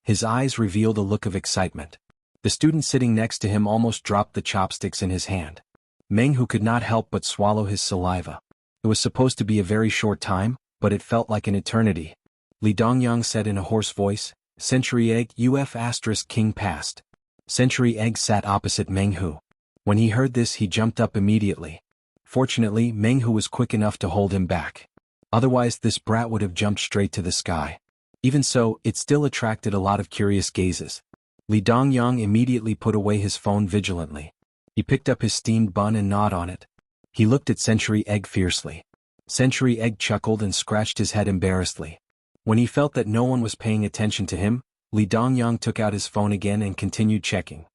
His eyes revealed a look of excitement. The student sitting next to him almost dropped the chopsticks in his hand. Meng Hu could not help but swallow his saliva. It was supposed to be a very short time, but it felt like an eternity. Li Dongyang said in a hoarse voice, "Century egg **King passed." Century egg sat opposite Meng Hu. When he heard this he jumped up immediately. Fortunately Meng Hu was quick enough to hold him back. Otherwise this brat would have jumped straight to the sky. Even so, it still attracted a lot of curious gazes. Li Dongyang immediately put away his phone vigilantly. He picked up his steamed bun and gnawed on it. He looked at Century Egg fiercely. Century Egg chuckled and scratched his head embarrassedly. When he felt that no one was paying attention to him, Li Dongyang took out his phone again and continued checking.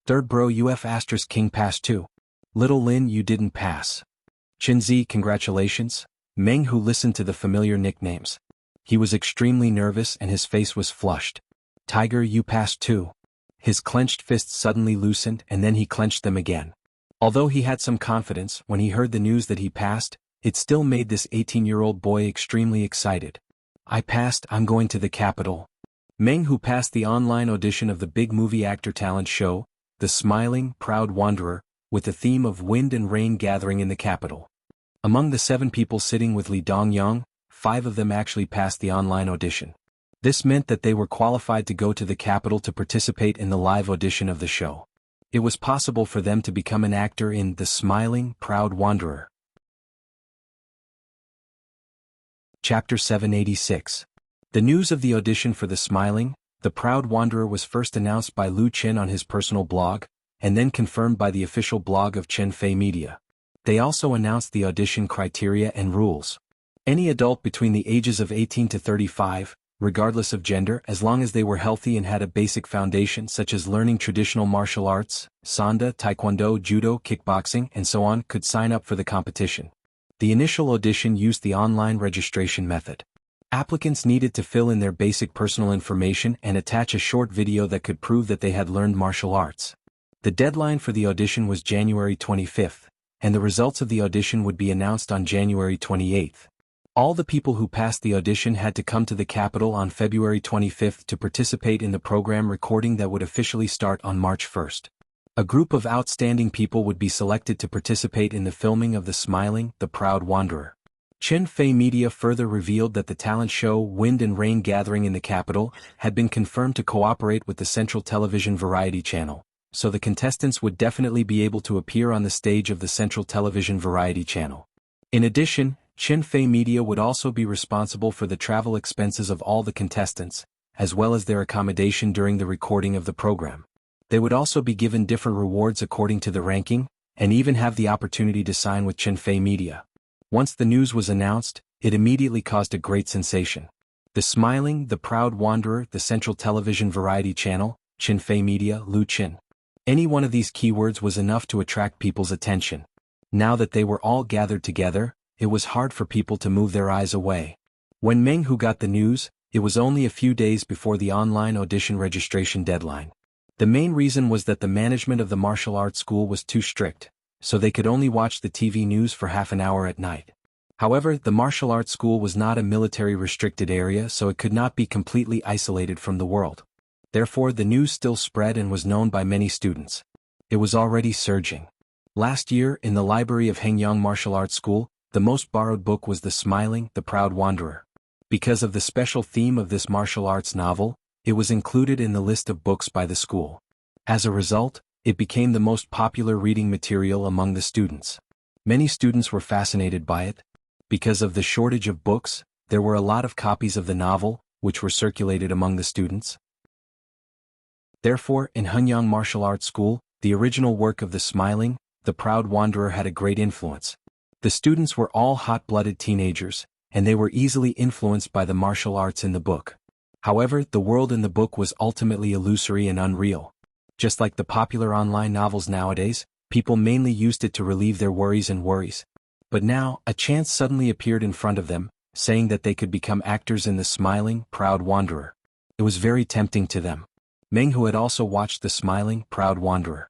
"Third bro **King passed too. Little Lin you didn't pass. Chinzi congratulations." Meng Hu listened to the familiar nicknames. He was extremely nervous and his face was flushed. "Tiger you passed too." His clenched fists suddenly loosened and then he clenched them again. Although he had some confidence when he heard the news that he passed, it still made this 18-year-old boy extremely excited. "I passed, I'm going to the capital." Meng Hu passed the online audition of the big movie actor talent show, The Smiling, Proud Wanderer, with the theme of wind and rain gathering in the capital. Among the 7 people sitting with Li Dongyang, 5 of them actually passed the online audition. This meant that they were qualified to go to the capital to participate in the live audition of the show. It was possible for them to become an actor in The Smiling, Proud Wanderer. Chapter 786. The news of the audition for The Smiling, the Proud Wanderer was first announced by Lu Qin on his personal blog, and then confirmed by the official blog of Chen Fei Media. They also announced the audition criteria and rules. Any adult between the ages of 18 to 35, regardless of gender, as long as they were healthy and had a basic foundation such as learning traditional martial arts, sanda, taekwondo, judo, kickboxing, and so on, could sign up for the competition. The initial audition used the online registration method. Applicants needed to fill in their basic personal information and attach a short video that could prove that they had learned martial arts. The deadline for the audition was January 25th, and the results of the audition would be announced on January 28th. All the people who passed the audition had to come to the capital on February 25th to participate in the program recording that would officially start on March 1st. A group of outstanding people would be selected to participate in the filming of The Smiling, the Proud Wanderer. Chen Fei Media further revealed that the talent show Wind and Rain Gathering in the Capital had been confirmed to cooperate with the Central Television Variety Channel, so the contestants would definitely be able to appear on the stage of the Central Television Variety Channel. In addition, Chen Fei Media would also be responsible for the travel expenses of all the contestants, as well as their accommodation during the recording of the program. They would also be given different rewards according to the ranking, and even have the opportunity to sign with Chen Fei Media. Once the news was announced, it immediately caused a great sensation. The Smiling, the Proud Wanderer, the Central Television Variety Channel, Chen Fei Media, Lu Qin. Any one of these keywords was enough to attract people's attention. Now that they were all gathered together, it was hard for people to move their eyes away. When Meng Hu got the news, it was only a few days before the online audition registration deadline. The main reason was that the management of the martial arts school was too strict, so they could only watch the TV news for half an hour at night. However, the martial arts school was not a military-restricted area, so it could not be completely isolated from the world. Therefore, the news still spread and was known by many students. It was already surging. Last year, in the library of Hengyang Martial Arts School, the most borrowed book was The Smiling, the Proud Wanderer. Because of the special theme of this martial arts novel, it was included in the list of books by the school. As a result, it became the most popular reading material among the students. Many students were fascinated by it. Because of the shortage of books, there were a lot of copies of the novel, which were circulated among the students. Therefore, in Hengyang Martial Arts School, the original work of The Smiling, the Proud Wanderer had a great influence. The students were all hot-blooded teenagers, and they were easily influenced by the martial arts in the book. However, the world in the book was ultimately illusory and unreal. Just like the popular online novels nowadays, people mainly used it to relieve their worries. But now, a chance suddenly appeared in front of them, saying that they could become actors in The Smiling, Proud Wanderer. It was very tempting to them. Meng Hu had also watched The Smiling, Proud Wanderer.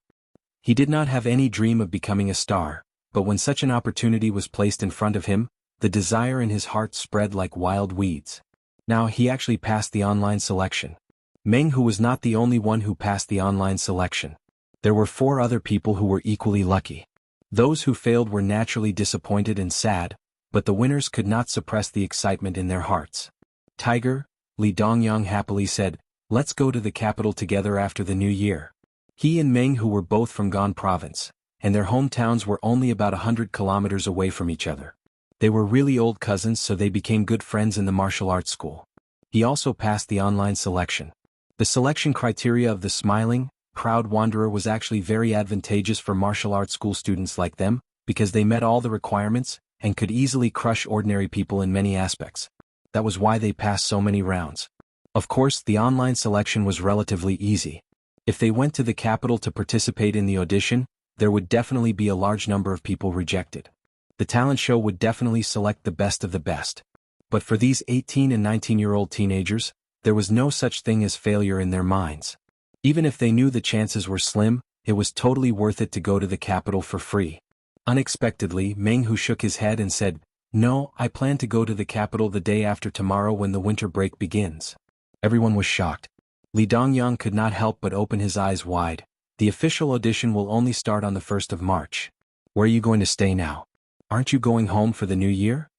He did not have any dream of becoming a star, but when such an opportunity was placed in front of him, the desire in his heart spread like wild weeds. Now he actually passed the online selection. Meng Hu was not the only one who passed the online selection. There were 4 other people who were equally lucky. Those who failed were naturally disappointed and sad, but the winners could not suppress the excitement in their hearts. Tiger, Li Dongyang happily said, "Let's go to the capital together after the new year." He and Meng Hu were both from Gan province, and their hometowns were only about 100 kilometers away from each other. They were really old cousins, so they became good friends in the martial arts school. He also passed the online selection. The selection criteria of The Smiling, Proud Wanderer was actually very advantageous for martial arts school students like them, because they met all the requirements, and could easily crush ordinary people in many aspects. That was why they passed so many rounds. Of course, the online selection was relatively easy. If they went to the capital to participate in the audition, there would definitely be a large number of people rejected. The talent show would definitely select the best of the best. But for these 18 and 19-year-old teenagers, there was no such thing as failure in their minds. Even if they knew the chances were slim, it was totally worth it to go to the capital for free. Unexpectedly, Meng Hu shook his head and said, "No, I plan to go to the capital the day after tomorrow when the winter break begins." Everyone was shocked. Li Dongyang could not help but open his eyes wide. The official audition will only start on the 1st of March. Where are you going to stay now? Aren't you going home for the new year?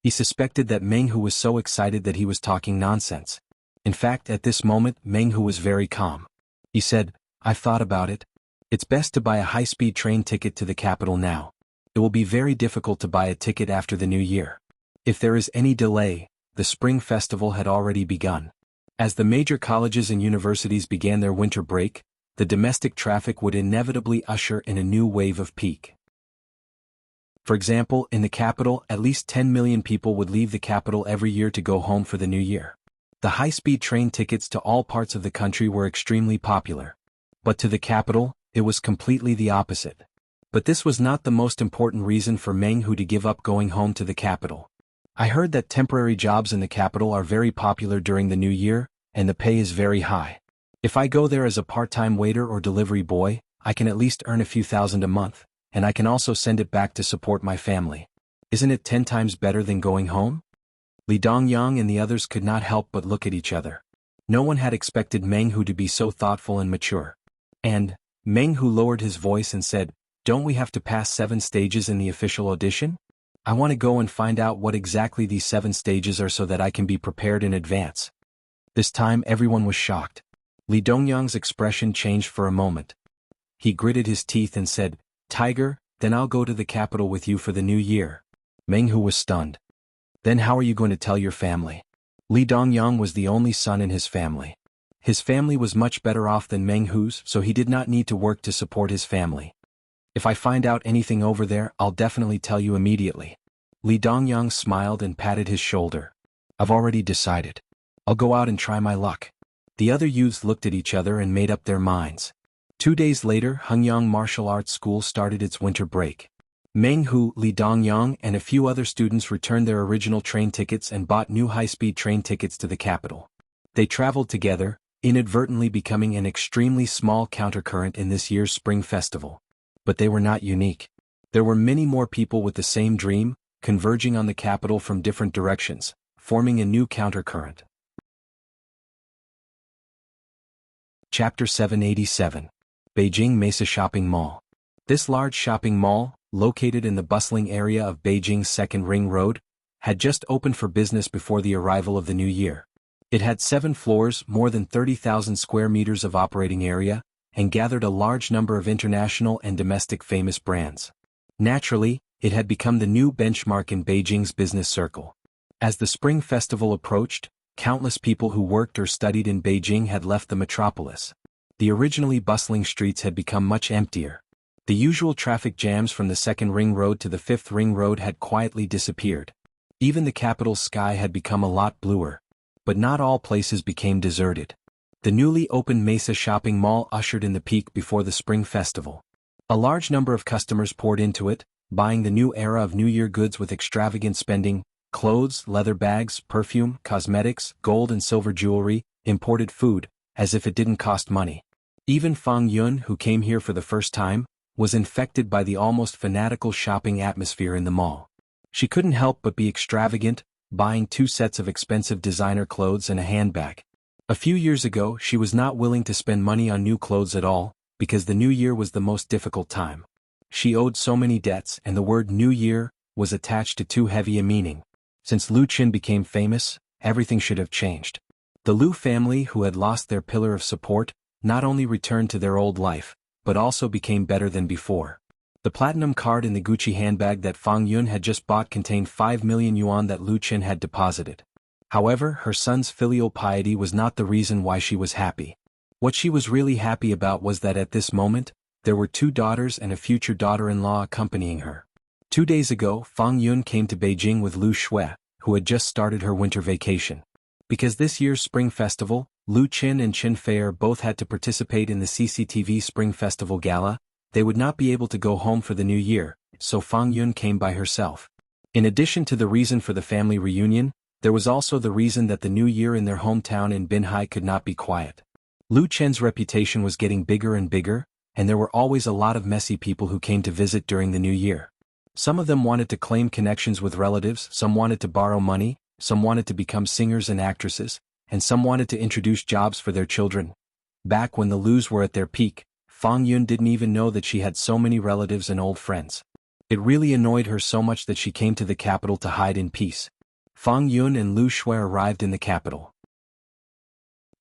He suspected that Meng Hu was so excited that he was talking nonsense. In fact, at this moment, Meng Hu was very calm. He said, "I've thought about it. It's best to buy a high-speed train ticket to the capital now. It will be very difficult to buy a ticket after the new year. If there is any delay, the spring festival had already begun. As the major colleges and universities began their winter break, the domestic traffic would inevitably usher in a new wave of peak. For example, in the capital, at least 10 million people would leave the capital every year to go home for the new year. The high-speed train tickets to all parts of the country were extremely popular. But to the capital, it was completely the opposite. But this was not the most important reason for Meng Hu to give up going home to the capital. I heard that temporary jobs in the capital are very popular during the new year, and the pay is very high. If I go there as a part-time waiter or delivery boy, I can at least earn a few thousand a month, and I can also send it back to support my family. Isn't it 10 times better than going home?" Li Dongyang and the others could not help but look at each other. No one had expected Meng Hu to be so thoughtful and mature. And Meng Hu lowered his voice and said, "Don't we have to pass 7 stages in the official audition? I want to go and find out what exactly these 7 stages are so that I can be prepared in advance." This time everyone was shocked. Li Dongyang's expression changed for a moment. He gritted his teeth and said, "Tiger, then I'll go to the capital with you for the new year." Meng Hu was stunned. "Then how are you going to tell your family?" Li Dongyang was the only son in his family. His family was much better off than Meng Hu's, so he did not need to work to support his family. "If I find out anything over there, I'll definitely tell you immediately." Li Dongyang smiled and patted his shoulder. "I've already decided. I'll go out and try my luck." The other youths looked at each other and made up their minds. 2 days later, Hengyang Martial Arts School started its winter break. Meng Hu, Li Dongyang, and a few other students returned their original train tickets and bought new high-speed train tickets to the capital. They traveled together, inadvertently becoming an extremely small countercurrent in this year's spring festival. But they were not unique. There were many more people with the same dream, converging on the capital from different directions, forming a new countercurrent. Chapter 787. Beijing Mesa Shopping Mall. This large shopping mall, located in the bustling area of Beijing's Second Ring Road, had just opened for business before the arrival of the new year. It had 7 floors, more than 30,000 square meters of operating area, and gathered a large number of international and domestic famous brands. Naturally, it had become the new benchmark in Beijing's business circle. As the Spring Festival approached, countless people who worked or studied in Beijing had left the metropolis. The originally bustling streets had become much emptier. The usual traffic jams from the Second Ring Road to the Fifth Ring Road had quietly disappeared. Even the capital's sky had become a lot bluer. But not all places became deserted. The newly opened Mesa shopping mall ushered in the peak before the Spring Festival. A large number of customers poured into it, buying the new era of New Year goods with extravagant spending: clothes, leather bags, perfume, cosmetics, gold and silver jewelry, imported food, as if it didn't cost money. Even Fang Yun, who came here for the first time, was infected by the almost fanatical shopping atmosphere in the mall. She couldn't help but be extravagant, buying 2 sets of expensive designer clothes and a handbag. A few years ago she was not willing to spend money on new clothes at all, because the new year was the most difficult time. She owed so many debts, and the word New Year was attached to too heavy a meaning. Since Lu Qin became famous, everything should have changed. The Lu family, who had lost their pillar of support, not only returned to their old life, but also became better than before. The platinum card in the Gucci handbag that Fang Yun had just bought contained 5 million yuan that Lu Qin had deposited. However, her son's filial piety was not the reason why she was happy. What she was really happy about was that at this moment, there were 2 daughters and a future daughter-in-law accompanying her. 2 days ago, Fang Yun came to Beijing with Lu Shui, who had just started her winter vacation. Because this year's Spring Festival, Lu Qin and Qin Fei both had to participate in the CCTV Spring Festival Gala, they would not be able to go home for the new year, so Fang Yun came by herself. In addition to the reason for the family reunion, there was also the reason that the new year in their hometown in Binhai could not be quiet. Lu Chen's reputation was getting bigger and bigger, and there were always a lot of messy people who came to visit during the new year. Some of them wanted to claim connections with relatives, some wanted to borrow money, some wanted to become singers and actresses, and some wanted to introduce jobs for their children. Back when the Lus were at their peak, Fang Yun didn't even know that she had so many relatives and old friends. It really annoyed her so much that she came to the capital to hide in peace. Fang Yun and Lu Shui arrived in the capital.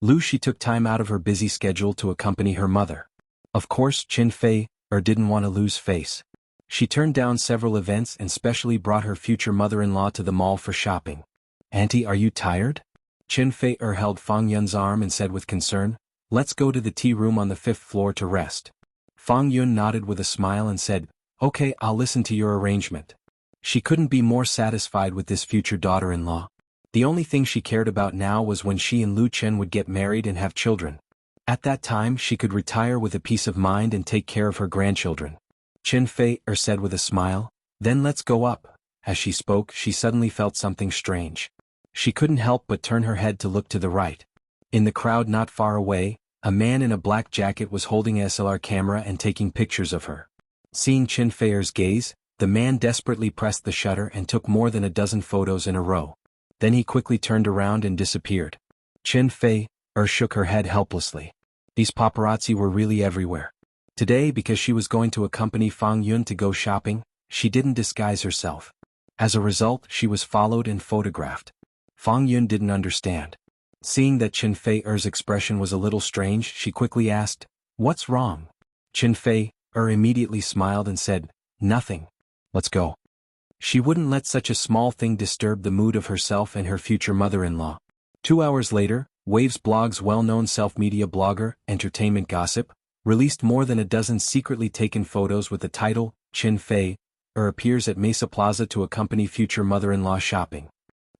Lu Shi took time out of her busy schedule to accompany her mother. Of course, Qin Fei didn't want to lose face. She turned down several events and specially brought her future mother-in-law to the mall for shopping. "Auntie, are you tired?" Qin Fei held Fang Yun's arm and said with concern, "Let's go to the tea room on the 5th floor to rest." Fang Yun nodded with a smile and said, "Okay, I'll listen to your arrangement." She couldn't be more satisfied with this future daughter-in-law. The only thing she cared about now was when she and Lu Chen would get married and have children. At that time she could retire with a peace of mind and take care of her grandchildren. Qin Fei said with a smile, "Then let's go up." As she spoke, she suddenly felt something strange. She couldn't help but turn her head to look to the right. In the crowd not far away, a man in a black jacket was holding a SLR camera and taking pictures of her. Seeing Qin Fei's gaze, the man desperately pressed the shutter and took more than a dozen photos in a row. Then he quickly turned around and disappeared. Qin Fei shook her head helplessly. These paparazzi were really everywhere. Today, because she was going to accompany Fang Yun to go shopping, she didn't disguise herself. As a result, she was followed and photographed. Fang Yun didn't understand. Seeing that Qin Fei's expression was a little strange, she quickly asked, "What's wrong?" Qin Fei immediately smiled and said, "Nothing. Let's go." She wouldn't let such a small thing disturb the mood of herself and her future mother-in-law. 2 hours later, Waves Blog's well-known self-media blogger, Entertainment Gossip, released more than a dozen secretly taken photos with the title, "Qin Fei appears at Mesa Plaza to accompany future mother-in-law shopping."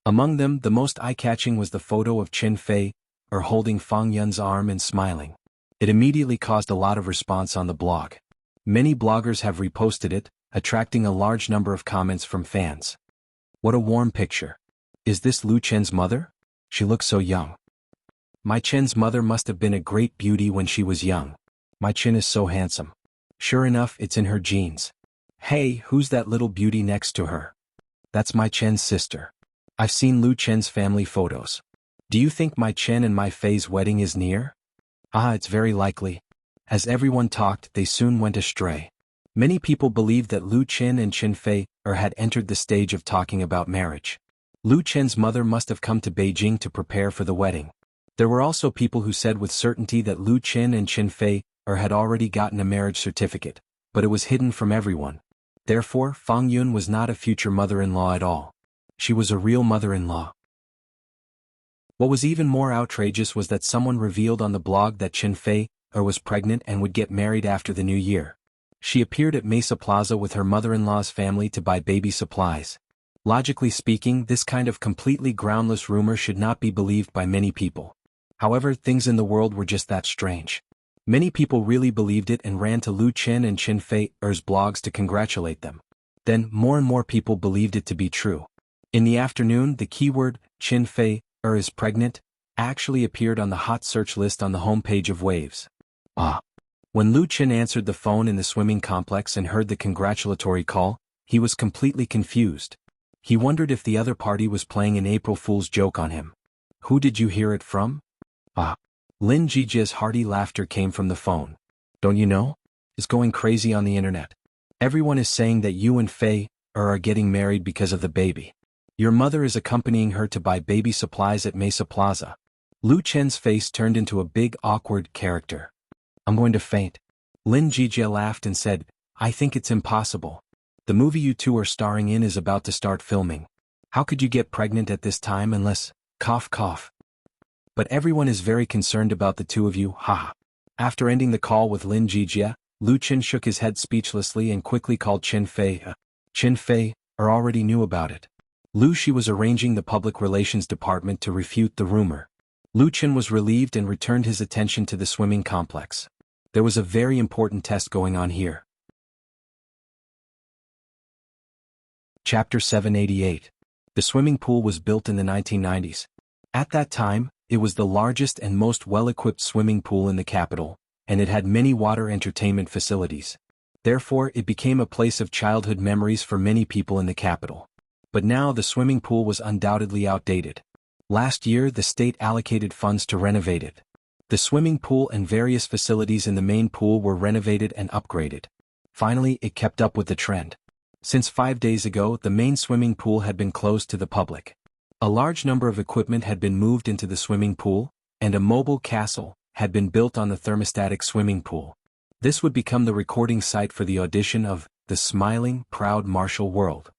Among them, the most eye-catching was the photo of Qin Fei holding Fang Yun's arm and smiling. It immediately caused a lot of response on the blog. Many bloggers have reposted it, attracting a large number of comments from fans. "What a warm picture. Is this Lu Chen's mother? She looks so young. My Chen's mother must have been a great beauty when she was young. My Chen is so handsome. Sure enough, it's in her genes. Hey, who's that little beauty next to her? That's my Chen's sister. I've seen Lu Chen's family photos. Do you think my Chen and my Fei's wedding is near? Ah, it's very likely." As everyone talked, they soon went astray. Many people believed that Lu Chen and Qin Fei had entered the stage of talking about marriage. Lu Chen's mother must have come to Beijing to prepare for the wedding. There were also people who said with certainty that Lu Chen and Qin Fei had already gotten a marriage certificate, but it was hidden from everyone. Therefore, Fang Yun was not a future mother-in-law at all. She was a real mother-in-law. What was even more outrageous was that someone revealed on the blog that Qin Fei was pregnant and would get married after the new year. She appeared at Mesa Plaza with her mother-in-law's family to buy baby supplies. Logically speaking, this kind of completely groundless rumor should not be believed by many people. However, things in the world were just that strange. Many people really believed it and ran to Lu Qin and Qin Fei's blogs to congratulate them. Then, more and more people believed it to be true. In the afternoon, the keyword, Qin Fei is pregnant, actually appeared on the hot search list on the homepage of Waves. When Lu Qin answered the phone in the swimming complex and heard the congratulatory call, he was completely confused. He wondered if the other party was playing an April Fool's joke on him. Who did you hear it from? Lin Jijia's hearty laughter came from the phone. Don't you know? It's going crazy on the internet. Everyone is saying that you and Fei are getting married because of the baby. Your mother is accompanying her to buy baby supplies at Mesa Plaza. Lu Chen's face turned into a big awkward character. I'm going to faint. Lin Jijia laughed and said, I think it's impossible. The movie you two are starring in is about to start filming. How could you get pregnant at this time unless, cough cough. But everyone is very concerned about the two of you, haha. After ending the call with Lin Jijia, Lu Qin shook his head speechlessly and quickly called Qin Fei. Qin Fei already knew about it. Lu Shi was arranging the public relations department to refute the rumor. Lu Qin was relieved and returned his attention to the swimming complex. There was a very important test going on here. Chapter 788. The swimming pool was built in the 1990s. At that time, it was the largest and most well-equipped swimming pool in the capital, and it had many water entertainment facilities. Therefore, it became a place of childhood memories for many people in the capital. But now the swimming pool was undoubtedly outdated. Last year, the state allocated funds to renovate it. The swimming pool and various facilities in the main pool were renovated and upgraded. Finally, it kept up with the trend. Since 5 days ago, the main swimming pool had been closed to the public. A large number of equipment had been moved into the swimming pool, and a mobile castle had been built on the thermostatic swimming pool. This would become the recording site for the audition of The Smiling, Proud Martial World.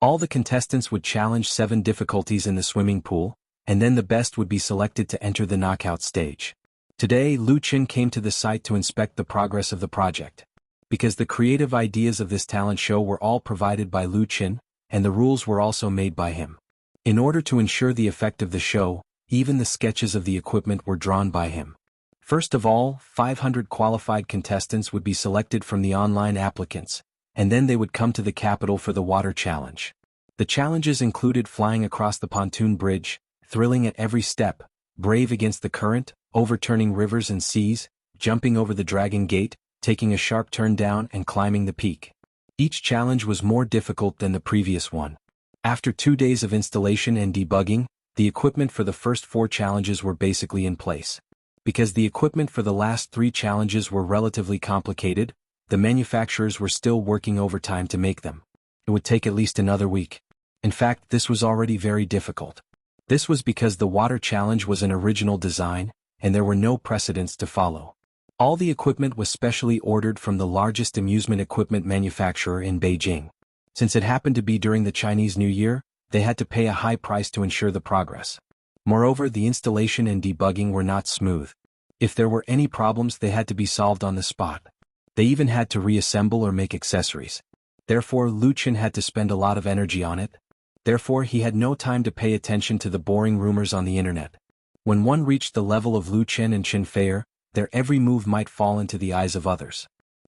All the contestants would challenge 7 difficulties in the swimming pool, and then the best would be selected to enter the knockout stage. Today, Lu Qin came to the site to inspect the progress of the project. Because the creative ideas of this talent show were all provided by Lu Qin, and the rules were also made by him. In order to ensure the effect of the show, even the sketches of the equipment were drawn by him. First of all, 500 qualified contestants would be selected from the online applicants, and then they would come to the capital for the water challenge. The challenges included flying across the pontoon bridge, thrilling at every step, brave against the current, overturning rivers and seas, jumping over the Dragon Gate, taking a sharp turn down and climbing the peak. Each challenge was more difficult than the previous one. After 2 days of installation and debugging, the equipment for the first 4 challenges were basically in place. Because the equipment for the last 3 challenges were relatively complicated, the manufacturers were still working overtime to make them. It would take at least another week. In fact, this was already very difficult. This was because the water challenge was an original design, and there were no precedents to follow. All the equipment was specially ordered from the largest amusement equipment manufacturer in Beijing. Since it happened to be during the Chinese New Year, they had to pay a high price to ensure the progress. Moreover, the installation and debugging were not smooth. If there were any problems, they had to be solved on the spot. They even had to reassemble or make accessories. Therefore, Lu Qin had to spend a lot of energy on it. Therefore, he had no time to pay attention to the boring rumors on the internet. When one reached the level of Lu Qin and Qin Fei, their every move might fall into the eyes of others.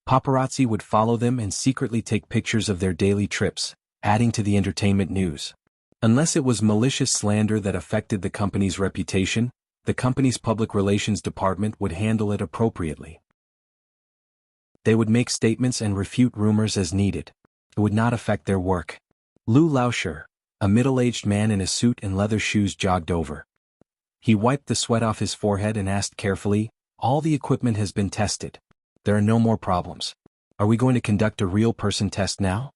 Paparazzi would follow them and secretly take pictures of their daily trips, adding to the entertainment news. Unless it was malicious slander that affected the company's reputation, the company's public relations department would handle it appropriately. They would make statements and refute rumors as needed. It would not affect their work. Lu Laoshi, a middle-aged man in a suit and leather shoes, jogged over. He wiped the sweat off his forehead and asked carefully, "All the equipment has been tested. There are no more problems. Are we going to conduct a real person test now?"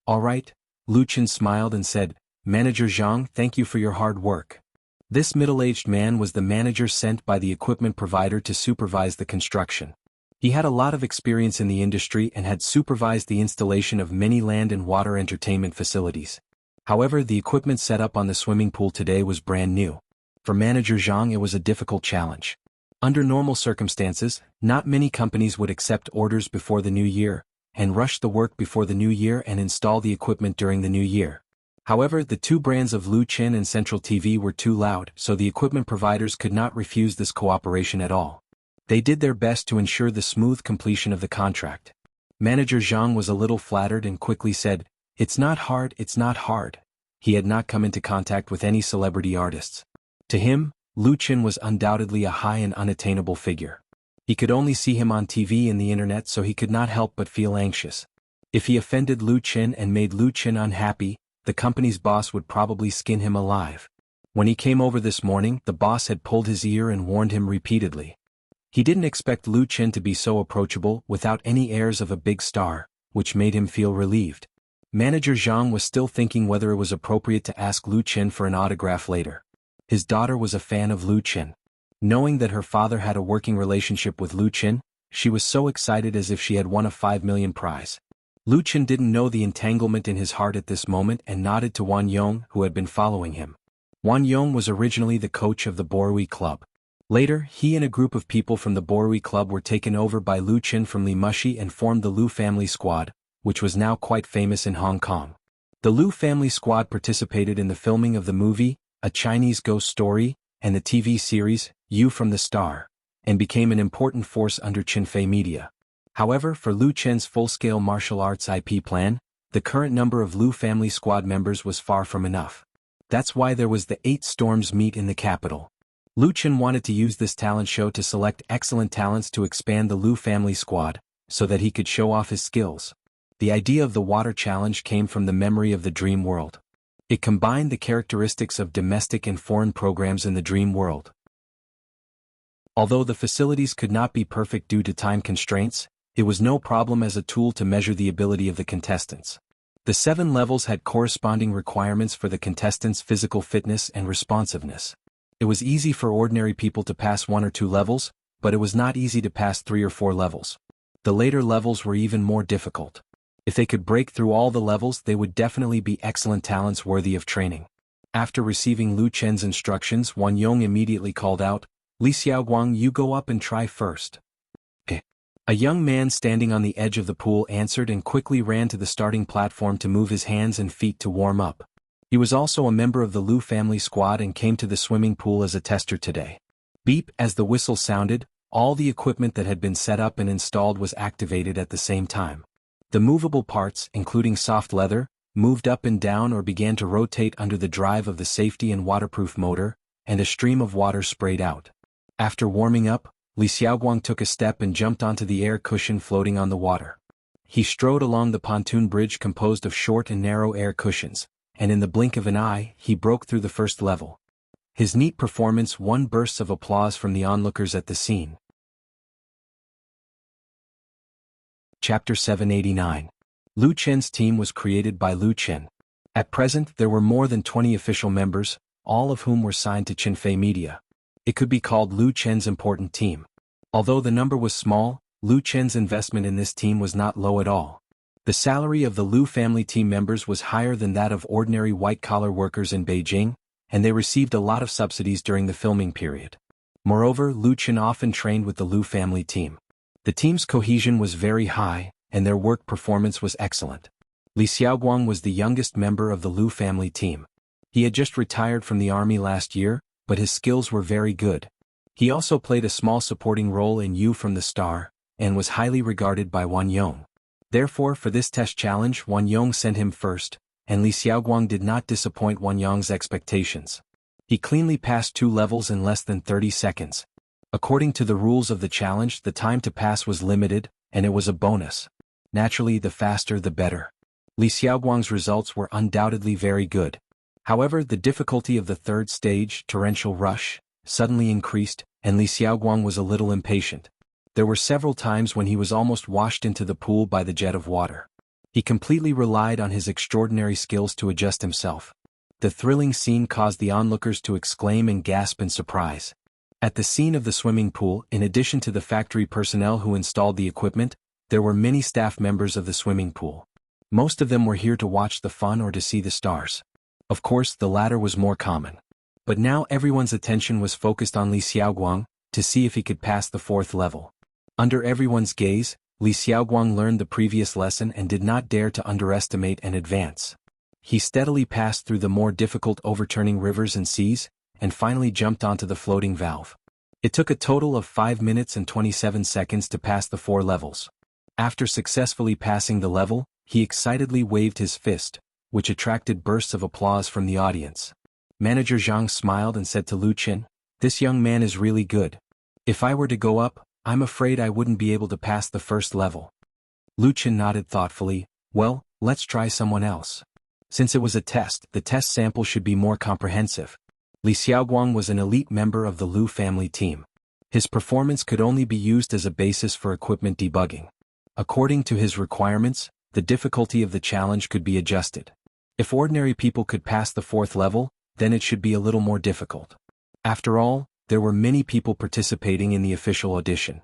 "All right," Lu Qin smiled and said, "Manager Zhang, thank you for your hard work." This middle-aged man was the manager sent by the equipment provider to supervise the construction. He had a lot of experience in the industry and had supervised the installation of many land and water entertainment facilities. However, the equipment set up on the swimming pool today was brand new. For Manager Zhang, it was a difficult challenge. Under normal circumstances, not many companies would accept orders before the new year, and rush the work before the new year and install the equipment during the new year. However, the two brands of Lu Qin and Central TV were too loud, so the equipment providers could not refuse this cooperation at all. They did their best to ensure the smooth completion of the contract. Manager Zhang was a little flattered and quickly said, "It's not hard, it's not hard." He had not come into contact with any celebrity artists. To him, Lu Qin was undoubtedly a high and unattainable figure. He could only see him on TV and the internet, so he could not help but feel anxious. If he offended Lu Qin and made Lu Qin unhappy, the company's boss would probably skin him alive. When he came over this morning, the boss had pulled his ear and warned him repeatedly. He didn't expect Lu Qin to be so approachable without any airs of a big star, which made him feel relieved. Manager Zhang was still thinking whether it was appropriate to ask Lu Qin for an autograph later. His daughter was a fan of Lu Qin. Knowing that her father had a working relationship with Lu Qin, she was so excited as if she had won a 5 million prize. Lu Qin didn't know the entanglement in his heart at this moment and nodded to Wang Yong, who had been following him. Wang Yong was originally the coach of the Borui Club. Later, he and a group of people from the Borui Club were taken over by Lu Qin from Li Mushi and formed the Lu Family Squad, which was now quite famous in Hong Kong. The Lu Family Squad participated in the filming of the movie, A Chinese Ghost Story, and the TV series, You from the Star, and became an important force under Qinfei Media. However, for Lu Qin's full-scale martial arts IP plan, the current number of Lu Family Squad members was far from enough. That's why there was the 8 Storms meet in the capital. Lu Qin wanted to use this talent show to select excellent talents to expand the Lu Family Squad, so that he could show off his skills. The idea of the water challenge came from the memory of the dream world. It combined the characteristics of domestic and foreign programs in the dream world. Although the facilities could not be perfect due to time constraints, it was no problem as a tool to measure the ability of the contestants. The 7 levels had corresponding requirements for the contestants' physical fitness and responsiveness. It was easy for ordinary people to pass 1 or 2 levels, but it was not easy to pass 3 or 4 levels. The later levels were even more difficult. If they could break through all the levels, they would definitely be excellent talents worthy of training. After receiving Lu Qin's instructions, Wang Yong immediately called out, "Li Xiaoguang, you go up and try first." A young man standing on the edge of the pool answered and quickly ran to the starting platform to move his hands and feet to warm up. He was also a member of the Lu Family Squad and came to the swimming pool as a tester today. Beep, as the whistle sounded, all the equipment that had been set up and installed was activated at the same time. The movable parts, including soft leather, moved up and down or began to rotate under the drive of the safety and waterproof motor, and a stream of water sprayed out. After warming up, Li Xiaoguang took a step and jumped onto the air cushion floating on the water. He strode along the pontoon bridge composed of short and narrow air cushions, and in the blink of an eye, he broke through the first level. His neat performance won bursts of applause from the onlookers at the scene. Chapter 789. Lu Qin's team was created by Lu Qin. At present, there were more than 20 official members, all of whom were signed to Qinfei Media. It could be called Lu Qin's important team. Although the number was small, Lu Qin's investment in this team was not low at all. The salary of the Lu family team members was higher than that of ordinary white-collar workers in Beijing, and they received a lot of subsidies during the filming period. Moreover, Lu Qin often trained with the Lu family team. The team's cohesion was very high, and their work performance was excellent. Li Xiaoguang was the youngest member of the Lu family team. He had just retired from the army last year, but his skills were very good. He also played a small supporting role in You from the Star, and was highly regarded by Wang Yong. Therefore, for this test challenge, Wang Yong sent him first, and Li Xiaoguang did not disappoint Wang Yong's expectations. He cleanly passed 2 levels in less than 30 seconds. According to the rules of the challenge, the time to pass was limited, and it was a bonus. Naturally, the faster the better. Li Xiaoguang's results were undoubtedly very good. However, the difficulty of the 3rd stage, Torrential Rush, suddenly increased, and Li Xiaoguang was a little impatient. There were several times when he was almost washed into the pool by the jet of water. He completely relied on his extraordinary skills to adjust himself. The thrilling scene caused the onlookers to exclaim and gasp in surprise. At the scene of the swimming pool, in addition to the factory personnel who installed the equipment, there were many staff members of the swimming pool. Most of them were here to watch the fun or to see the stars. Of course, the latter was more common. But now everyone's attention was focused on Li Xiaoguang, to see if he could pass the 4th level. Under everyone's gaze, Li Xiaoguang learned the previous lesson and did not dare to underestimate and advance. He steadily passed through the more difficult overturning rivers and seas, and finally jumped onto the floating valve. It took a total of 5 minutes and 27 seconds to pass the 4 levels. After successfully passing the level, he excitedly waved his fist, which attracted bursts of applause from the audience. Manager Zhang smiled and said to Lu Qin, "This young man is really good. If I were to go up, I'm afraid I wouldn't be able to pass the first level." Lu Qin nodded thoughtfully. "Well, let's try someone else." Since it was a test, the test sample should be more comprehensive. Li Xiaoguang was an elite member of the Lu family team. His performance could only be used as a basis for equipment debugging. According to his requirements, the difficulty of the challenge could be adjusted. If ordinary people could pass the 4th level, then it should be a little more difficult. After all, there were many people participating in the official audition.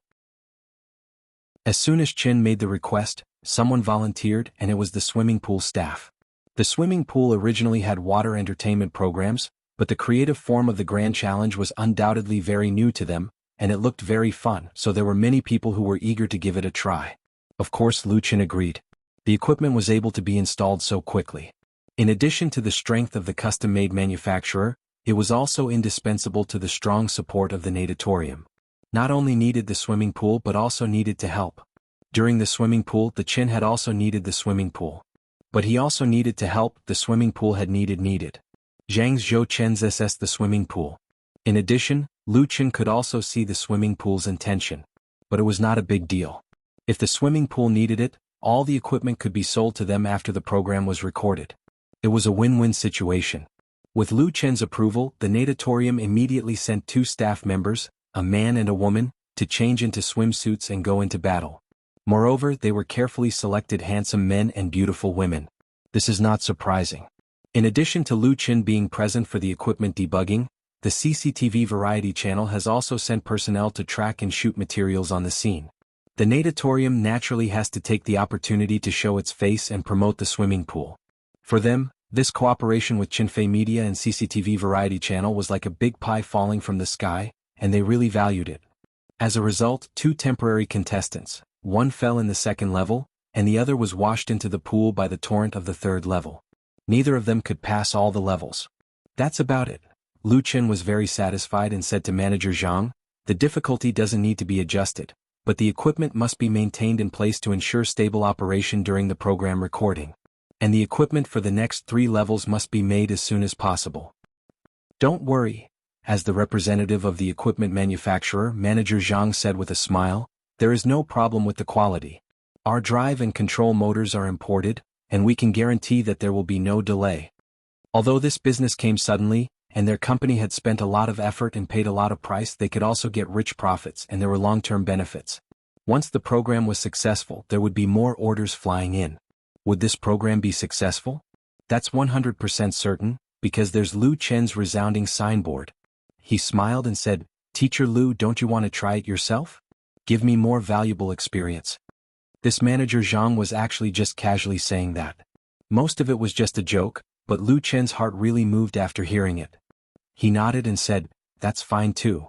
As soon as Qin made the request, someone volunteered, and it was the swimming pool staff. The swimming pool originally had water entertainment programs, but the creative form of the Grand Challenge was undoubtedly very new to them, and it looked very fun, so there were many people who were eager to give it a try. Of course, Lu Qin agreed. The equipment was able to be installed so quickly. In addition to the strength of the custom-made manufacturer, it was also indispensable to the strong support of the natatorium. Not only needed the swimming pool but also needed to help. During the swimming pool, the Qin had also needed the swimming pool. But he also needed to help, the swimming pool had needed. Zhang's Zhou Chen's SS the swimming pool. In addition, Lu Qin could also see the swimming pool's intention. But it was not a big deal. If the swimming pool needed it, all the equipment could be sold to them after the program was recorded. It was a win-win situation. With Lu Chen's approval, the natatorium immediately sent 2 staff members, a man and a woman, to change into swimsuits and go into battle. Moreover, they were carefully selected handsome men and beautiful women. This is not surprising. In addition to Lu Qin being present for the equipment debugging, the CCTV variety channel has also sent personnel to track and shoot materials on the scene. The natatorium naturally has to take the opportunity to show its face and promote the swimming pool. For them, this cooperation with Qinfei Media and CCTV variety channel was like a big pie falling from the sky, and they really valued it. As a result, 2 temporary contestants, one fell in the 2nd level, and the other was washed into the pool by the torrent of the 3rd level. Neither of them could pass all the levels. That's about it. Lu Qin was very satisfied and said to Manager Zhang, "The difficulty doesn't need to be adjusted, but the equipment must be maintained in place to ensure stable operation during the program recording. And the equipment for the next 3 levels must be made as soon as possible." "Don't worry." As the representative of the equipment manufacturer, Manager Zhang said with a smile, "There is no problem with the quality. Our drive and control motors are imported, and we can guarantee that there will be no delay." Although this business came suddenly, and their company had spent a lot of effort and paid a lot of price, they could also get rich profits and there were long-term benefits. Once the program was successful, there would be more orders flying in. Would this program be successful? That's 100% certain, because there's Lu Chen's resounding signboard. He smiled and said, "Teacher Lu, don't you want to try it yourself? Give me more valuable experience." This Manager Zhang was actually just casually saying that. Most of it was just a joke, but Lu Chen's heart really moved after hearing it. He nodded and said, "That's fine too."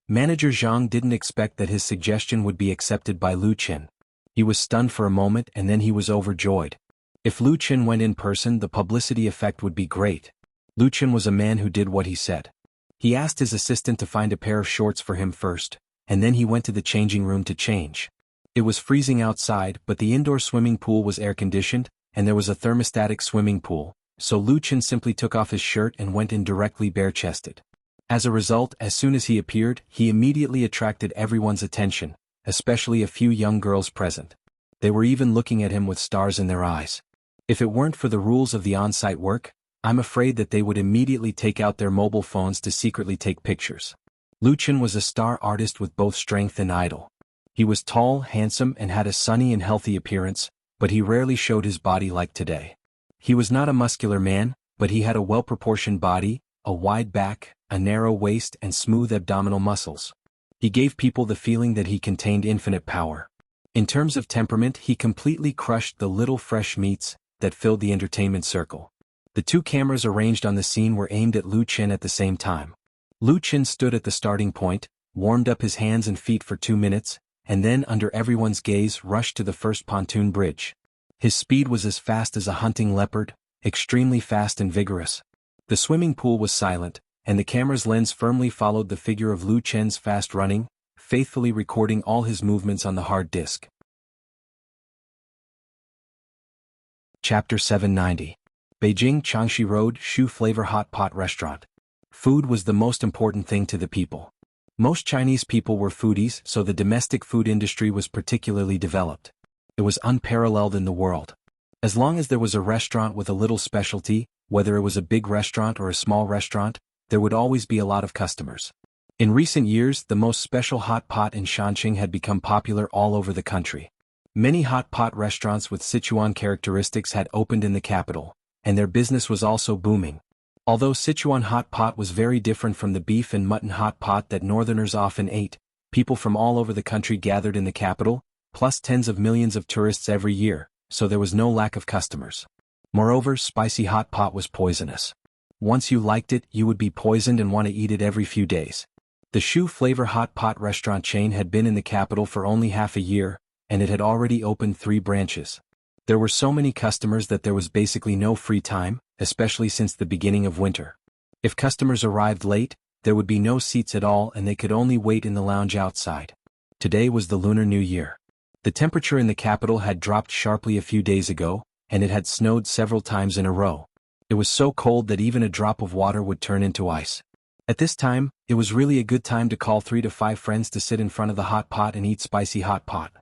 Manager Zhang didn't expect that his suggestion would be accepted by Lu Qin. He was stunned for a moment and then he was overjoyed. If Lu Qin went in person, the publicity effect would be great. Lu Qin was a man who did what he said. He asked his assistant to find a pair of shorts for him first, and then he went to the changing room to change. It was freezing outside, but the indoor swimming pool was air-conditioned, and there was a thermostatic swimming pool, so Lu Qin simply took off his shirt and went in directly bare-chested. As a result, as soon as he appeared, he immediately attracted everyone's attention, especially a few young girls present. They were even looking at him with stars in their eyes. If it weren't for the rules of the on-site work, I'm afraid that they would immediately take out their mobile phones to secretly take pictures. Lu Qin was a star artist with both strength and idol. He was tall, handsome, and had a sunny and healthy appearance, but he rarely showed his body like today. He was not a muscular man, but he had a well-proportioned body, a wide back, a narrow waist, and smooth abdominal muscles. He gave people the feeling that he contained infinite power. In terms of temperament, he completely crushed the little fresh meats that filled the entertainment circle. The 2 cameras arranged on the scene were aimed at Lu Qin at the same time. Lu Qin stood at the starting point, warmed up his hands and feet for 2 minutes, and then under everyone's gaze rushed to the first pontoon bridge. His speed was as fast as a hunting leopard, extremely fast and vigorous. The swimming pool was silent, and the camera's lens firmly followed the figure of Lu Chen's fast running, faithfully recording all his movements on the hard disk. Chapter 790. Beijing Changshi Road Shoe Flavor Hot Pot Restaurant. Food was the most important thing to the people. Most Chinese people were foodies, so the domestic food industry was particularly developed. It was unparalleled in the world. As long as there was a restaurant with a little specialty, whether it was a big restaurant or a small restaurant, there would always be a lot of customers. In recent years, the most special hot pot in Shanxing had become popular all over the country. Many hot pot restaurants with Sichuan characteristics had opened in the capital, and their business was also booming. Although Sichuan hot pot was very different from the beef and mutton hot pot that northerners often ate, people from all over the country gathered in the capital, plus tens of millions of tourists every year, so there was no lack of customers. Moreover, spicy hot pot was poisonous. Once you liked it, you would be poisoned and want to eat it every few days. The Shoe Flavor Hot Pot restaurant chain had been in the capital for only half a year, and it had already opened 3 branches. There were so many customers that there was basically no free time, especially since the beginning of winter. If customers arrived late, there would be no seats at all and they could only wait in the lounge outside. Today was the Lunar New Year. The temperature in the capital had dropped sharply a few days ago, and it had snowed several times in a row. It was so cold that even a drop of water would turn into ice. At this time, it was really a good time to call 3 to 5 friends to sit in front of the hot pot and eat spicy hot pot.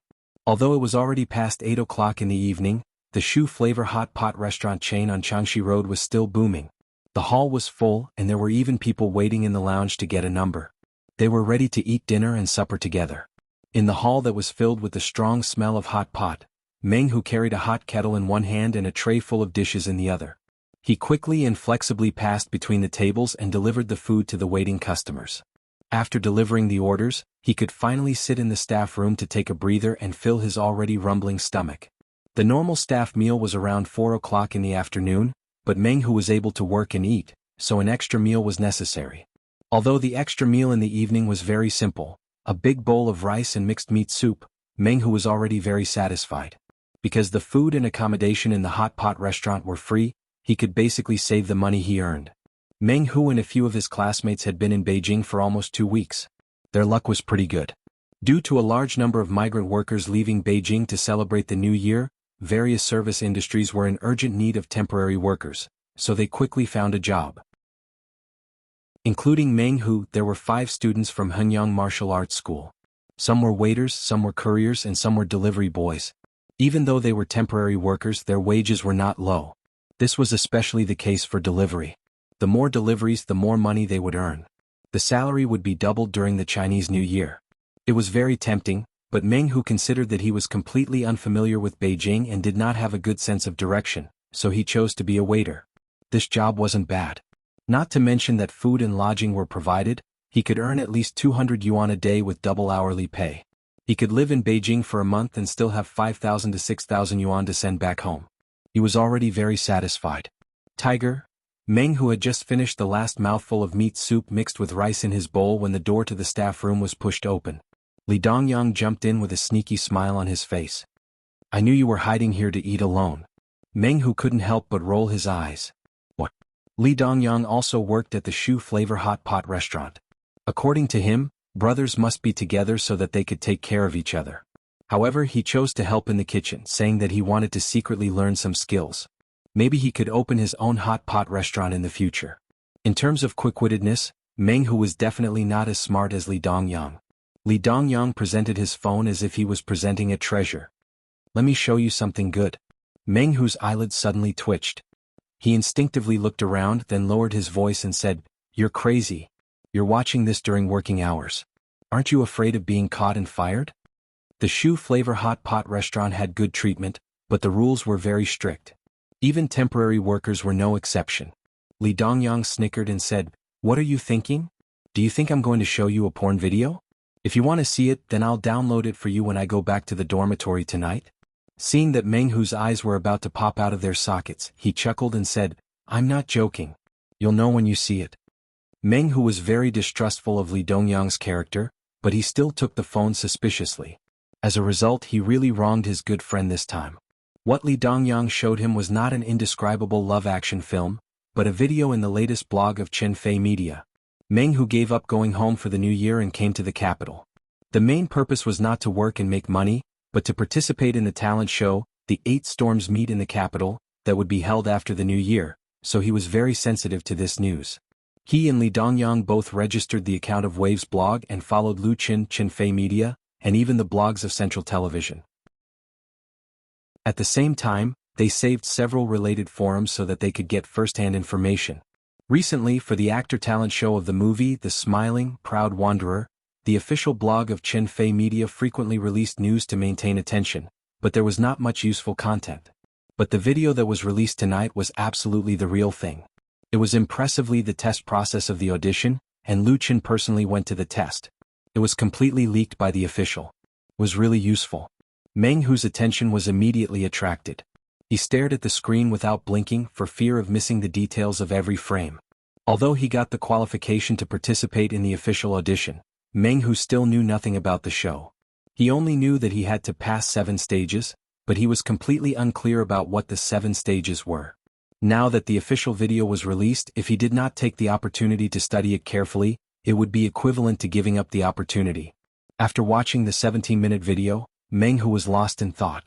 Although it was already past 8 o'clock in the evening, the Shoe Flavor Hot Pot restaurant chain on Changshi Road was still booming. The hall was full and there were even people waiting in the lounge to get a number. They were ready to eat dinner and supper together. In the hall that was filled with the strong smell of hot pot, Meng Hu carried a hot kettle in one hand and a tray full of dishes in the other. He quickly and flexibly passed between the tables and delivered the food to the waiting customers. After delivering the orders, he could finally sit in the staff room to take a breather and fill his already rumbling stomach. The normal staff meal was around 4 o'clock in the afternoon, but Meng Hu was able to work and eat, so an extra meal was necessary. Although the extra meal in the evening was very simple, a big bowl of rice and mixed meat soup, Meng Hu was already very satisfied. Because the food and accommodation in the hot pot restaurant were free, he could basically save the money he earned. Meng Hu and a few of his classmates had been in Beijing for almost 2 weeks. Their luck was pretty good. Due to a large number of migrant workers leaving Beijing to celebrate the new year, various service industries were in urgent need of temporary workers, so they quickly found a job. Including Meng Hu, there were 5 students from Henyang Martial Arts School. Some were waiters, some were couriers, and some were delivery boys. Even though they were temporary workers, their wages were not low. This was especially the case for delivery. The more deliveries, the more money they would earn. The salary would be doubled during the Chinese New Year. It was very tempting, but Meng Hu considered that he was completely unfamiliar with Beijing and did not have a good sense of direction, so he chose to be a waiter. This job wasn't bad. Not to mention that food and lodging were provided, he could earn at least 200 yuan a day with double hourly pay. He could live in Beijing for a month and still have 5,000 to 6,000 yuan to send back home. He was already very satisfied. Tiger, Meng Hu had just finished the last mouthful of meat soup mixed with rice in his bowl when the door to the staff room was pushed open. Li Dongyang jumped in with a sneaky smile on his face. I knew you were hiding here to eat alone. Meng Hu couldn't help but roll his eyes. What? Li Dongyang also worked at the Shoe Flavor Hot Pot restaurant. According to him, brothers must be together so that they could take care of each other. However, he chose to help in the kitchen, saying that he wanted to secretly learn some skills. Maybe he could open his own hot pot restaurant in the future. In terms of quick-wittedness, Meng Hu was definitely not as smart as Li Dongyang. Li Dongyang presented his phone as if he was presenting a treasure. Let me show you something good. Meng Hu's eyelids suddenly twitched. He instinctively looked around, then lowered his voice and said, You're crazy. You're watching this during working hours. Aren't you afraid of being caught and fired? The Shoe Flavor Hot Pot restaurant had good treatment, but the rules were very strict. Even temporary workers were no exception. Li Dongyang snickered and said, What are you thinking? Do you think I'm going to show you a porn video? If you want to see it, then I'll download it for you when I go back to the dormitory tonight. Seeing that Meng Hu's eyes were about to pop out of their sockets, he chuckled and said, I'm not joking. You'll know when you see it. Meng Hu was very distrustful of Li Dongyang's character, but he still took the phone suspiciously. As a result, he really wronged his good friend this time. What Li Dongyang showed him was not an indescribable love action film, but a video in the latest blog of Chen Fei Media. Meng Hu gave up going home for the new year and came to the capital. The main purpose was not to work and make money, but to participate in the talent show, The 8 Storms Meet in the Capital, that would be held after the new year, so he was very sensitive to this news. He and Li Dongyang both registered the account of Wave's blog and followed Lu Chen Fei Media, and even the blogs of Central Television. At the same time, they saved several related forums so that they could get first-hand information. Recently, for the actor talent show of the movie The Smiling, Proud Wanderer, the official blog of Chen Fei Media frequently released news to maintain attention, but there was not much useful content. But the video that was released tonight was absolutely the real thing. It was impressively the test process of the audition, and Lu Chen personally went to the test. It was completely leaked by the official. It was really useful. Meng Hu's attention was immediately attracted. He stared at the screen without blinking for fear of missing the details of every frame. Although he got the qualification to participate in the official audition, Meng Hu still knew nothing about the show. He only knew that he had to pass 7 stages, but he was completely unclear about what the 7 stages were. Now that the official video was released, if he did not take the opportunity to study it carefully, it would be equivalent to giving up the opportunity. After watching the 17-minute video, Meng Hu was lost in thought.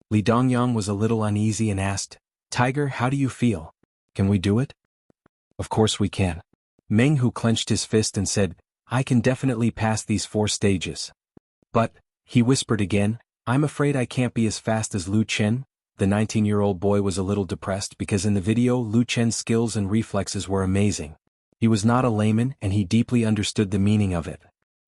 Li Dongyang was a little uneasy and asked, "Tiger, how do you feel? Can we do it?" "Of course we can." Meng Hu clenched his fist and said, "I can definitely pass these 4 stages. But," he whispered again, "I'm afraid I can't be as fast as Lu Chen." The 19-year-old boy was a little depressed because in the video Lu Chen's skills and reflexes were amazing. He was not a layman and he deeply understood the meaning of it.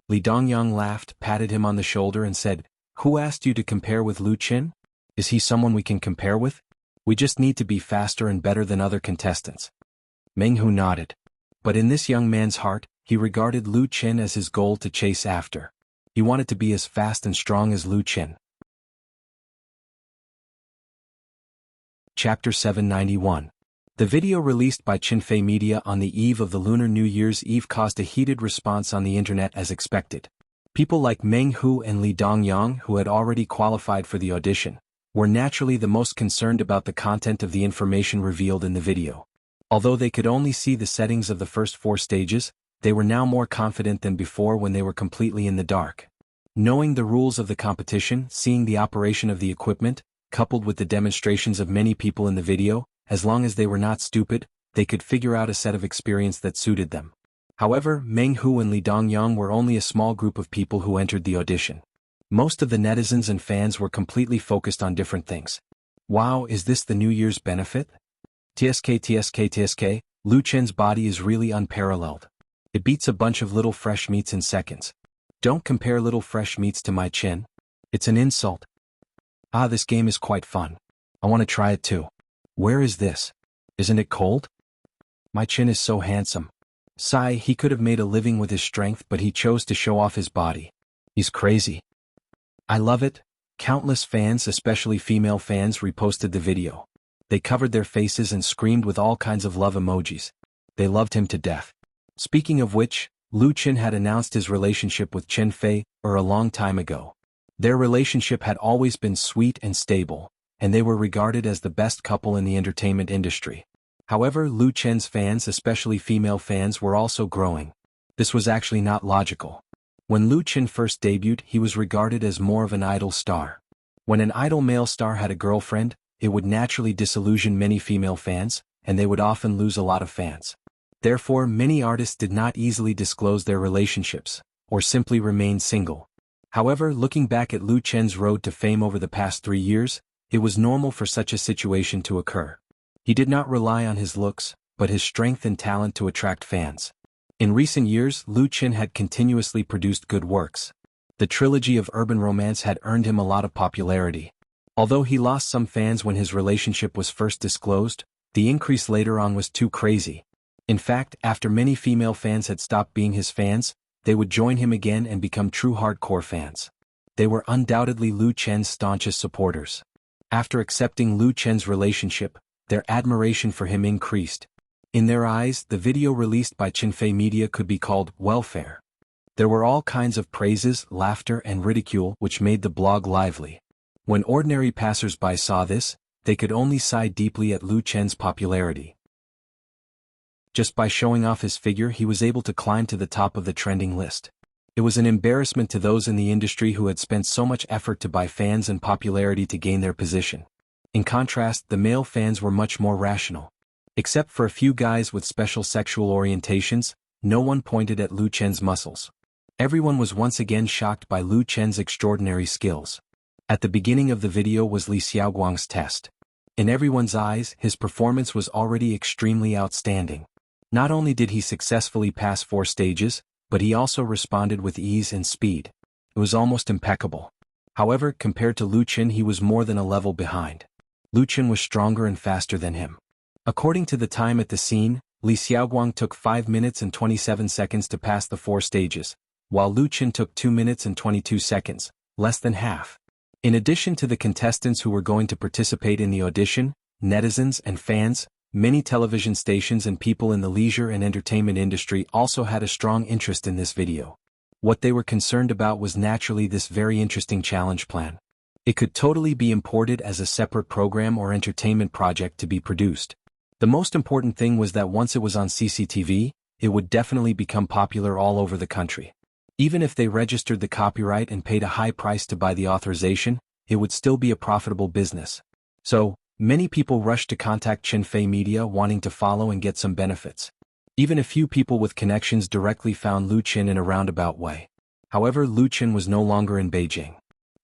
Li Dongyang laughed, patted him on the shoulder and said, "Who asked you to compare with Lu Chen? Is he someone we can compare with? We just need to be faster and better than other contestants." Meng Hu nodded. But in this young man's heart, he regarded Lu Chen as his goal to chase after. He wanted to be as fast and strong as Lu Chen. Chapter 791. The video released by Chen Fei Media on the eve of the Lunar New Year's Eve caused a heated response on the internet as expected. People like Meng Hu and Li Dongyang, who had already qualified for the audition, were naturally the most concerned about the content of the information revealed in the video. Although they could only see the settings of the first 4 stages, they were now more confident than before when they were completely in the dark. Knowing the rules of the competition, seeing the operation of the equipment, coupled with the demonstrations of many people in the video, as long as they were not stupid, they could figure out a set of experience that suited them. However, Meng Hu and Li Dongyang were only a small group of people who entered the audition. Most of the netizens and fans were completely focused on different things. Wow, is this the New Year's benefit? TSK, Lu Chen's body is really unparalleled. It beats a bunch of little fresh meats in seconds. Don't compare little fresh meats to my chin. It's an insult. Ah, this game is quite fun. I want to try it too. Where is this? Isn't it cold? My chin is so handsome. Sigh, he could have made a living with his strength, but he chose to show off his body. He's crazy. I love it. Countless fans, especially female fans, reposted the video. They covered their faces and screamed with all kinds of love emojis. They loved him to death. Speaking of which, Lu Chen had announced his relationship with Chen Fei a long time ago. Their relationship had always been sweet and stable, and they were regarded as the best couple in the entertainment industry. However, Lu Chen's fans, especially female fans, were also growing. This was actually not logical. When Lu Chen first debuted, he was regarded as more of an idol star. When an idol male star had a girlfriend, it would naturally disillusion many female fans, and they would often lose a lot of fans. Therefore, many artists did not easily disclose their relationships, or simply remained single. However, looking back at Lu Chen's road to fame over the past 3 years, it was normal for such a situation to occur. He did not rely on his looks, but his strength and talent to attract fans. In recent years, Lu Chen had continuously produced good works. The trilogy of urban romance had earned him a lot of popularity. Although he lost some fans when his relationship was first disclosed, the increase later on was too crazy. In fact, after many female fans had stopped being his fans, they would join him again and become true hardcore fans. They were undoubtedly Lu Chen's staunchest supporters. After accepting Lu Chen's relationship, their admiration for him increased. In their eyes, the video released by Chen Fei Media could be called welfare. There were all kinds of praises, laughter and ridicule which made the blog lively. When ordinary passers-by saw this, they could only sigh deeply at Lu Chen's popularity. Just by showing off his figure, he was able to climb to the top of the trending list. It was an embarrassment to those in the industry who had spent so much effort to buy fans and popularity to gain their position. In contrast, the male fans were much more rational. Except for a few guys with special sexual orientations, no one pointed at Lu Chen's muscles. Everyone was once again shocked by Lu Chen's extraordinary skills. At the beginning of the video was Li Xiaoguang's test. In everyone's eyes, his performance was already extremely outstanding. Not only did he successfully pass 4 stages, but he also responded with ease and speed. It was almost impeccable. However, compared to Lu Chen, he was more than a level behind. Lu Chen was stronger and faster than him. According to the time at the scene, Li Xiaoguang took 5 minutes and 27 seconds to pass the 4 stages, while Lu Chen took 2 minutes and 22 seconds, less than half. In addition to the contestants who were going to participate in the audition, netizens and fans, many television stations and people in the leisure and entertainment industry also had a strong interest in this video. What they were concerned about was naturally this very interesting challenge plan. It could totally be imported as a separate program or entertainment project to be produced. The most important thing was that once it was on CCTV, it would definitely become popular all over the country. Even if they registered the copyright and paid a high price to buy the authorization, it would still be a profitable business. So, many people rushed to contact Qinfei Media wanting to follow and get some benefits. Even a few people with connections directly found Lu Chen in a roundabout way. However, Lu Chen was no longer in Beijing.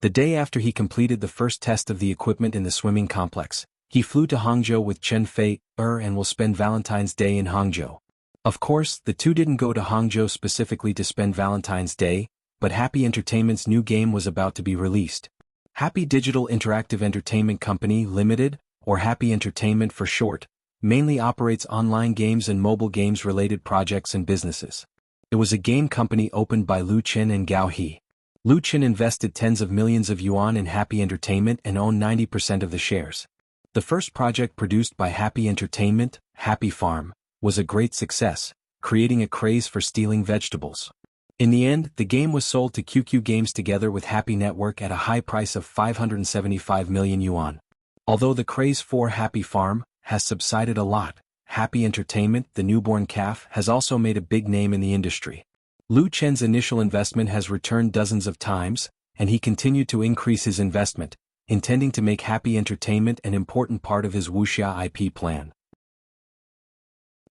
The day after he completed the first test of the equipment in the swimming complex, he flew to Hangzhou with Qinfei and will spend Valentine's Day in Hangzhou. Of course, the two didn't go to Hangzhou specifically to spend Valentine's Day, but Happy Entertainment's new game was about to be released. Happy Digital Interactive Entertainment Company Limited, or Happy Entertainment for short, mainly operates online games and mobile games-related projects and businesses. It was a game company opened by Lu Chen and Gao He. Lu Chen invested tens of millions of yuan in Happy Entertainment and owned 90% of the shares. The first project produced by Happy Entertainment, Happy Farm, was a great success, creating a craze for stealing vegetables. In the end, the game was sold to QQ Games together with Happy Network at a high price of 575 million yuan. Although the craze for Happy Farm has subsided a lot, Happy Entertainment, the newborn calf, has also made a big name in the industry. Lu Chen's initial investment has returned dozens of times, and he continued to increase his investment, intending to make Happy Entertainment an important part of his Wuxia IP plan.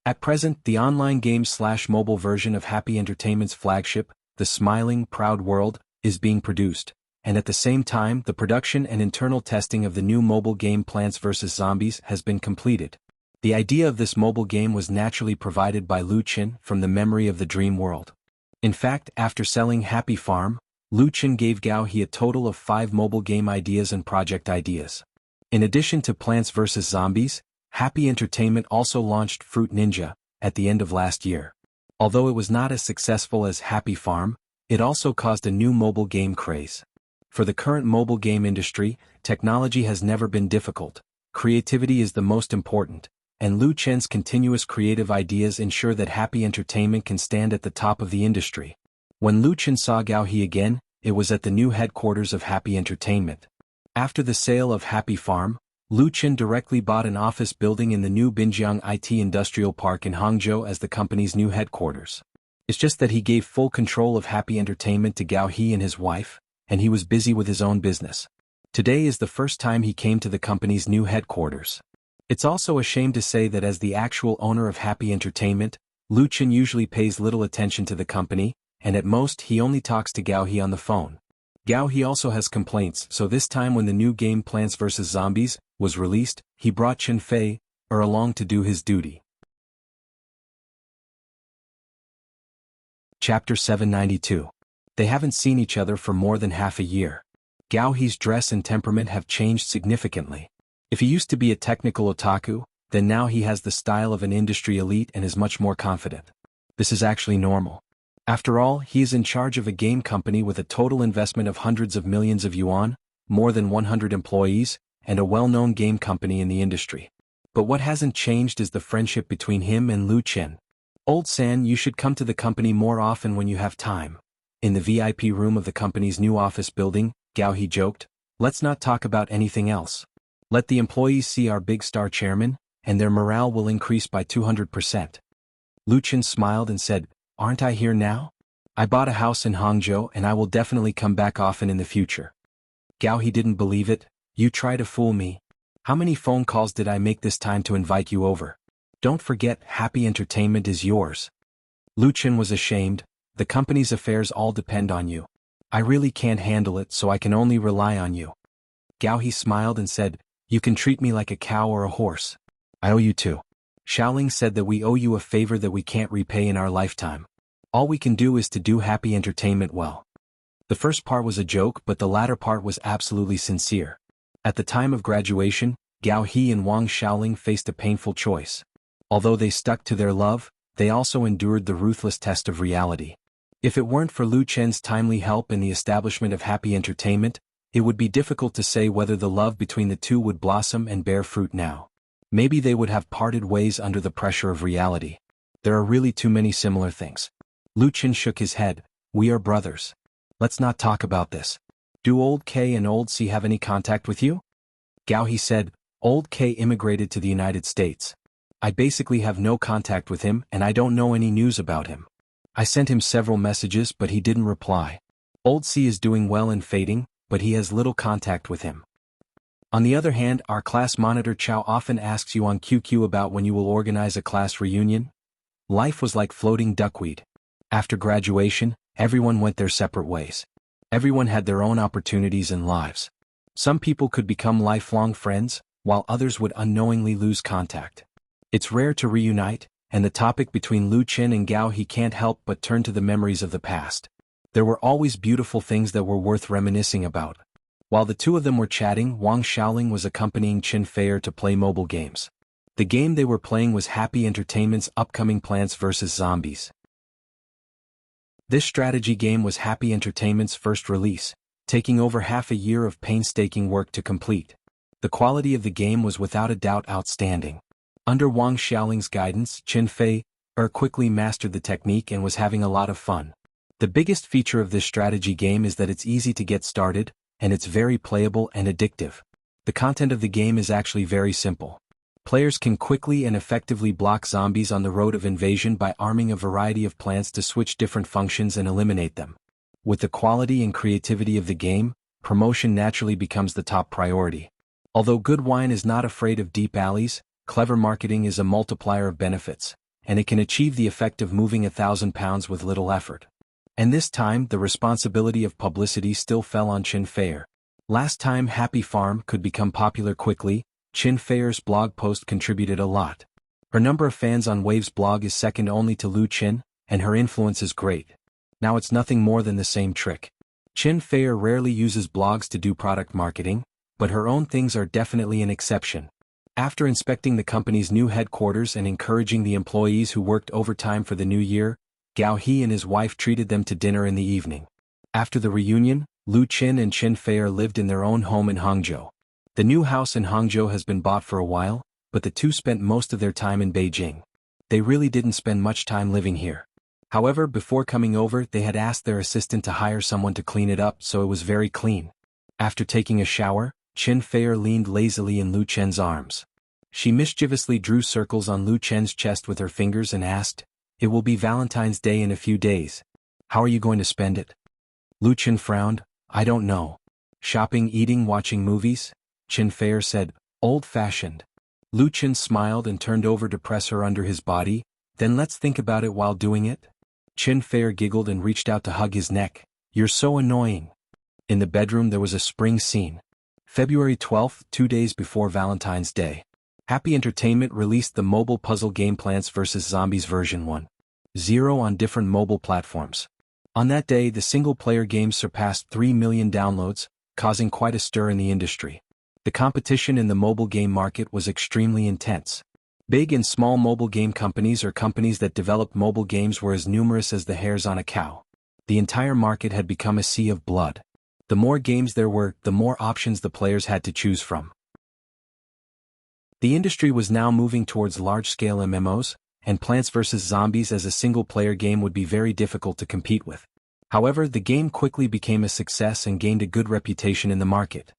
At present, the online game/mobile version of Happy Entertainment's flagship, The Smiling, Proud World, is being produced, and at the same time the production and internal testing of the new mobile game Plants vs. Zombies has been completed. The idea of this mobile game was naturally provided by Lu Chen from the memory of the dream world. In fact, after selling Happy Farm, Lu Chen gave Gao He a total of 5 mobile game ideas and project ideas. In addition to Plants vs. Zombies, Happy Entertainment also launched Fruit Ninja at the end of last year. Although it was not as successful as Happy Farm, it also caused a new mobile game craze. For the current mobile game industry, technology has never been difficult. Creativity is the most important, and Lu Chen's continuous creative ideas ensure that Happy Entertainment can stand at the top of the industry. When Lu Chen saw Gao He again, it was at the new headquarters of Happy Entertainment. After the sale of Happy Farm, Lu Chen directly bought an office building in the new Binjiang IT Industrial Park in Hangzhou as the company's new headquarters. It's just that he gave full control of Happy Entertainment to Gao He and his wife, and he was busy with his own business. Today is the first time he came to the company's new headquarters. It's also a shame to say that as the actual owner of Happy Entertainment, Lu Chen usually pays little attention to the company, and at most he only talks to Gao He on the phone. Gao He also has complaints, so this time when the new game Plants vs. Zombies was released, he brought Qinfei along to do his duty. Chapter 792. They haven't seen each other for more than half a year. Gao He's dress and temperament have changed significantly. If he used to be a technical otaku, then now he has the style of an industry elite and is much more confident. This is actually normal. After all, he is in charge of a game company with a total investment of hundreds of millions of yuan, more than 100 employees, and a well-known game company in the industry. But what hasn't changed is the friendship between him and Lu Chen. "Old San, you should come to the company more often when you have time." In the VIP room of the company's new office building, Gao He joked, Let's not talk about anything else. Let the employees see our big star chairman, and their morale will increase by 200%. Lu Qin smiled and said, "Aren't I here now? I bought a house in Hangzhou and I will definitely come back often in the future." Gao He didn't believe it. "You try to fool me. How many phone calls did I make this time to invite you over? Don't forget, happy entertainment is yours." Lu Qin was ashamed. "The company's affairs all depend on you. I really can't handle it, so I can only rely on you." Gao He smiled and said, "You can treat me like a cow or a horse. I owe you too." Xiaoling said that we owe you a favor that we can't repay in our lifetime. All we can do is to do happy entertainment well. The first part was a joke, but the latter part was absolutely sincere. At the time of graduation, Gao He and Wang Xiaoling faced a painful choice. Although they stuck to their love, they also endured the ruthless test of reality. If it weren't for Lu Chen's timely help in the establishment of happy entertainment, it would be difficult to say whether the love between the two would blossom and bear fruit now. Maybe they would have parted ways under the pressure of reality. There are really too many similar things. Lu Chen shook his head. "We are brothers. Let's not talk about this. Do Old K and Old C have any contact with you?" Gao He said, "Old K immigrated to the United States. I basically have no contact with him and I don't know any news about him. I sent him several messages but he didn't reply. Old C is doing well in fading, but he has little contact with him. On the other hand, our class monitor Chow often asks you on QQ about when you will organize a class reunion." Life was like floating duckweed. After graduation, everyone went their separate ways. Everyone had their own opportunities and lives. Some people could become lifelong friends, while others would unknowingly lose contact. It's rare to reunite, and the topic between Lu Qin and Gao He can't help but turn to the memories of the past. There were always beautiful things that were worth reminiscing about. While the two of them were chatting, Wang Xiaoling was accompanying Qin Feier to play mobile games. The game they were playing was Happy Entertainment's upcoming Plants vs. Zombies. This strategy game was Happy Entertainment's first release, taking over half a year of painstaking work to complete. The quality of the game was without a doubt outstanding. Under Wang Xiaoling's guidance, Qin Feier quickly mastered the technique and was having a lot of fun. The biggest feature of this strategy game is that it's easy to get started, and it's very playable and addictive. The content of the game is actually very simple. Players can quickly and effectively block zombies on the road of invasion by arming a variety of plants to switch different functions and eliminate them. With the quality and creativity of the game, promotion naturally becomes the top priority. Although good wine is not afraid of deep alleys, clever marketing is a multiplier of benefits, and it can achieve the effect of moving 1,000 pounds with little effort. And this time, the responsibility of publicity still fell on Qin Feier. Last time Happy Farm could become popular quickly, Qin Feier's blog post contributed a lot. Her number of fans on Wave's blog is second only to Lu Qin, and her influence is great. Now it's nothing more than the same trick. Qin Feier rarely uses blogs to do product marketing, but her own things are definitely an exception. After inspecting the company's new headquarters and encouraging the employees who worked overtime for the new year, Gao He and his wife treated them to dinner in the evening. After the reunion, Lu Qin and Qin Feier lived in their own home in Hangzhou. The new house in Hangzhou has been bought for a while, but the two spent most of their time in Beijing. They really didn't spend much time living here. However, before coming over, they had asked their assistant to hire someone to clean it up, so it was very clean. After taking a shower, Qin Feier leaned lazily in Lu Chen's arms. She mischievously drew circles on Lu Chen's chest with her fingers and asked, "It will be Valentine's Day in a few days. How are you going to spend it?" Lu Chen frowned. "I don't know. Shopping, eating, watching movies?" Qin Feier said, "Old-fashioned." Lu Chen smiled and turned over to press her under his body. "Then let's think about it while doing it." Qin Feier giggled and reached out to hug his neck. "You're so annoying." In the bedroom there was a spring scene. February 12th, 2 days before Valentine's Day. Happy Entertainment released the mobile puzzle game Plants vs. Zombies version 1.0 on different mobile platforms. On that day, the single-player game surpassed 3 million downloads, causing quite a stir in the industry. The competition in the mobile game market was extremely intense. Big and small mobile game companies or companies that developed mobile games were as numerous as the hairs on a cow. The entire market had become a sea of blood. The more games there were, the more options the players had to choose from. The industry was now moving towards large-scale MMOs, and Plants vs. Zombies as a single-player game would be very difficult to compete with. However, the game quickly became a success and gained a good reputation in the market.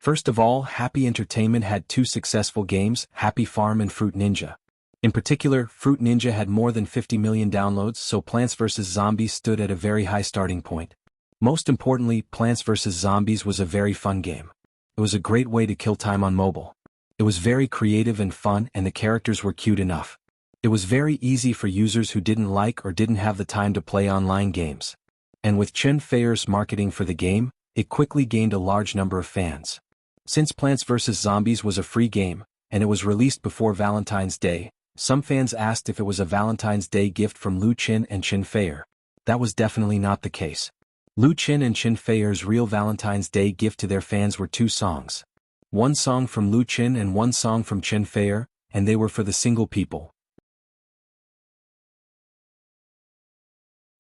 First of all, Happy Entertainment had two successful games, Happy Farm and Fruit Ninja. In particular, Fruit Ninja had more than 50 million downloads, so Plants vs. Zombies stood at a very high starting point. Most importantly, Plants vs. Zombies was a very fun game. It was a great way to kill time on mobile. It was very creative and fun, and the characters were cute enough. It was very easy for users who didn't like or didn't have the time to play online games. And with Chen Feier's marketing for the game, it quickly gained a large number of fans. Since Plants vs. Zombies was a free game, and it was released before Valentine's Day, some fans asked if it was a Valentine's Day gift from Lu Qin and Chen Feier. That was definitely not the case. Lu Qin and Chen Feier's real Valentine's Day gift to their fans were two songs. One song from Lu Qin and one song from Chen Feier, and they were for the single people.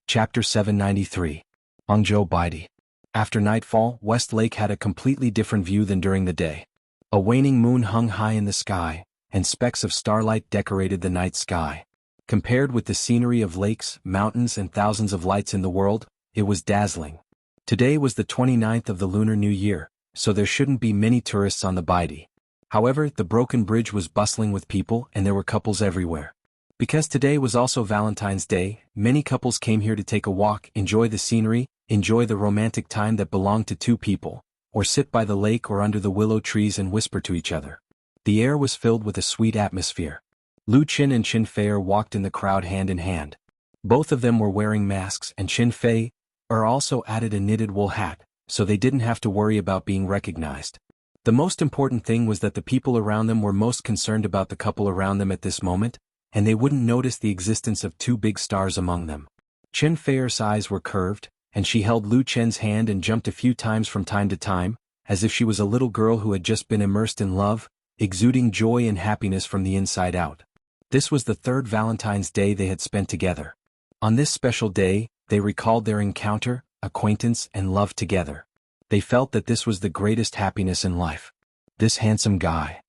Chapter 793. Hangzhou Baidi. After nightfall, West Lake had a completely different view than during the day. A waning moon hung high in the sky, and specks of starlight decorated the night sky. Compared with the scenery of lakes, mountains, and thousands of lights in the world, it was dazzling. Today was the 29th of the Lunar New Year, so there shouldn't be many tourists on the Baidi. However, the broken bridge was bustling with people and there were couples everywhere. Because today was also Valentine's Day, many couples came here to take a walk, enjoy the scenery, enjoy the romantic time that belonged to two people, or sit by the lake or under the willow trees and whisper to each other. The air was filled with a sweet atmosphere. Lu Qin and Chen Feier walked in the crowd hand in hand. Both of them were wearing masks, and Chen Feier also added a knitted wool hat, so they didn't have to worry about being recognized. The most important thing was that the people around them were most concerned about the couple around them at this moment, and they wouldn't notice the existence of two big stars among them. Chen Feier's eyes were curved, and she held Lu Chen's hand and jumped a few times from time to time, as if she was a little girl who had just been immersed in love, exuding joy and happiness from the inside out. This was the third Valentine's Day they had spent together. On this special day, they recalled their encounter, acquaintance, and love together. They felt that this was the greatest happiness in life. This handsome guy.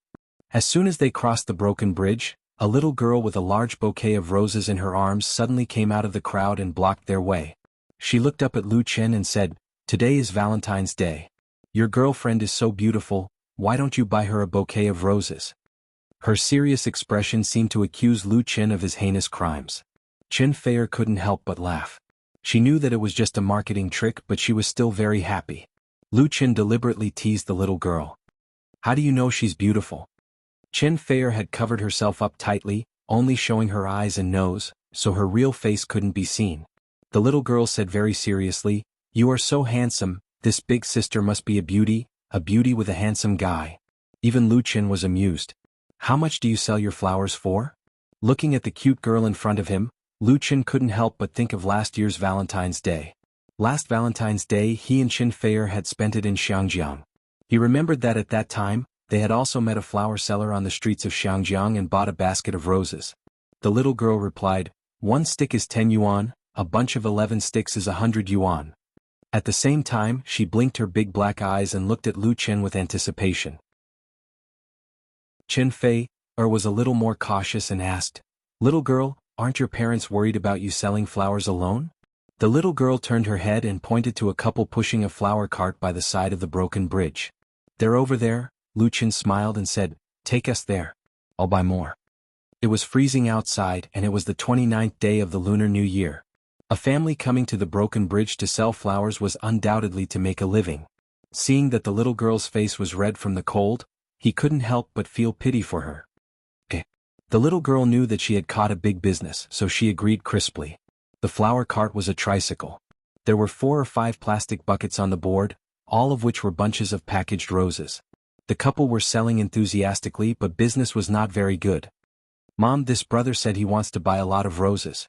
As soon as they crossed the broken bridge, a little girl with a large bouquet of roses in her arms suddenly came out of the crowd and blocked their way. She looked up at Lu Qin and said, "Today is Valentine's Day. Your girlfriend is so beautiful, why don't you buy her a bouquet of roses?" Her serious expression seemed to accuse Lu Qin of his heinous crimes. Chen Feier couldn't help but laugh. She knew that it was just a marketing trick, but she was still very happy. Lu Qin deliberately teased the little girl. "How do you know she's beautiful?" Chen Feier had covered herself up tightly, only showing her eyes and nose, so her real face couldn't be seen. The little girl said very seriously, "You are so handsome, this big sister must be a beauty with a handsome guy." Even Lu Qin was amused. "How much do you sell your flowers for?" Looking at the cute girl in front of him, Lu Qin couldn't help but think of last year's Valentine's Day. Last Valentine's Day he and Chen Feier had spent it in Xiangjiang. He remembered that at that time, they had also met a flower seller on the streets of Xiangjiang and bought a basket of roses. The little girl replied, "1 stick is 10 yuan, a bunch of 11 sticks is 100 yuan. At the same time, she blinked her big black eyes and looked at Lu Qin with anticipation. Chen Feier was a little more cautious and asked, "Little girl, aren't your parents worried about you selling flowers alone?" The little girl turned her head and pointed to a couple pushing a flower cart by the side of the broken bridge. "They're over there," Lu Qin smiled and said, "Take us there. I'll buy more." It was freezing outside and it was the 29th day of the Lunar New Year. A family coming to the broken bridge to sell flowers was undoubtedly to make a living. Seeing that the little girl's face was red from the cold, he couldn't help but feel pity for her. The little girl knew that she had caught a big business, so she agreed crisply. The flower cart was a tricycle. There were 4 or 5 plastic buckets on the board, all of which were bunches of packaged roses. The couple were selling enthusiastically, but business was not very good. "Mom, this brother said he wants to buy a lot of roses."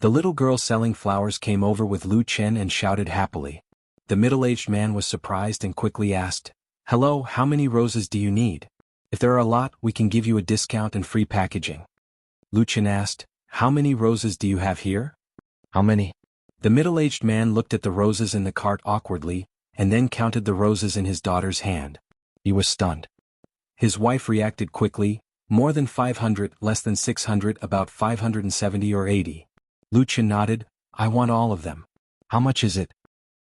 The little girl selling flowers came over with Lu Qin and shouted happily. The middle-aged man was surprised and quickly asked, "Hello, how many roses do you need? If there are a lot, we can give you a discount and free packaging." Lu Qin asked, "How many roses do you have here?" "How many?" The middle-aged man looked at the roses in the cart awkwardly, and then counted the roses in his daughter's hand. He was stunned. His wife reacted quickly, "More than 500, less than 600, about 570 or 80. Lu Qin nodded, "I want all of them." "How much is it?"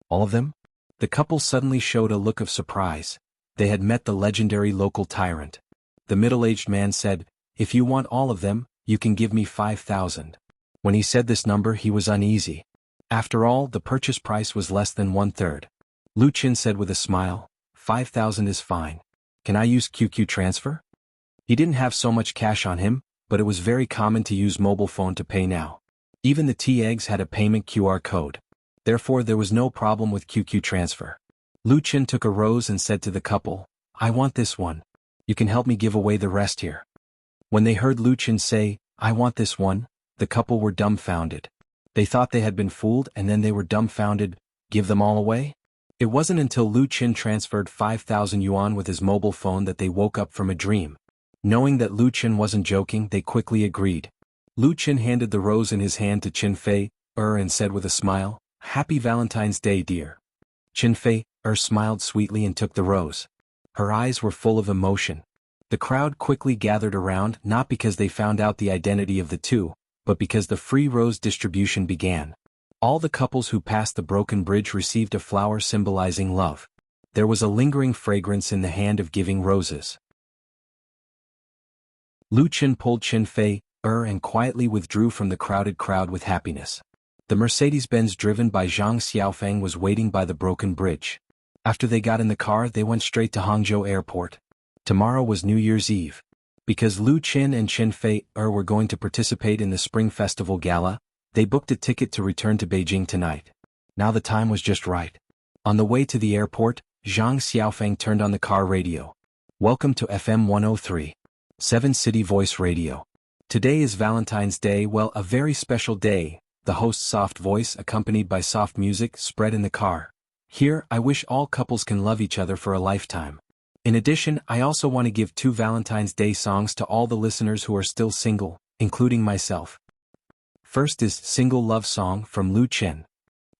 "All of them?" The couple suddenly showed a look of surprise. They had met the legendary local tyrant. The middle-aged man said, "If you want all of them, you can give me 5,000. When he said this number, he was uneasy. After all, the purchase price was less than one-third. Lu Qin said with a smile, 5,000 is fine. Can I use QQ transfer? He didn't have so much cash on him, but it was very common to use mobile phone to pay now. Even the tea eggs had a payment QR code. Therefore there was no problem with QQ transfer. Lu Qin took a rose and said to the couple, I want this one. You can help me give away the rest here. When they heard Lu Qin say, I want this one, the couple were dumbfounded. They thought they had been fooled and then they were dumbfounded. Give them all away? It wasn't until Lu Qin transferred 5,000 yuan with his mobile phone that they woke up from a dream. Knowing that Lu Qin wasn't joking, they quickly agreed. Lu Qin handed the rose in his hand to Qin Fei, and said with a smile, Happy Valentine's Day, dear. Qin Fei, smiled sweetly and took the rose. Her eyes were full of emotion. The crowd quickly gathered around, not because they found out the identity of the two, but because the free rose distribution began. All the couples who passed the broken bridge received a flower symbolizing love. There was a lingering fragrance in the hand of giving roses. Lu Qin pulled Qin Fei, and quietly withdrew from the crowded crowd with happiness. The Mercedes-Benz driven by Zhang Xiaofeng was waiting by the broken bridge. After they got in the car, they went straight to Hangzhou Airport. Tomorrow was New Year's Eve. Because Lu Qin and Qin Fei were going to participate in the Spring Festival Gala, they booked a ticket to return to Beijing tonight. Now the time was just right. On the way to the airport, Zhang Xiaofeng turned on the car radio. Welcome to FM 103. 7 City Voice Radio. Today is Valentine's Day, well, a very special day. The host's soft voice, accompanied by soft music, spread in the car. Here, I wish all couples can love each other for a lifetime. In addition, I also want to give 2 Valentine's Day songs to all the listeners who are still single, including myself. First is Single Love Song from Lu Qin.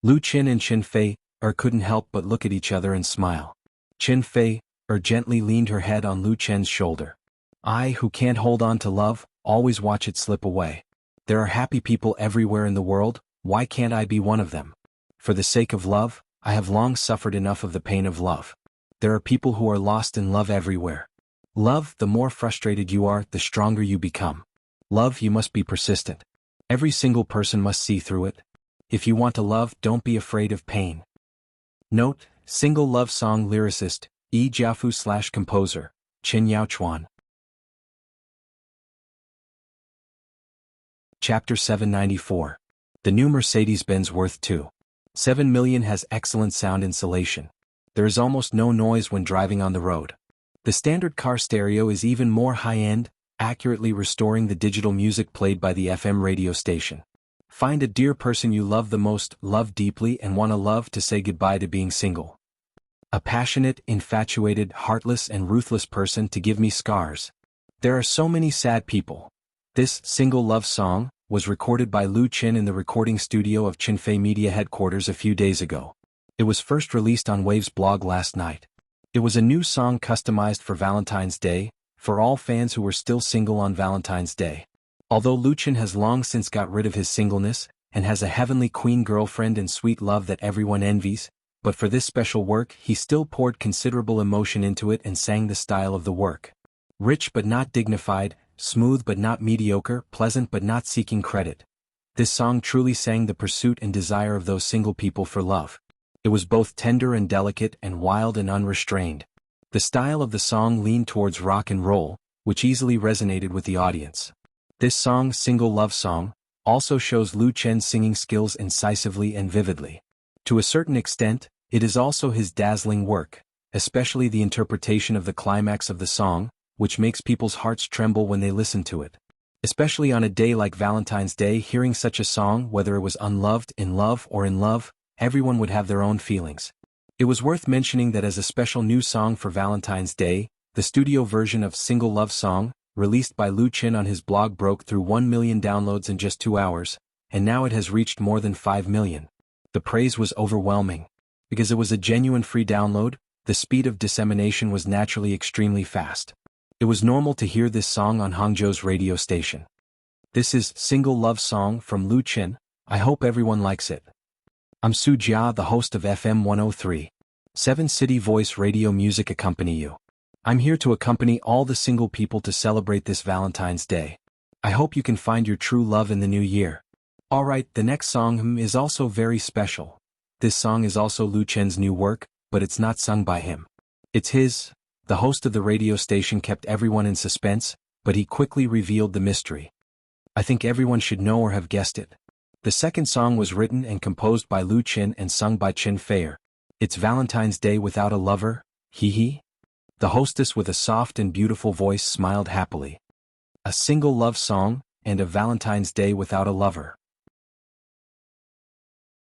Lu Qin and Qin Fei couldn't help but look at each other and smile. Qin Fei gently leaned her head on Lu Qin's shoulder. I, who can't hold on to love, always watch it slip away. There are happy people everywhere in the world, why can't I be one of them? For the sake of love, I have long suffered enough of the pain of love. There are people who are lost in love everywhere. Love, the more frustrated you are, the stronger you become. Love, you must be persistent. Every single person must see through it. If you want to love, don't be afraid of pain. Note, Single Love Song lyricist, Yi Jiafu/composer, Qin Yaochuan. Chapter 794. The new Mercedes-Benz worth 2.7 million has excellent sound insulation. There is almost no noise when driving on the road. The standard car stereo is even more high-end, accurately restoring the digital music played by the FM radio station. Find a dear person you love the most, love deeply and want to love to say goodbye to being single. A passionate, infatuated, heartless and ruthless person to give me scars. There are so many sad people. This Single Love Song was recorded by Lu Qin in the recording studio of Qin Fei Media headquarters a few days ago. It was first released on Wave's blog last night. It was a new song customized for Valentine's Day, for all fans who were still single on Valentine's Day. Although Lu Qin has long since got rid of his singleness, and has a heavenly queen girlfriend and sweet love that everyone envies, but for this special work he still poured considerable emotion into it and sang the style of the work. Rich but not dignified, smooth but not mediocre, pleasant but not seeking credit. This song truly sang the pursuit and desire of those single people for love. It was both tender and delicate and wild and unrestrained. The style of the song leaned towards rock and roll, which easily resonated with the audience. This song, Single Love Song, also shows Lu Qin's singing skills incisively and vividly. To a certain extent, it is also his dazzling work, especially the interpretation of the climax of the song, which makes people's hearts tremble when they listen to it. Especially on a day like Valentine's Day, hearing such a song, whether it was unloved, in love, or in love, everyone would have their own feelings. It was worth mentioning that as a special new song for Valentine's Day, the studio version of Single Love Song, released by Lu Qin on his blog, broke through 1 million downloads in just 2 hours, and now it has reached more than 5 million. The praise was overwhelming. Because it was a genuine free download, the speed of dissemination was naturally extremely fast. It was normal to hear this song on Hangzhou's radio station. This is Single Love Song from Lu Qin. I hope everyone likes it. I'm Su Jia, the host of FM 103. 7 City Voice Radio Music accompany you. I'm here to accompany all the single people to celebrate this Valentine's Day. I hope you can find your true love in the new year. Alright, the next song is also very special. This song is also Lu Chen's new work, but it's not sung by him. It's his. The host of the radio station kept everyone in suspense, but he quickly revealed the mystery. I think everyone should know or have guessed it. The second song was written and composed by Lu Chen and sung by Chen Feier. It's Valentine's Day Without a Lover, hee. The hostess with a soft and beautiful voice smiled happily. A single love song, and a Valentine's Day without a lover.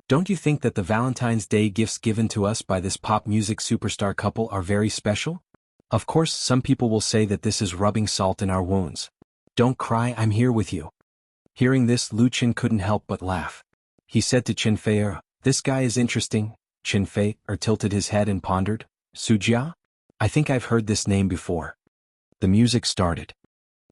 Don't you think that the Valentine's Day gifts given to us by this pop music superstar couple are very special? Of course, some people will say that this is rubbing salt in our wounds. Don't cry, I'm here with you. Hearing this, Lu Chen couldn't help but laugh. He said to Chen Feier, "This guy is interesting." Chen Feier tilted his head and pondered. "Sujia? I think I've heard this name before." The music started.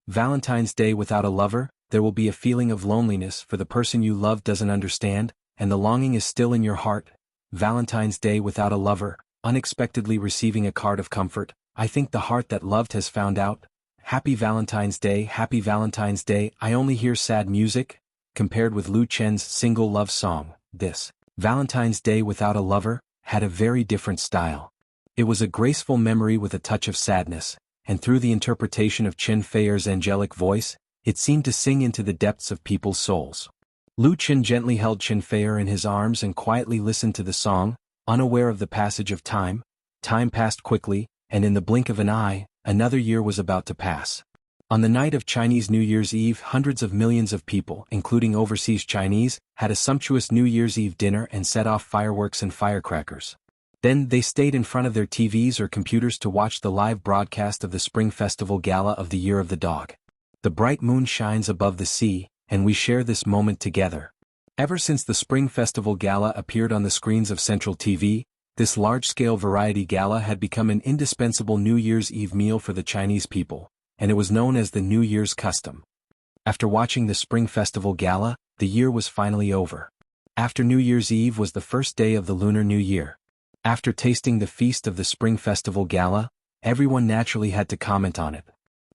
Valentine's Day without a lover, there will be a feeling of loneliness for the person you love doesn't understand, and the longing is still in your heart. Valentine's Day without a lover, unexpectedly receiving a card of comfort. I think the heart that loved has found out. Happy Valentine's Day, Happy Valentine's Day. I only hear sad music. Compared with Lu Chen's single love song, this Valentine's Day without a lover had a very different style. It was a graceful memory with a touch of sadness, and through the interpretation of Chen Feier's angelic voice, it seemed to sing into the depths of people's souls. Lu Chen gently held Chen Feier in his arms and quietly listened to the song, unaware of the passage of time. Time passed quickly, and in the blink of an eye, another year was about to pass. On the night of Chinese New Year's Eve, hundreds of millions of people, including overseas Chinese, had a sumptuous New Year's Eve dinner and set off fireworks and firecrackers. Then they stayed in front of their TVs or computers to watch the live broadcast of the Spring Festival Gala of the Year of the Dog. The bright moon shines above the sea, and we share this moment together. Ever since the Spring Festival Gala appeared on the screens of Central TV, this large-scale variety gala had become an indispensable New Year's Eve meal for the Chinese people, and it was known as the New Year's custom. After watching the Spring Festival Gala, the year was finally over. After New Year's Eve was the first day of the Lunar New Year. After tasting the feast of the Spring Festival Gala, everyone naturally had to comment on it.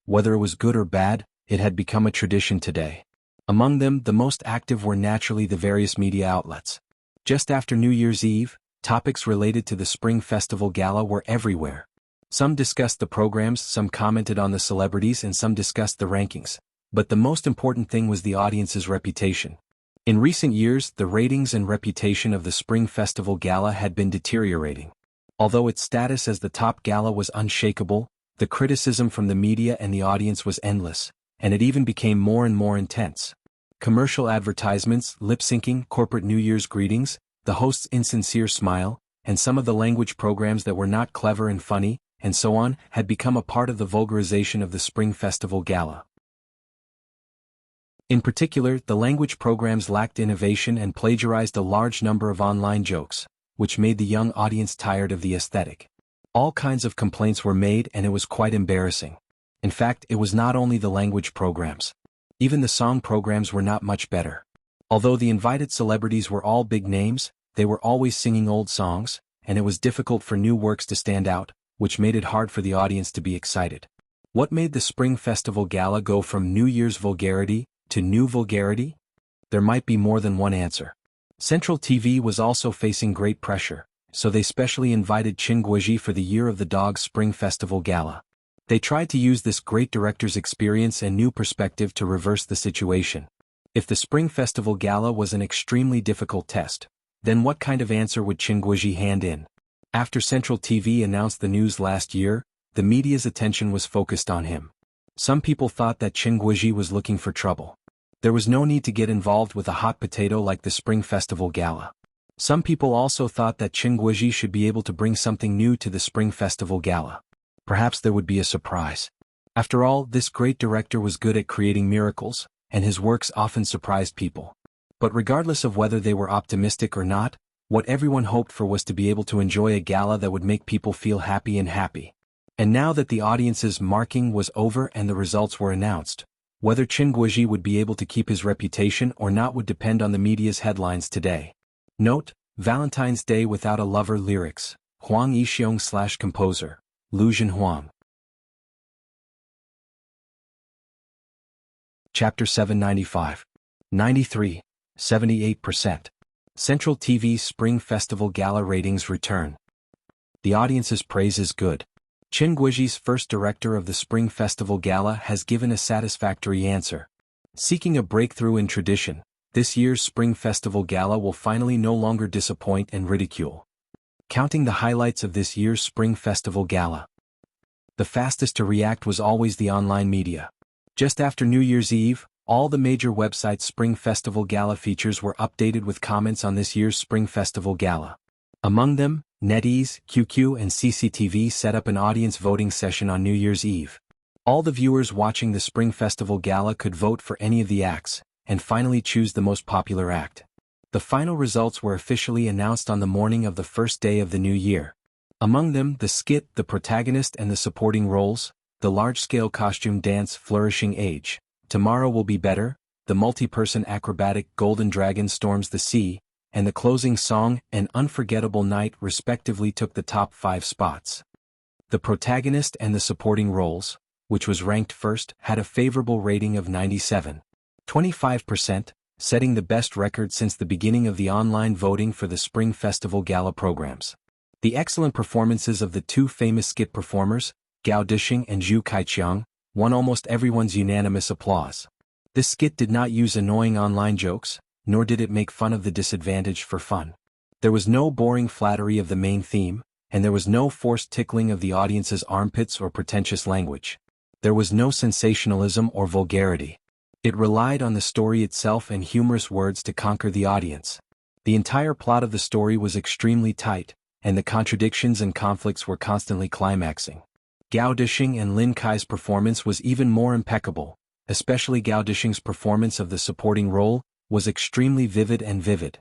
Whether it was good or bad, it had become a tradition today. Among them, the most active were naturally the various media outlets. Just after New Year's Eve, topics related to the Spring Festival Gala were everywhere. Some discussed the programs, some commented on the celebrities, and some discussed the rankings. But the most important thing was the audience's reputation. In recent years, the ratings and reputation of the Spring Festival Gala had been deteriorating. Although its status as the top gala was unshakable, the criticism from the media and the audience was endless, and it even became more and more intense. Commercial advertisements, lip-syncing, corporate New Year's greetings, the host's insincere smile, and some of the language programs that were not clever and funny, and so on, had become a part of the vulgarization of the Spring Festival Gala. In particular, the language programs lacked innovation and plagiarized a large number of online jokes, which made the young audience tired of the aesthetic. All kinds of complaints were made, and it was quite embarrassing. In fact, it was not only the language programs. Even the song programs were not much better. Although the invited celebrities were all big names, they were always singing old songs, and it was difficult for new works to stand out, which made it hard for the audience to be excited. What made the Spring Festival Gala go from New Year's vulgarity to new vulgarity? There might be more than one answer. Central TV was also facing great pressure, so they specially invited Qin Guoji for the Year of the Dog Spring Festival Gala. They tried to use this great director's experience and new perspective to reverse the situation. If the Spring Festival Gala was an extremely difficult test, then what kind of answer would Qin Guoji hand in? After Central TV announced the news last year, the media's attention was focused on him. Some people thought that Qin Guoji was looking for trouble. There was no need to get involved with a hot potato like the Spring Festival Gala. Some people also thought that Qin Guoji should be able to bring something new to the Spring Festival Gala. Perhaps there would be a surprise. After all, this great director was good at creating miracles, and his works often surprised people. But regardless of whether they were optimistic or not, what everyone hoped for was to be able to enjoy a gala that would make people feel happy and happy. And now that the audience's marking was over and the results were announced, whether Qin Guoji would be able to keep his reputation or not would depend on the media's headlines today. Note, Valentine's Day Without a Lover lyrics. Huang Yixiong / composer, Lu Zhenhuang. Chapter 795. 93, 78%. Central TV's Spring Festival Gala ratings return. The audience's praise is good. Chen Guizhi's first director of the Spring Festival Gala has given a satisfactory answer. Seeking a breakthrough in tradition, this year's Spring Festival Gala will finally no longer disappoint and ridicule. Counting the highlights of this year's Spring Festival Gala. The fastest to react was always the online media. Just after New Year's Eve, all the major websites' Spring Festival Gala features were updated with comments on this year's Spring Festival Gala. Among them, NetEase, QQ and CCTV set up an audience voting session on New Year's Eve. All the viewers watching the Spring Festival Gala could vote for any of the acts, and finally choose the most popular act. The final results were officially announced on the morning of the first day of the new year. Among them, the skit, the protagonist and the supporting roles, the large-scale costume dance Flourishing Age, Tomorrow Will Be Better, the multi-person acrobatic Golden Dragon Storms the Sea, and the closing song, An Unforgettable Night respectively took the top 5 spots. The protagonist and the supporting roles, which was ranked first, had a favorable rating of 97.25%, setting the best record since the beginning of the online voting for the Spring Festival Gala programs. The excellent performances of the two famous skit performers, Gao Dishing and Zhu Kaiqiang, won almost everyone's unanimous applause. This skit did not use annoying online jokes, nor did it make fun of the disadvantaged for fun. There was no boring flattery of the main theme, and there was no forced tickling of the audience's armpits or pretentious language. There was no sensationalism or vulgarity. It relied on the story itself and humorous words to conquer the audience. The entire plot of the story was extremely tight, and the contradictions and conflicts were constantly climaxing. Gao Dishing and Lin Kai's performance was even more impeccable, especially Gao Dishing's performance of the supporting role was extremely vivid.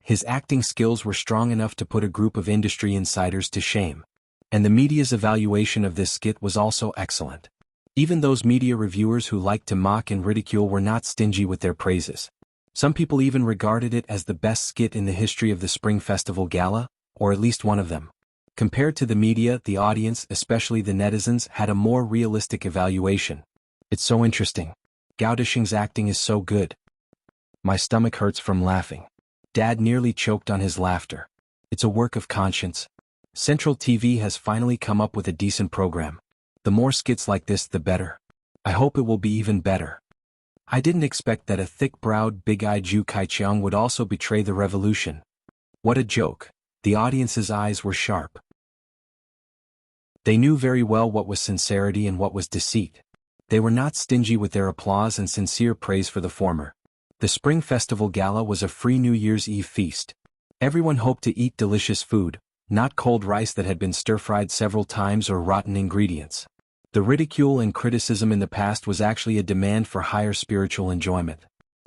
His acting skills were strong enough to put a group of industry insiders to shame. And the media's evaluation of this skit was also excellent. Even those media reviewers who liked to mock and ridicule were not stingy with their praises. Some people even regarded it as the best skit in the history of the Spring Festival Gala, or at least one of them. Compared to the media, the audience, especially the netizens, had a more realistic evaluation. It's so interesting. Gao Dishing's acting is so good. My stomach hurts from laughing. Dad nearly choked on his laughter. It's a work of conscience. Central TV has finally come up with a decent program. The more skits like this, the better. I hope it will be even better. I didn't expect that a thick-browed, big-eyed Zhu Kaiqiang would also betray the revolution. What a joke. The audience's eyes were sharp. They knew very well what was sincerity and what was deceit. They were not stingy with their applause and sincere praise for the former. The Spring Festival Gala was a free New Year's Eve feast. Everyone hoped to eat delicious food, not cold rice that had been stir-fried several times or rotten ingredients. The ridicule and criticism in the past was actually a demand for higher spiritual enjoyment.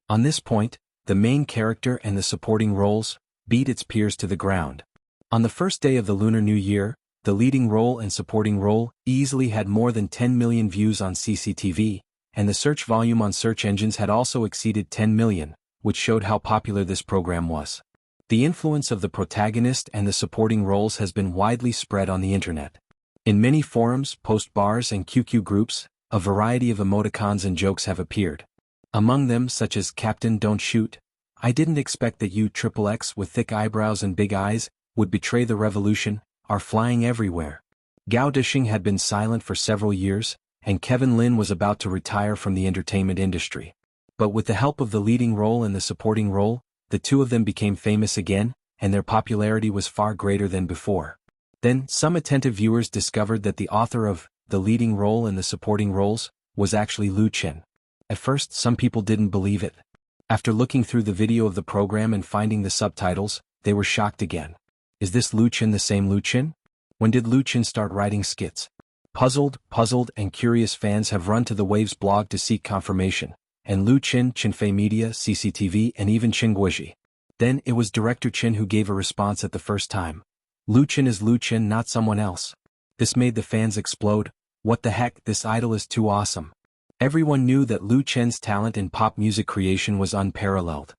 On this point, the main character and the supporting roles beat its peers to the ground. On the first day of the Lunar New Year, the leading role and supporting role easily had more than 10 million views on CCTV, and the search volume on search engines had also exceeded 10 million, which showed how popular this program was. The influence of the protagonist and the supporting roles has been widely spread on the internet. In many forums, post bars and QQ groups, a variety of emoticons and jokes have appeared. Among them, such as Captain Don't Shoot, I didn't expect that you XXX with thick eyebrows and big eyes would betray the revolution, are flying everywhere. Gao Dishing had been silent for several years, and Kevin Lin was about to retire from the entertainment industry. But with the help of the leading role and the supporting role, the two of them became famous again, and their popularity was far greater than before. Then, some attentive viewers discovered that the author of the leading role and the supporting roles was actually Lu Chen. At first, some people didn't believe it. After looking through the video of the program and finding the subtitles, they were shocked again. Is this Lu Chen the same Lu Chen? When did Lu Chen start writing skits? Puzzled, and curious fans have run to the Waves blog to seek confirmation, and Lu Chen, Chinfei Media, CCTV, and even Chen Guizhi. Then it was director Chen who gave a response at the first time. Lu Chen is Lu Chen, not someone else. This made the fans explode. What the heck, this idol is too awesome. Everyone knew that Lu Chen's talent in pop music creation was unparalleled.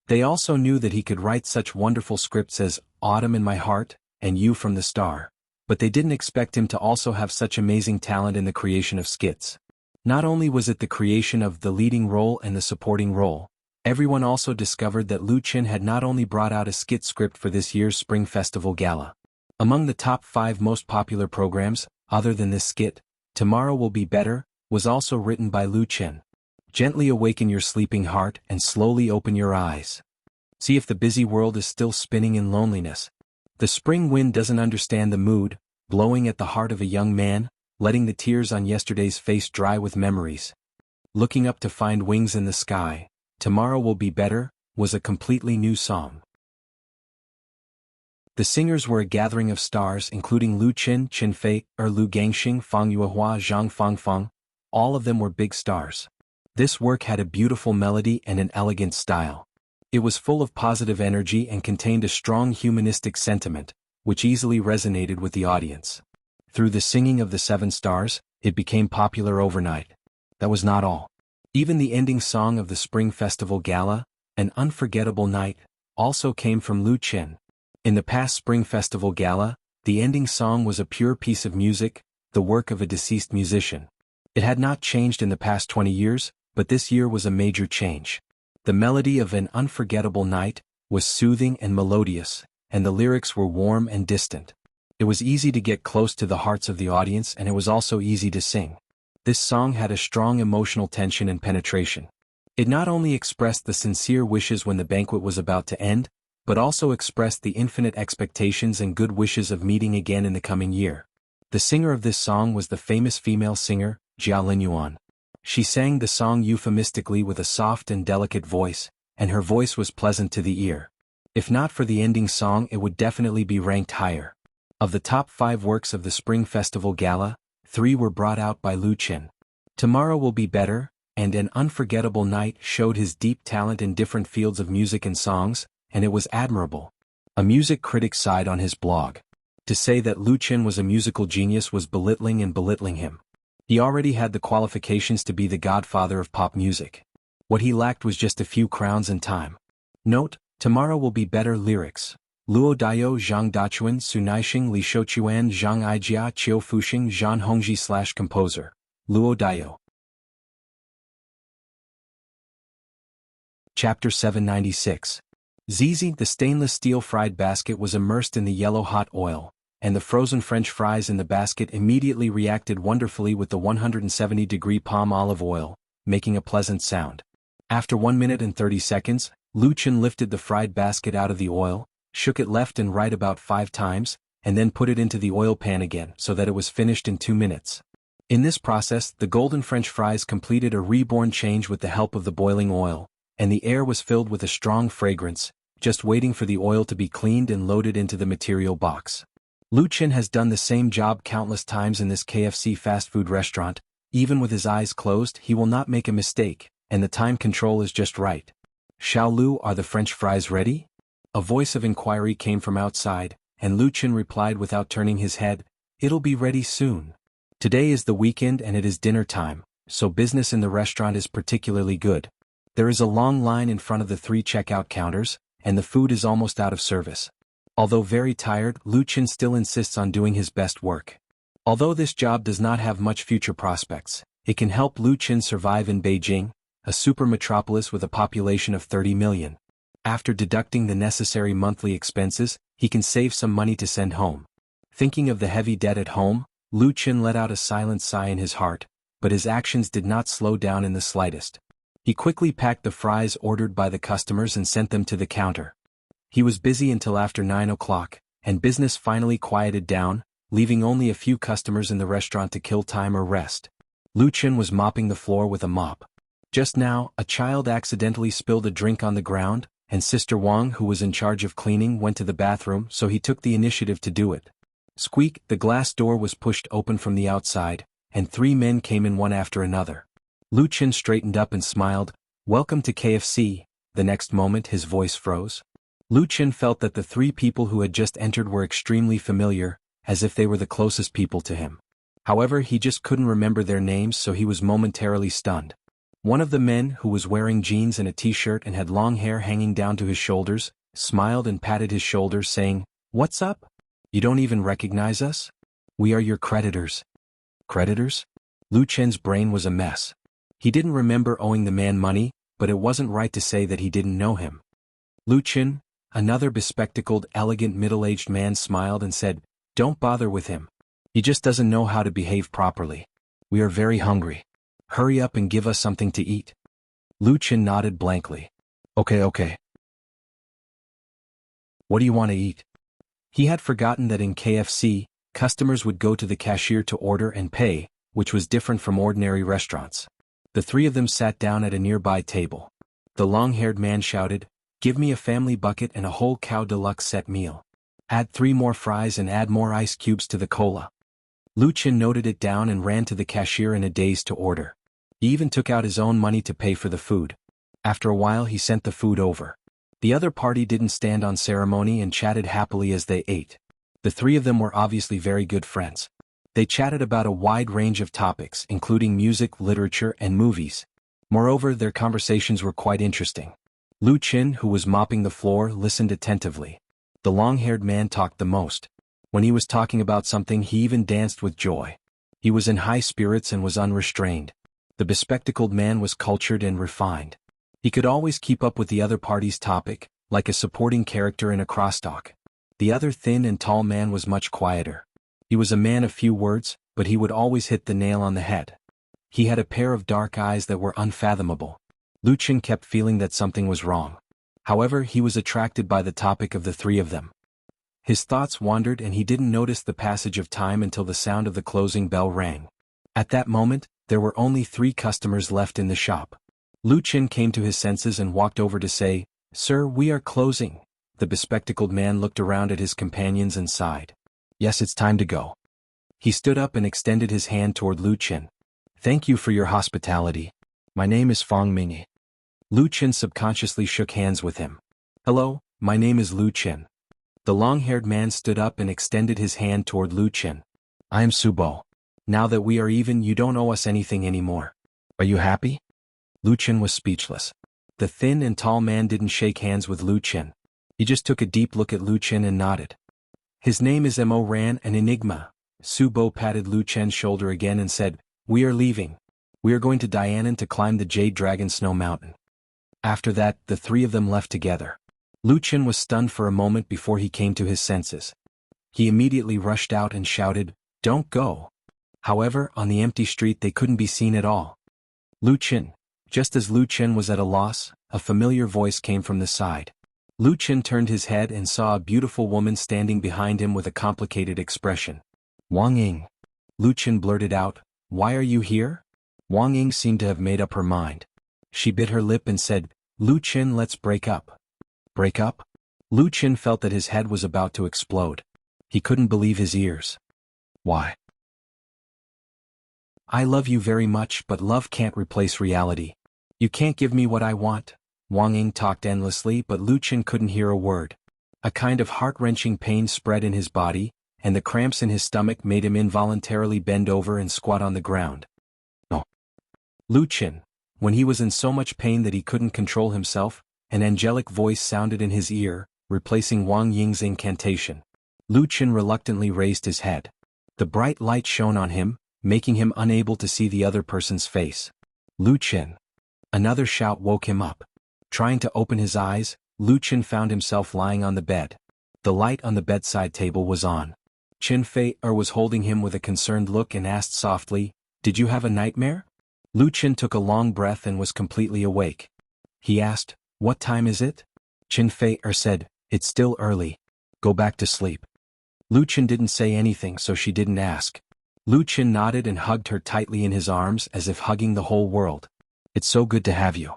They also knew that he could write such wonderful scripts as Autumn in My Heart and You from the Star. But they didn't expect him to also have such amazing talent in the creation of skits. Not only was it the creation of the leading role and the supporting role, everyone also discovered that Lu Qin had not only brought out a skit script for this year's Spring Festival Gala. Among the top 5 most popular programs, other than this skit, Tomorrow Will Be Better, was also written by Lu Qin. Gently awaken your sleeping heart and slowly open your eyes. See if the busy world is still spinning in loneliness. The spring wind doesn't understand the mood, blowing at the heart of a young man, letting the tears on yesterday's face dry with memories. Looking up to find wings in the sky, Tomorrow Will Be Better, was a completely new song. The singers were a gathering of stars including Lu Qin, Qin Fei, Lu Gangxing, Fang Yuehua, Zhang Fangfang. All of them were big stars. This work had a beautiful melody and an elegant style. It was full of positive energy and contained a strong humanistic sentiment, which easily resonated with the audience. Through the singing of the 7 stars, it became popular overnight. That was not all. Even the ending song of the Spring Festival Gala, An Unforgettable Night, also came from Lu Qin. In the past Spring Festival Gala, the ending song was a pure piece of music, the work of a deceased musician. It had not changed in the past 20 years, but this year was a major change. The melody of An Unforgettable Night was soothing and melodious, and the lyrics were warm and distant. It was easy to get close to the hearts of the audience, and it was also easy to sing. This song had a strong emotional tension and penetration. It not only expressed the sincere wishes when the banquet was about to end, but also expressed the infinite expectations and good wishes of meeting again in the coming year. The singer of this song was the famous female singer, Jia Linyuan. She sang the song euphemistically with a soft and delicate voice, and her voice was pleasant to the ear. If not for the ending song, it would definitely be ranked higher. Of the top 5 works of the Spring Festival Gala, 3 were brought out by Lu Qin. Tomorrow Will Be Better, and An Unforgettable Night showed his deep talent in different fields of music and songs, and it was admirable. A music critic sighed on his blog. To say that Lu Qin was a musical genius was belittling him. He already had the qualifications to be the godfather of pop music. What he lacked was just a few crowns and time. Note, Tomorrow Will Be Better lyrics. Luo Daio Zhang Dachuan Sunaixing Li Shouchuan Zhang Aijia Qiu Fuxing Zhan Hongji / composer. Luo Daio. Chapter 796. Zizi, the stainless steel fried basket was immersed in the yellow hot oil, and the frozen French fries in the basket immediately reacted wonderfully with the 170-degree palm olive oil, making a pleasant sound. After 1 minute and 30 seconds, Lu Qin lifted the fried basket out of the oil, shook it left and right about 5 times, and then put it into the oil pan again so that it was finished in 2 minutes. In this process, the golden French fries completed a reborn change with the help of the boiling oil, and the air was filled with a strong fragrance, just waiting for the oil to be cleaned and loaded into the material box. Lu Qin has done the same job countless times in this KFC fast food restaurant. Even with his eyes closed, he will not make a mistake, and the time control is just right. Xiao Lu, are the French fries ready? A voice of inquiry came from outside, and Lu Qin replied without turning his head, "It'll be ready soon. Today is the weekend and it is dinner time, so business in the restaurant is particularly good. There is a long line in front of the 3 checkout counters, and the food is almost out of service." Although very tired, Lu Qin still insists on doing his best work. Although this job does not have much future prospects, it can help Lu Qin survive in Beijing, a super metropolis with a population of 30 million. After deducting the necessary monthly expenses, he can save some money to send home. Thinking of the heavy debt at home, Lu Qin let out a silent sigh in his heart, but his actions did not slow down in the slightest. He quickly packed the fries ordered by the customers and sent them to the counter. He was busy until after 9 o'clock, and business finally quieted down, leaving only a few customers in the restaurant to kill time or rest. Lu Qin was mopping the floor with a mop. Just now, a child accidentally spilled a drink on the ground, and Sister Wang, who was in charge of cleaning, went to the bathroom, so he took the initiative to do it. Squeak, the glass door was pushed open from the outside, and 3 men came in one after another. Lu Qin straightened up and smiled. "Welcome to KFC." The next moment his voice froze. Lu Qin felt that the 3 people who had just entered were extremely familiar, as if they were the closest people to him. However, he just couldn't remember their names, so he was momentarily stunned. One of the men, who was wearing jeans and a t-shirt and had long hair hanging down to his shoulders, smiled and patted his shoulders saying, "What's up?" You don't even recognize us? We are your creditors. Creditors? Lu Chen's brain was a mess. He didn't remember owing the man money, but it wasn't right to say that he didn't know him. Lu Chen, another bespectacled, elegant middle-aged man, smiled and said, "Don't bother with him. He just doesn't know how to behave properly. We are very hungry. Hurry up and give us something to eat." Lu Chen nodded blankly. Okay. What do you want to eat? He had forgotten that in KFC, customers would go to the cashier to order and pay, which was different from ordinary restaurants. The three of them sat down at a nearby table. The long-haired man shouted, "Give me a family bucket and a whole cow deluxe set meal. Add 3 more fries and add more ice cubes to the cola." Lu Chen noted it down and ran to the cashier in a daze to order. He even took out his own money to pay for the food. After a while he sent the food over. The other party didn't stand on ceremony and chatted happily as they ate. The three of them were obviously very good friends. They chatted about a wide range of topics, including music, literature, and movies. Moreover, their conversations were quite interesting. Lu Chen, who was mopping the floor, listened attentively. The long-haired man talked the most. When he was talking about something, he even danced with joy. He was in high spirits and was unrestrained. The bespectacled man was cultured and refined. He could always keep up with the other party's topic, like a supporting character in a crosstalk. The other thin and tall man was much quieter. He was a man of few words, but he would always hit the nail on the head. He had a pair of dark eyes that were unfathomable. Lu Chen kept feeling that something was wrong. However, he was attracted by the topic of the three of them. His thoughts wandered and he didn't notice the passage of time until the sound of the closing bell rang. At that moment, there were only 3 customers left in the shop. Lu Chen came to his senses and walked over to say, "Sir, we are closing." The bespectacled man looked around at his companions and sighed. "Yes, it's time to go." He stood up and extended his hand toward Lu Chen. "Thank you for your hospitality. My name is Fang Mingyi." Lu Chen subconsciously shook hands with him. "Hello, my name is Lu Chen." The long-haired man stood up and extended his hand toward Lu Chen. "I am Subo. Now that we are even, you don't owe us anything anymore. Are you happy?" Lu Chen was speechless. The thin and tall man didn't shake hands with Lu Chen. He just took a deep look at Lu Chen and nodded. "His name is Mo Ran, an enigma." Subo patted Lu Chen's shoulder again and said, "We are leaving. We are going to Dianan to climb the Jade Dragon Snow Mountain." After that, the 3 of them left together. Lu Chen was stunned for a moment before he came to his senses. He immediately rushed out and shouted, "Don't go." However, on the empty street they couldn't be seen at all. "Lu Chen." Just as Lu Chen was at a loss, a familiar voice came from the side. Lu Chen turned his head and saw a beautiful woman standing behind him with a complicated expression. "Wang Ying." Lu Chen blurted out, "Why are you here?" Wang Ying seemed to have made up her mind. She bit her lip and said, "Lu Chen, let's break up." Break up? Lu Chen felt that his head was about to explode. He couldn't believe his ears. "Why?" "I love you very much, but love can't replace reality. You can't give me what I want." Wang Ying talked endlessly, but Lu Chen couldn't hear a word. A kind of heart-wrenching pain spread in his body, and the cramps in his stomach made him involuntarily bend over and squat on the ground. "No." Lu Chen. When he was in so much pain that he couldn't control himself, an angelic voice sounded in his ear, replacing Wang Ying's incantation. Lu Chen reluctantly raised his head. The bright light shone on him, making him unable to see the other person's face. "Lu Chen." Another shout woke him up. Trying to open his eyes, Lu Chen found himself lying on the bed. The light on the bedside table was on. Chen Fei-er was holding him with a concerned look and asked softly, "Did you have a nightmare?" Lu Chen took a long breath and was completely awake. He asked, "What time is it?" Chen Fei-er said, "It's still early. Go back to sleep." Lu Chen didn't say anything, so she didn't ask. Lu Chen nodded and hugged her tightly in his arms as if hugging the whole world. "It's so good to have you."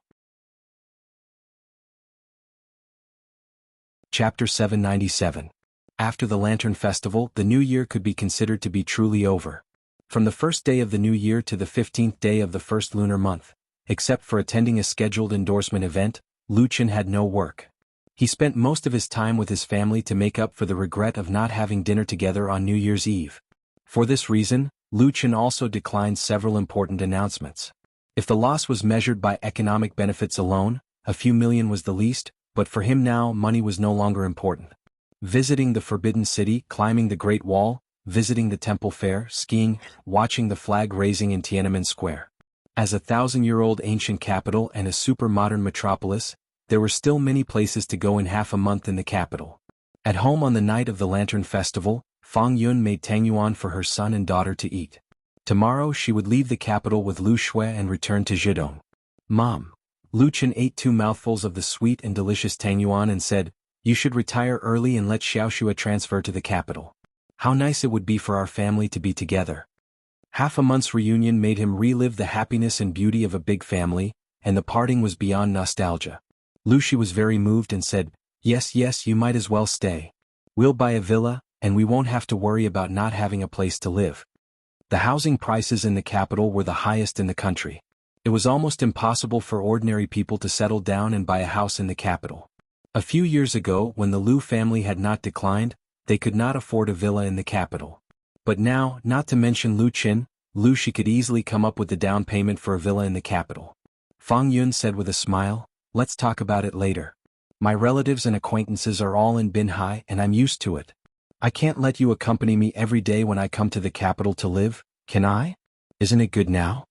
Chapter 797. After the Lantern Festival, the new year could be considered to be truly over. From the first day of the new year to the 15th day of the first lunar month, except for attending a scheduled endorsement event, Lu Chen had no work. He spent most of his time with his family to make up for the regret of not having dinner together on New Year's Eve. For this reason, Lu Chen also declined several important announcements. If the loss was measured by economic benefits alone, a few million was the least, but for him now money was no longer important. Visiting the Forbidden City, climbing the Great Wall, visiting the Temple Fair, skiing, watching the flag raising in Tiananmen Square. As a 1,000-year-old ancient capital and a super-modern metropolis, there were still many places to go in half a month in the capital. At home on the night of the Lantern Festival, Fang Yun made tangyuan for her son and daughter to eat. Tomorrow she would leave the capital with Lu Shui and return to Zhidong. Mom. Lu Chen ate 2 mouthfuls of the sweet and delicious tangyuan and said, "You should retire early and let Xiaoxue transfer to the capital. How nice it would be for our family to be together." Half a month's reunion made him relive the happiness and beauty of a big family, and the parting was beyond nostalgia. Lu Shi was very moved and said, Yes, you might as well stay. We'll buy a villa, and we won't have to worry about not having a place to live." The housing prices in the capital were the highest in the country. It was almost impossible for ordinary people to settle down and buy a house in the capital. A few years ago, when the Lu family had not declined, they could not afford a villa in the capital. But now, not to mention Lu Qin, Lu Shi could easily come up with the down payment for a villa in the capital. Fang Yun said with a smile, "Let's talk about it later. My relatives and acquaintances are all in Binhai and I'm used to it. I can't let you accompany me every day when I come to the capital to live, can I? Isn't it good now?"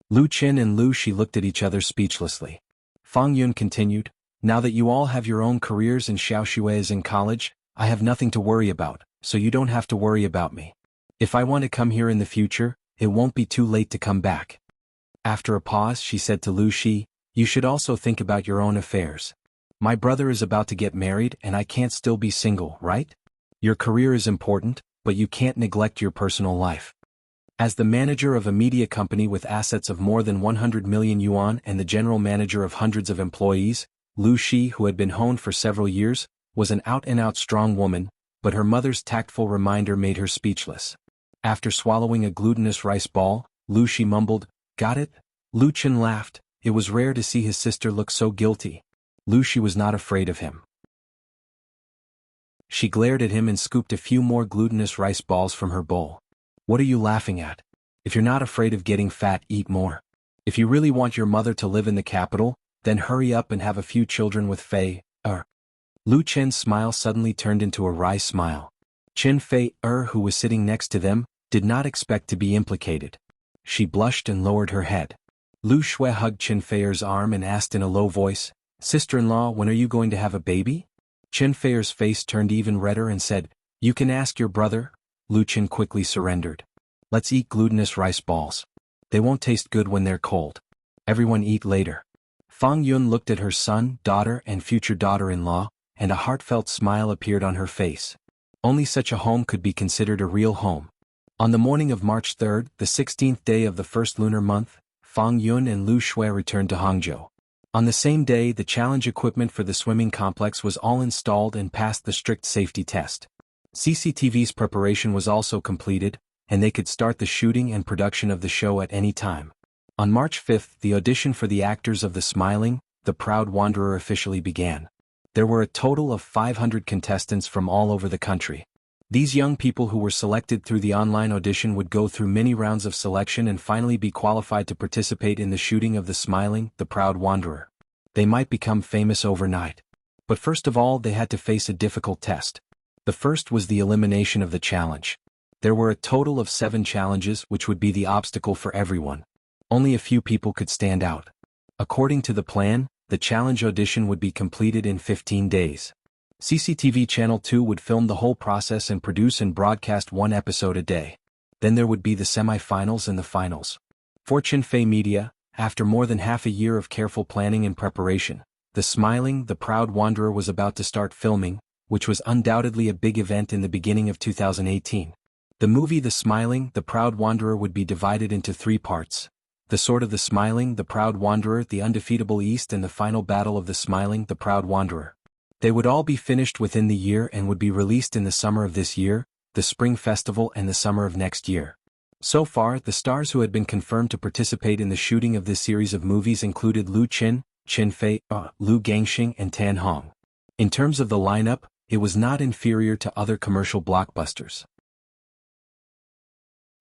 Lu Qin and Lu Shi looked at each other speechlessly. Fang Yun continued, "Now that you all have your own careers and Xiaoxue is in college, I have nothing to worry about, so you don't have to worry about me. If I want to come here in the future, it won't be too late to come back." After a pause she said to Lu Shi, "You should also think about your own affairs. My brother is about to get married and I can't still be single, right? Your career is important, but you can't neglect your personal life." As the manager of a media company with assets of more than 100 million yuan and the general manager of hundreds of employees, Lu Shi, who had been honed for several years, was an out-and-out strong woman, but her mother's tactful reminder made her speechless. After swallowing a glutinous rice ball, Lu Shi mumbled, "Got it?" Lu Chen laughed. It was rare to see his sister look so guilty. Lu Shi was not afraid of him. She glared at him and scooped a few more glutinous rice balls from her bowl. "What are you laughing at? If you're not afraid of getting fat, eat more. If you really want your mother to live in the capital, then hurry up and have a few children with Fei, Lu Chen's smile suddenly turned into a wry smile. Chen Fei, who was sitting next to them, did not expect to be implicated. She blushed and lowered her head. Lu Shui hugged Chen Fei's arm and asked in a low voice, "Sister-in-law, when are you going to have a baby?" Chen Fei's face turned even redder and said, "You can ask your brother." Lu Chen quickly surrendered. "Let's eat glutinous rice balls. They won't taste good when they're cold. Everyone eat later." Fang Yun looked at her son, daughter and future daughter-in-law, and a heartfelt smile appeared on her face. Only such a home could be considered a real home. On the morning of March 3rd, the 16th day of the first lunar month, Fang Yun and Lu Shui returned to Hangzhou. On the same day, the challenge equipment for the swimming complex was all installed and passed the strict safety test. CCTV's preparation was also completed, and they could start the shooting and production of the show at any time. On March 5th, the audition for the actors of The Smiling, The Proud Wanderer officially began. There were a total of 500 contestants from all over the country. These young people who were selected through the online audition would go through many rounds of selection and finally be qualified to participate in the shooting of The Smiling, The Proud Wanderer. They might become famous overnight. But first of all, they had to face a difficult test. The first was the elimination of the challenge. There were a total of 7 challenges which would be the obstacle for everyone. Only a few people could stand out. According to the plan, the challenge audition would be completed in 15 days. CCTV Channel 2 would film the whole process and produce and broadcast 1 episode a day. Then there would be the semi-finals and the finals. For Chen Fei Media, after more than half a year of careful planning and preparation, The Smiling, The Proud Wanderer was about to start filming, which was undoubtedly a big event in the beginning of 2018. The movie The Smiling, The Proud Wanderer would be divided into 3 parts. The Sword of the Smiling, The Proud Wanderer, The Undefeatable East and the final battle of The Smiling, The Proud Wanderer. They would all be finished within the year and would be released in the summer of this year, the Spring Festival and the summer of next year. So far, the stars who had been confirmed to participate in the shooting of this series of movies included Lu Qin, Chen Fei, Lu Gangxing and Tan Hong. In terms of the lineup, it was not inferior to other commercial blockbusters.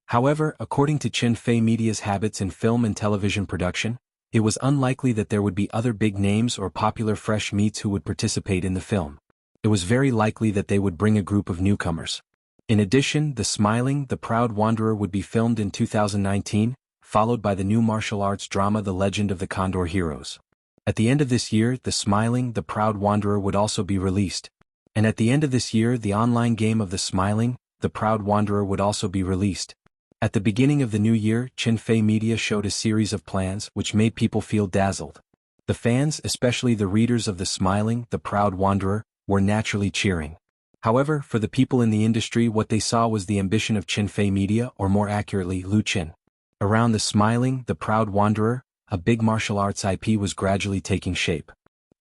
However, according to Chen Fei Media's habits in film and television production, it was unlikely that there would be other big names or popular fresh meats who would participate in the film. it was very likely that they would bring a group of newcomers. In addition, The Smiling, the Proud Wanderer would be filmed in 2019, followed by the new martial arts drama The Legend of the Condor Heroes. At the end of this year, The Smiling, the Proud Wanderer would also be released. And at the end of this year, the online game of The Smiling, the Proud Wanderer would also be released. At the beginning of the new year, Qinfei Media showed a series of plans which made people feel dazzled. The fans, especially the readers of The Smiling, the Proud Wanderer, were naturally cheering. However, for the people in the industry, what they saw was the ambition of Qinfei Media, or more accurately, Lu Qin. Around The Smiling, the Proud Wanderer, a big martial arts IP was gradually taking shape.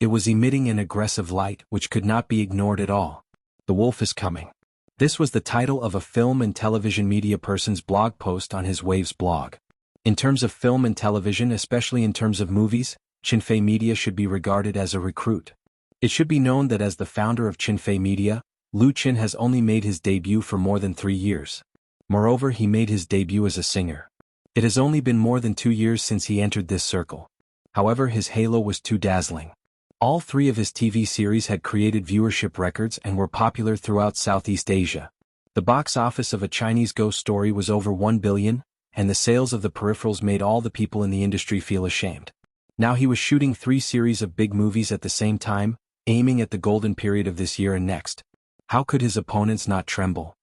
It was emitting an aggressive light which could not be ignored at all. The Wolf is Coming. This was the title of a film and television media person's blog post on his Waves blog. In terms of film and television, especially in terms of movies, Qinfei Media should be regarded as a recruit. It should be known that as the founder of Qinfei Media, Lu Qin has only made his debut for more than 3 years. Moreover, he made his debut as a singer. It has only been more than 2 years since he entered this circle. However, his halo was too dazzling. All 3 of his TV series had created viewership records and were popular throughout Southeast Asia. The box office of A Chinese Ghost Story was over 1 billion, and the sales of the peripherals made all the people in the industry feel ashamed. Now he was shooting 3 series of big movies at the same time, aiming at the golden period of this year and next. How could his opponents not tremble?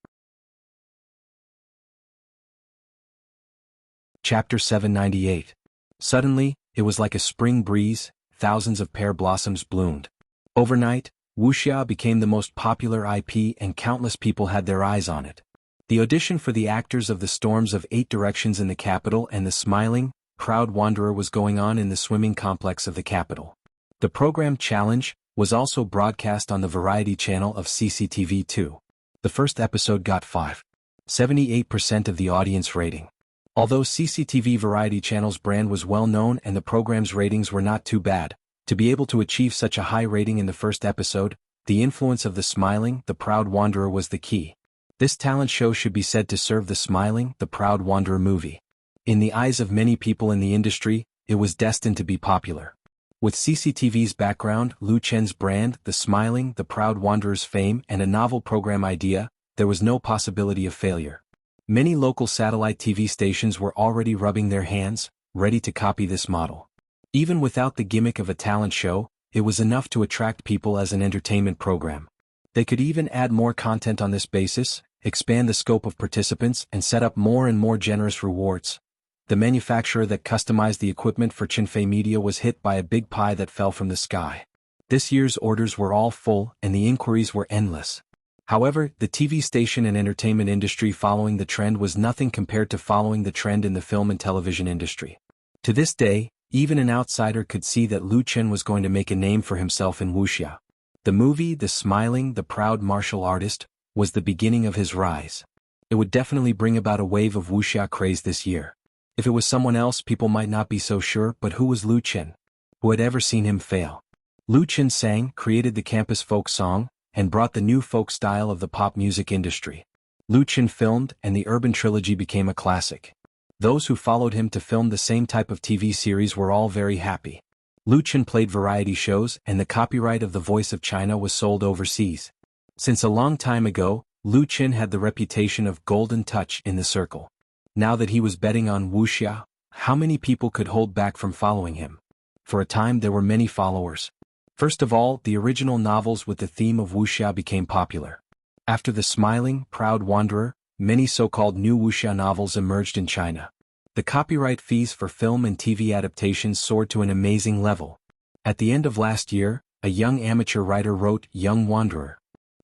Chapter 798. Suddenly, it was like a spring breeze, thousands of pear blossoms bloomed. Overnight, Wuxia became the most popular IP and countless people had their eyes on it. The audition for the actors of The Storms of 8 Directions in the capital and The Smiling, Proud Wanderer was going on in the swimming complex of the capital. The program Challenge was also broadcast on the variety channel of CCTV2. The first episode got 5.78% of the audience rating. Although CCTV Variety Channel's brand was well known and the program's ratings were not too bad, to be able to achieve such a high rating in the first episode, the influence of The Smiling, the Proud Wanderer was the key. This talent show should be said to serve The Smiling, the Proud Wanderer movie. In the eyes of many people in the industry, it was destined to be popular. With CCTV's background, Lu Chen's brand, The Smiling, the Proud Wanderer's fame, and a novel program idea, there was no possibility of failure. Many local satellite TV stations were already rubbing their hands, ready to copy this model. Even without the gimmick of a talent show, it was enough to attract people as an entertainment program. They could even add more content on this basis, expand the scope of participants, and set up more and more generous rewards. The manufacturer that customized the equipment for Qinfei Media was hit by a big pie that fell from the sky. This year's orders were all full and the inquiries were endless. However, the TV station and entertainment industry following the trend was nothing compared to following the trend in the film and television industry. To this day, even an outsider could see that Lu Qin was going to make a name for himself in Wuxia. The movie, The Smiling, the Proud Martial Artist, was the beginning of his rise. It would definitely bring about a wave of Wuxia craze this year. If it was someone else, people might not be so sure, but who was Lu Qin? Who had ever seen him fail? Lu Qin sang, created the campus folk song, and brought the new folk style of the pop music industry. Lu Qin filmed, and the Urban Trilogy became a classic. Those who followed him to film the same type of TV series were all very happy. Lu Qin played variety shows, and the copyright of The Voice of China was sold overseas. Since a long time ago, Lu Qin had the reputation of golden touch in the circle. Now that he was betting on Wuxia, how many people could hold back from following him? For a time there were many followers. First of all, the original novels with the theme of Wuxia became popular. After The Smiling, Proud Wanderer, many so-called new Wuxia novels emerged in China. The copyright fees for film and TV adaptations soared to an amazing level. At the end of last year, a young amateur writer wrote Young Wanderer.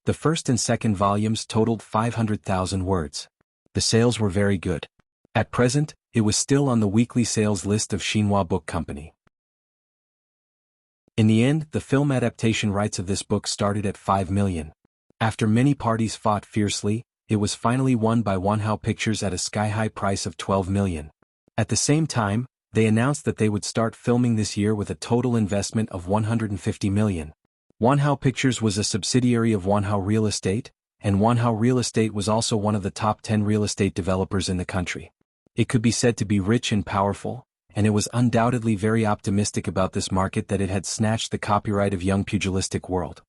The first and second volumes totaled 500,000 words. The sales were very good. At present, it was still on the weekly sales list of Xinhua Book Company. In the end, the film adaptation rights of this book started at 5 million. After many parties fought fiercely, it was finally won by Wanhao Pictures at a sky-high price of 12 million. At the same time, they announced that they would start filming this year with a total investment of 150 million. Wanhao Pictures was a subsidiary of Wanhao Real Estate, and Wanhao Real Estate was also one of the top 10 real estate developers in the country. It could be said to be rich and powerful, and it was undoubtedly very optimistic about this market that it had snatched the copyright of Young Pugilistic World.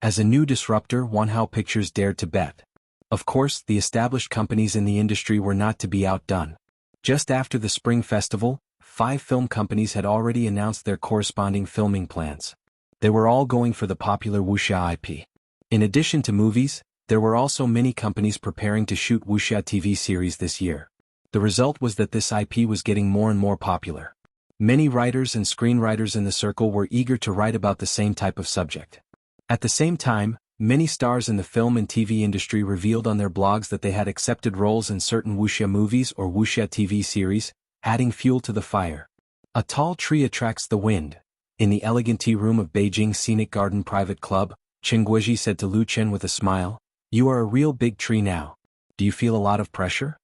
As a new disruptor, Wanhao Pictures dared to bet. Of course, the established companies in the industry were not to be outdone. Just after the Spring Festival, 5 film companies had already announced their corresponding filming plans. They were all going for the popular Wuxia IP. In addition to movies, there were also many companies preparing to shoot Wuxia TV series this year. The result was that this IP was getting more and more popular. Many writers and screenwriters in the circle were eager to write about the same type of subject. At the same time, many stars in the film and TV industry revealed on their blogs that they had accepted roles in certain Wuxia movies or Wuxia TV series, adding fuel to the fire. A tall tree attracts the wind. In the elegant tea room of Beijing Scenic Garden Private Club, Chen Guizhi said to Lu Chen with a smile, "You are a real big tree now. Do you feel a lot of pressure?"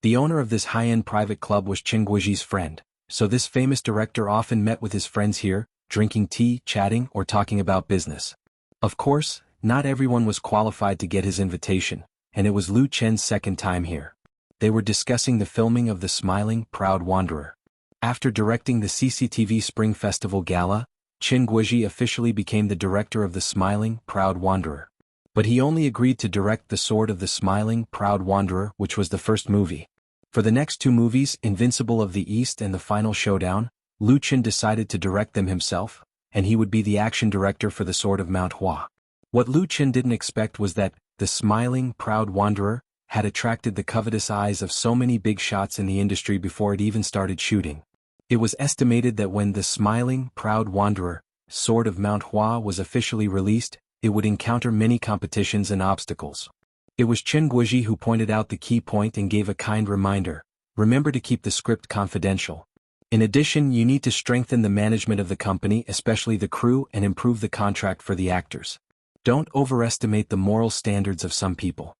The owner of this high-end private club was Chen Guizhi's friend, so this famous director often met with his friends here, drinking tea, chatting, or talking about business. Of course, not everyone was qualified to get his invitation, and it was Lu Chen's second time here. They were discussing the filming of The Smiling, Proud Wanderer. After directing the CCTV Spring Festival Gala, Chen Guizhi officially became the director of The Smiling, Proud Wanderer. But he only agreed to direct The Sword of the Smiling, Proud Wanderer, which was the first movie. For the next 2 movies, Invincible of the East and The Final Showdown, Lu Chen decided to direct them himself, and he would be the action director for The Sword of Mount Hua. What Lu Chen didn't expect was that The Smiling, Proud Wanderer had attracted the covetous eyes of so many big shots in the industry before it even started shooting. It was estimated that when The Smiling, Proud Wanderer, Sword of Mount Hua was officially released, it would encounter many competitions and obstacles. It was Chen Guizhi who pointed out the key point and gave a kind reminder: remember to keep the script confidential. In addition, you need to strengthen the management of the company, especially the crew, and improve the contract for the actors. Don't overestimate the moral standards of some people.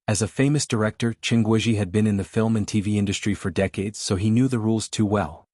As a famous director, Chen Guizhi had been in the film and TV industry for decades, so he knew the rules too well.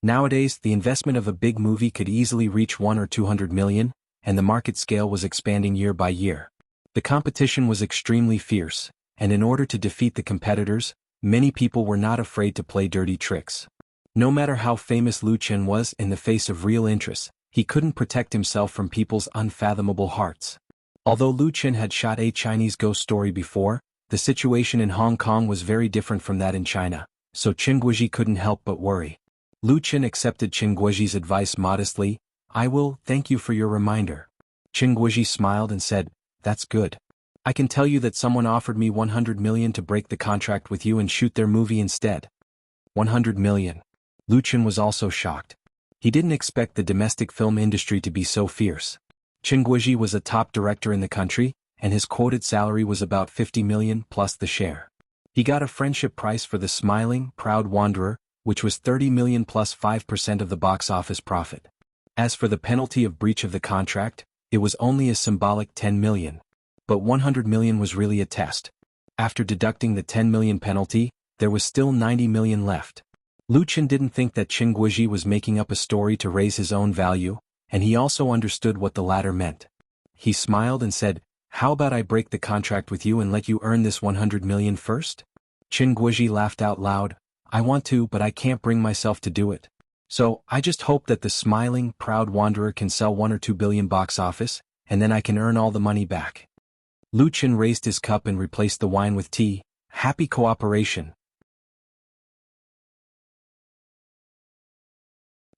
Nowadays, the investment of a big movie could easily reach 1 or 200 million, and the market scale was expanding year by year. The competition was extremely fierce, and in order to defeat the competitors, many people were not afraid to play dirty tricks. No matter how famous Lu Chen was in the face of real interests, he couldn't protect himself from people's unfathomable hearts. Although Lu Chen had shot a Chinese ghost story before, the situation in Hong Kong was very different from that in China, so Chen Guizhi couldn't help but worry. Lu Chen accepted Chen Guizhi's advice modestly. "I will, thank you for your reminder." Chen Guizhi smiled and said, "That's good. I can tell you that someone offered me 100 million to break the contract with you and shoot their movie instead." 100 million. Lu Chen was also shocked. He didn't expect the domestic film industry to be so fierce. Chen Guizhi was a top director in the country, and his quoted salary was about 50 million plus the share. He got a friendship price for The Smiling, Proud Wanderer, which was 30 million plus 5% of the box office profit. As for the penalty of breach of the contract, it was only a symbolic 10 million. But 100 million was really a test. After deducting the 10 million penalty, there was still 90 million left. Lu Chen didn't think that Chen Guizhi was making up a story to raise his own value, and he also understood what the latter meant. He smiled and said, "How about I break the contract with you and let you earn this 100 million first?" Chen Guizhi laughed out loud. "I want to, but I can't bring myself to do it. So, I just hope that The Smiling, Proud Wanderer can sell 1 or 2 billion box office, and then I can earn all the money back." Lu Chen raised his cup and replaced the wine with tea. Happy cooperation.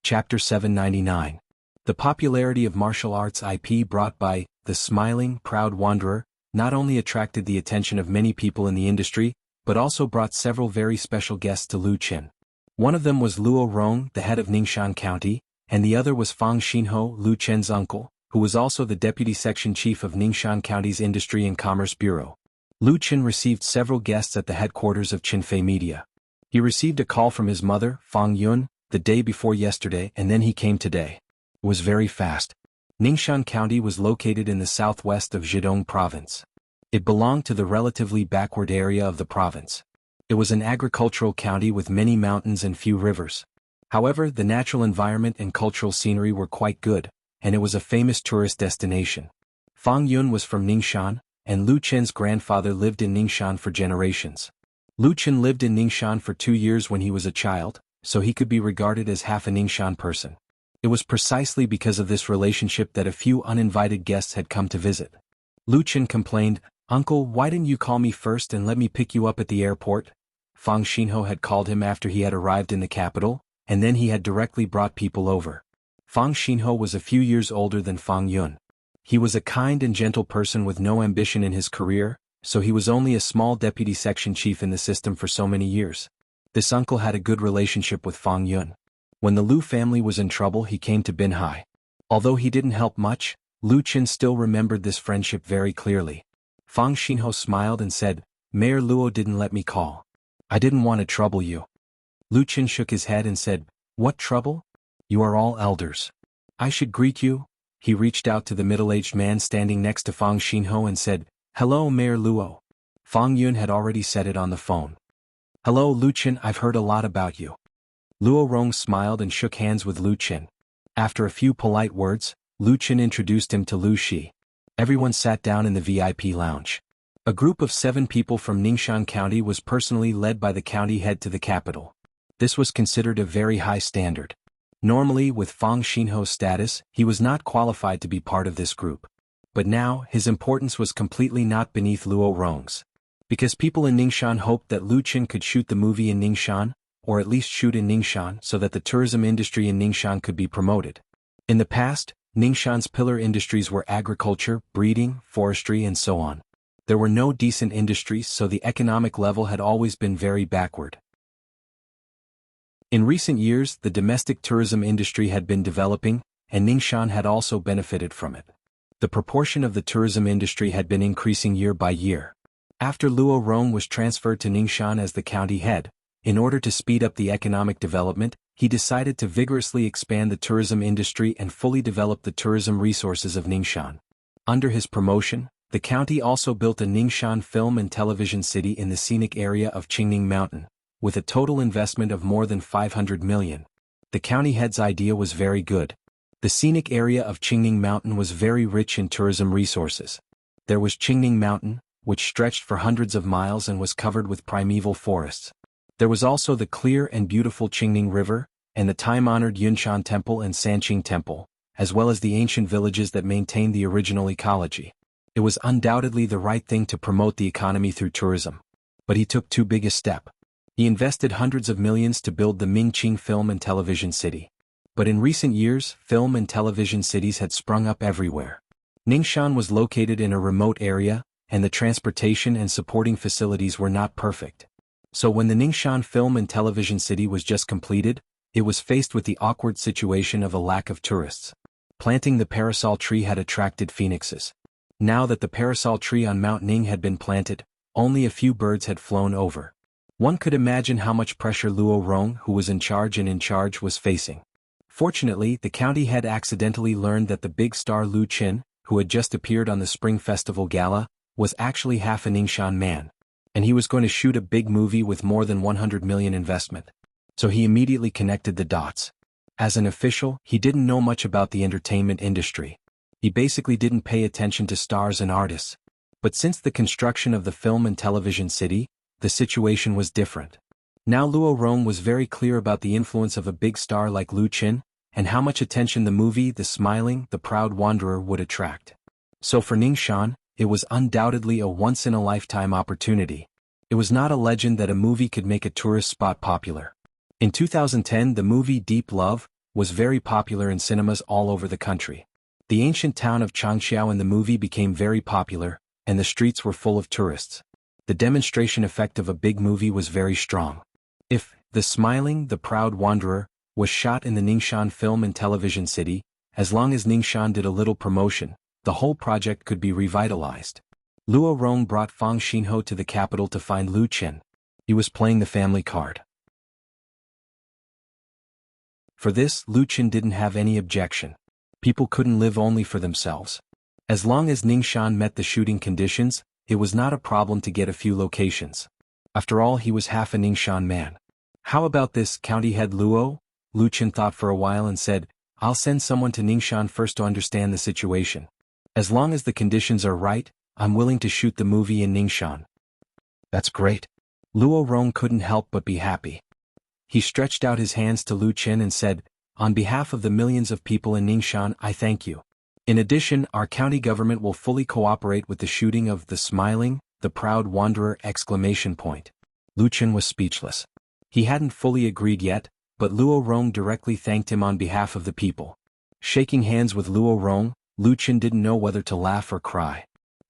Chapter 799. The popularity of martial arts IP brought by The Smiling, Proud Wanderer not only attracted the attention of many people in the industry, but also brought several very special guests to Lu Chen. One of them was Luo Rong, the head of Ningxian County, and the other was Fang Xinho, Lu Chen's uncle, who was also the deputy section chief of Ningxian County's Industry and Commerce Bureau. Lu Chen received several guests at the headquarters of Qinfei Media. He received a call from his mother, Fang Yun, the day before yesterday, and then he came today. It was very fast. Ningxian County was located in the southwest of Zhejiang Province. It belonged to the relatively backward area of the province. It was an agricultural county with many mountains and few rivers. However, the natural environment and cultural scenery were quite good, and it was a famous tourist destination. Fang Yun was from Ningxian, and Lu Chen's grandfather lived in Ningxian for generations. Lu Chen lived in Ningxian for 2 years when he was a child, so he could be regarded as half a Ningxian person. It was precisely because of this relationship that a few uninvited guests had come to visit. Lu Qin complained, "Uncle, why didn't you call me first and let me pick you up at the airport?" Fang Xinho had called him after he had arrived in the capital, and then he had directly brought people over. Fang Xinho was a few years older than Fang Yun. He was a kind and gentle person with no ambition in his career, so he was only a small deputy section chief in the system for so many years. This uncle had a good relationship with Fang Yun. When the Lu family was in trouble, he came to Binhai. Although he didn't help much, Lu Qin still remembered this friendship very clearly. Fang Xinho smiled and said, "Mayor Luo didn't let me call. I didn't want to trouble you." Lu Qin shook his head and said, "What trouble? You are all elders. I should greet you." He reached out to the middle-aged man standing next to Fang Xinho and said, "Hello, Mayor Luo." Fang Yun had already said it on the phone. "Hello, Lu Qin, I've heard a lot about you." Luo Rong smiled and shook hands with Lu Qin. After a few polite words, Lu Qin introduced him to Lu Shi. Everyone sat down in the VIP lounge. A group of 7 people from Ningxia County was personally led by the county head to the capital. This was considered a very high standard. Normally, with Fang Xinho's status, he was not qualified to be part of this group. But now, his importance was completely not beneath Luo Rong's. Because people in Ningxia hoped that Lu Qin could shoot the movie in Ningxia, or at least shoot in Ningxia so that the tourism industry in Ningxia could be promoted. In the past, Ningxia's pillar industries were agriculture, breeding, forestry and so on. There were no decent industries, so the economic level had always been very backward. In recent years, the domestic tourism industry had been developing, and Ningxia had also benefited from it. The proportion of the tourism industry had been increasing year by year. After Luo Rong was transferred to Ningxia as the county head, in order to speed up the economic development, he decided to vigorously expand the tourism industry and fully develop the tourism resources of Ningxia. Under his promotion, the county also built a Ningxia film and television city in the scenic area of Qingning Mountain, with a total investment of more than 500 million. The county head's idea was very good. The scenic area of Qingning Mountain was very rich in tourism resources. There was Qingning Mountain, which stretched for hundreds of miles and was covered with primeval forests. There was also the clear and beautiful Qingning River, and the time-honored Yunshan Temple and Sanqing Temple, as well as the ancient villages that maintained the original ecology. It was undoubtedly the right thing to promote the economy through tourism. But he took too big a step. He invested hundreds of millions to build the Mingqing Film and Television City. But in recent years, film and television cities had sprung up everywhere. Ningxia was located in a remote area, and the transportation and supporting facilities were not perfect. So when the Ningxia Film and Television City was just completed, it was faced with the awkward situation of a lack of tourists. Planting the parasol tree had attracted phoenixes. Now that the parasol tree on Mount Ning had been planted, only a few birds had flown over. One could imagine how much pressure Luo Rong, who was in charge, was facing. Fortunately, the county head accidentally learned that the big star Lu Qin, who had just appeared on the Spring Festival Gala, was actually half a Ningxia man. And he was going to shoot a big movie with more than 100 million investment. So he immediately connected the dots. As an official, he didn't know much about the entertainment industry. He basically didn't pay attention to stars and artists. But since the construction of the film and television city, the situation was different. Now Luo Rong was very clear about the influence of a big star like Lu Qin, and how much attention the movie The Smiling, the Proud Wanderer would attract. So for Ningxia, it was undoubtedly a once-in-a-lifetime opportunity. It was not a legend that a movie could make a tourist spot popular. In 2010, the movie Deep Love was very popular in cinemas all over the country. The ancient town of Changxiao in the movie became very popular, and the streets were full of tourists. The demonstration effect of a big movie was very strong. If The Smiling, the Proud Wanderer was shot in the Ningxia Film and Television City, as long as Ningxia did a little promotion, the whole project could be revitalized. Luo Rong brought Fang Xinho to the capital to find Lu Qin. He was playing the family card. For this, Lu Qin didn't have any objection. People couldn't live only for themselves. As long as Ningxia met the shooting conditions, it was not a problem to get a few locations. After all, he was half a Ningxia man. How about this, county head Luo? Lu Qin thought for a while and said, "I'll send someone to Ningxia first to understand the situation. As long as the conditions are right, I'm willing to shoot the movie in Ningxia." "That's great." Luo Rong couldn't help but be happy. He stretched out his hands to Lu Qin and said, On behalf of the millions of people in Ningxia, I thank you. In addition, our county government will fully cooperate with the shooting of the smiling, the proud wanderer! Lu Qin was speechless. He hadn't fully agreed yet, but Luo Rong directly thanked him on behalf of the people. Shaking hands with Luo Rong, Lu Qin didn't know whether to laugh or cry.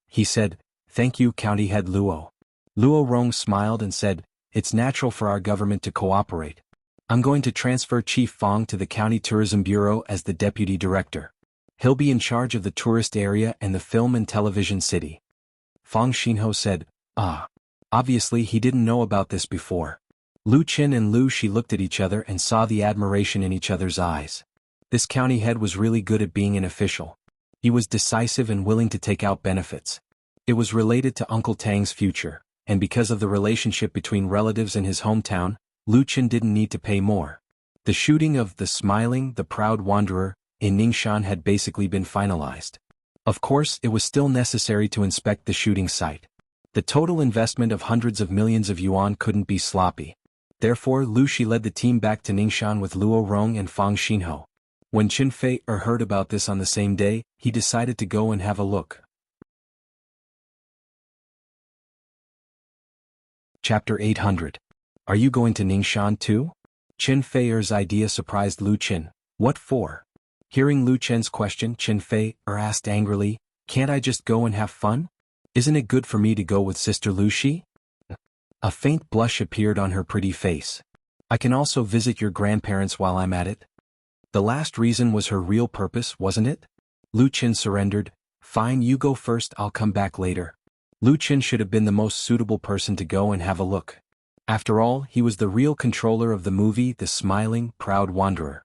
He said, "Thank you, County Head Luo." Luo Rong smiled and said, "It's natural for our government to cooperate. I'm going to transfer Chief Fong to the County Tourism Bureau as the Deputy Director. He'll be in charge of the tourist area and the film and television city." Fong Xinho said, "Ah." Obviously he didn't know about this before. Lu Qin and Lu Shi looked at each other and saw the admiration in each other's eyes. This county head was really good at being an official. He was decisive and willing to take out benefits. It was related to Uncle Tang's future, and because of the relationship between relatives in his hometown, Lu Qin didn't need to pay more. The shooting of the smiling, the proud wanderer! In Ningxia had basically been finalized. Of course, it was still necessary to inspect the shooting site. The total investment of hundreds of millions of yuan couldn't be sloppy. Therefore, Lu Shi led the team back to Ningxia with Luo Rong and Fang Xinho. When Qin Fei heard about this on the same day, he decided to go and have a look. Chapter 800. Are you going to Ningxia too? Qin Fei's idea surprised Lu Qin. What for? Hearing Lu Qin's question, Qin Fei asked angrily, "Can't I just go and have fun? Isn't it good for me to go with Sister Lu Shi?" A faint blush appeared on her pretty face. "I can also visit your grandparents while I'm at it." The last reason was her real purpose, wasn't it? Lu Qin surrendered. "Fine, you go first, I'll come back later." Lu Qin should have been the most suitable person to go and have a look. After all, he was the real controller of the movie The Smiling, Proud Wanderer.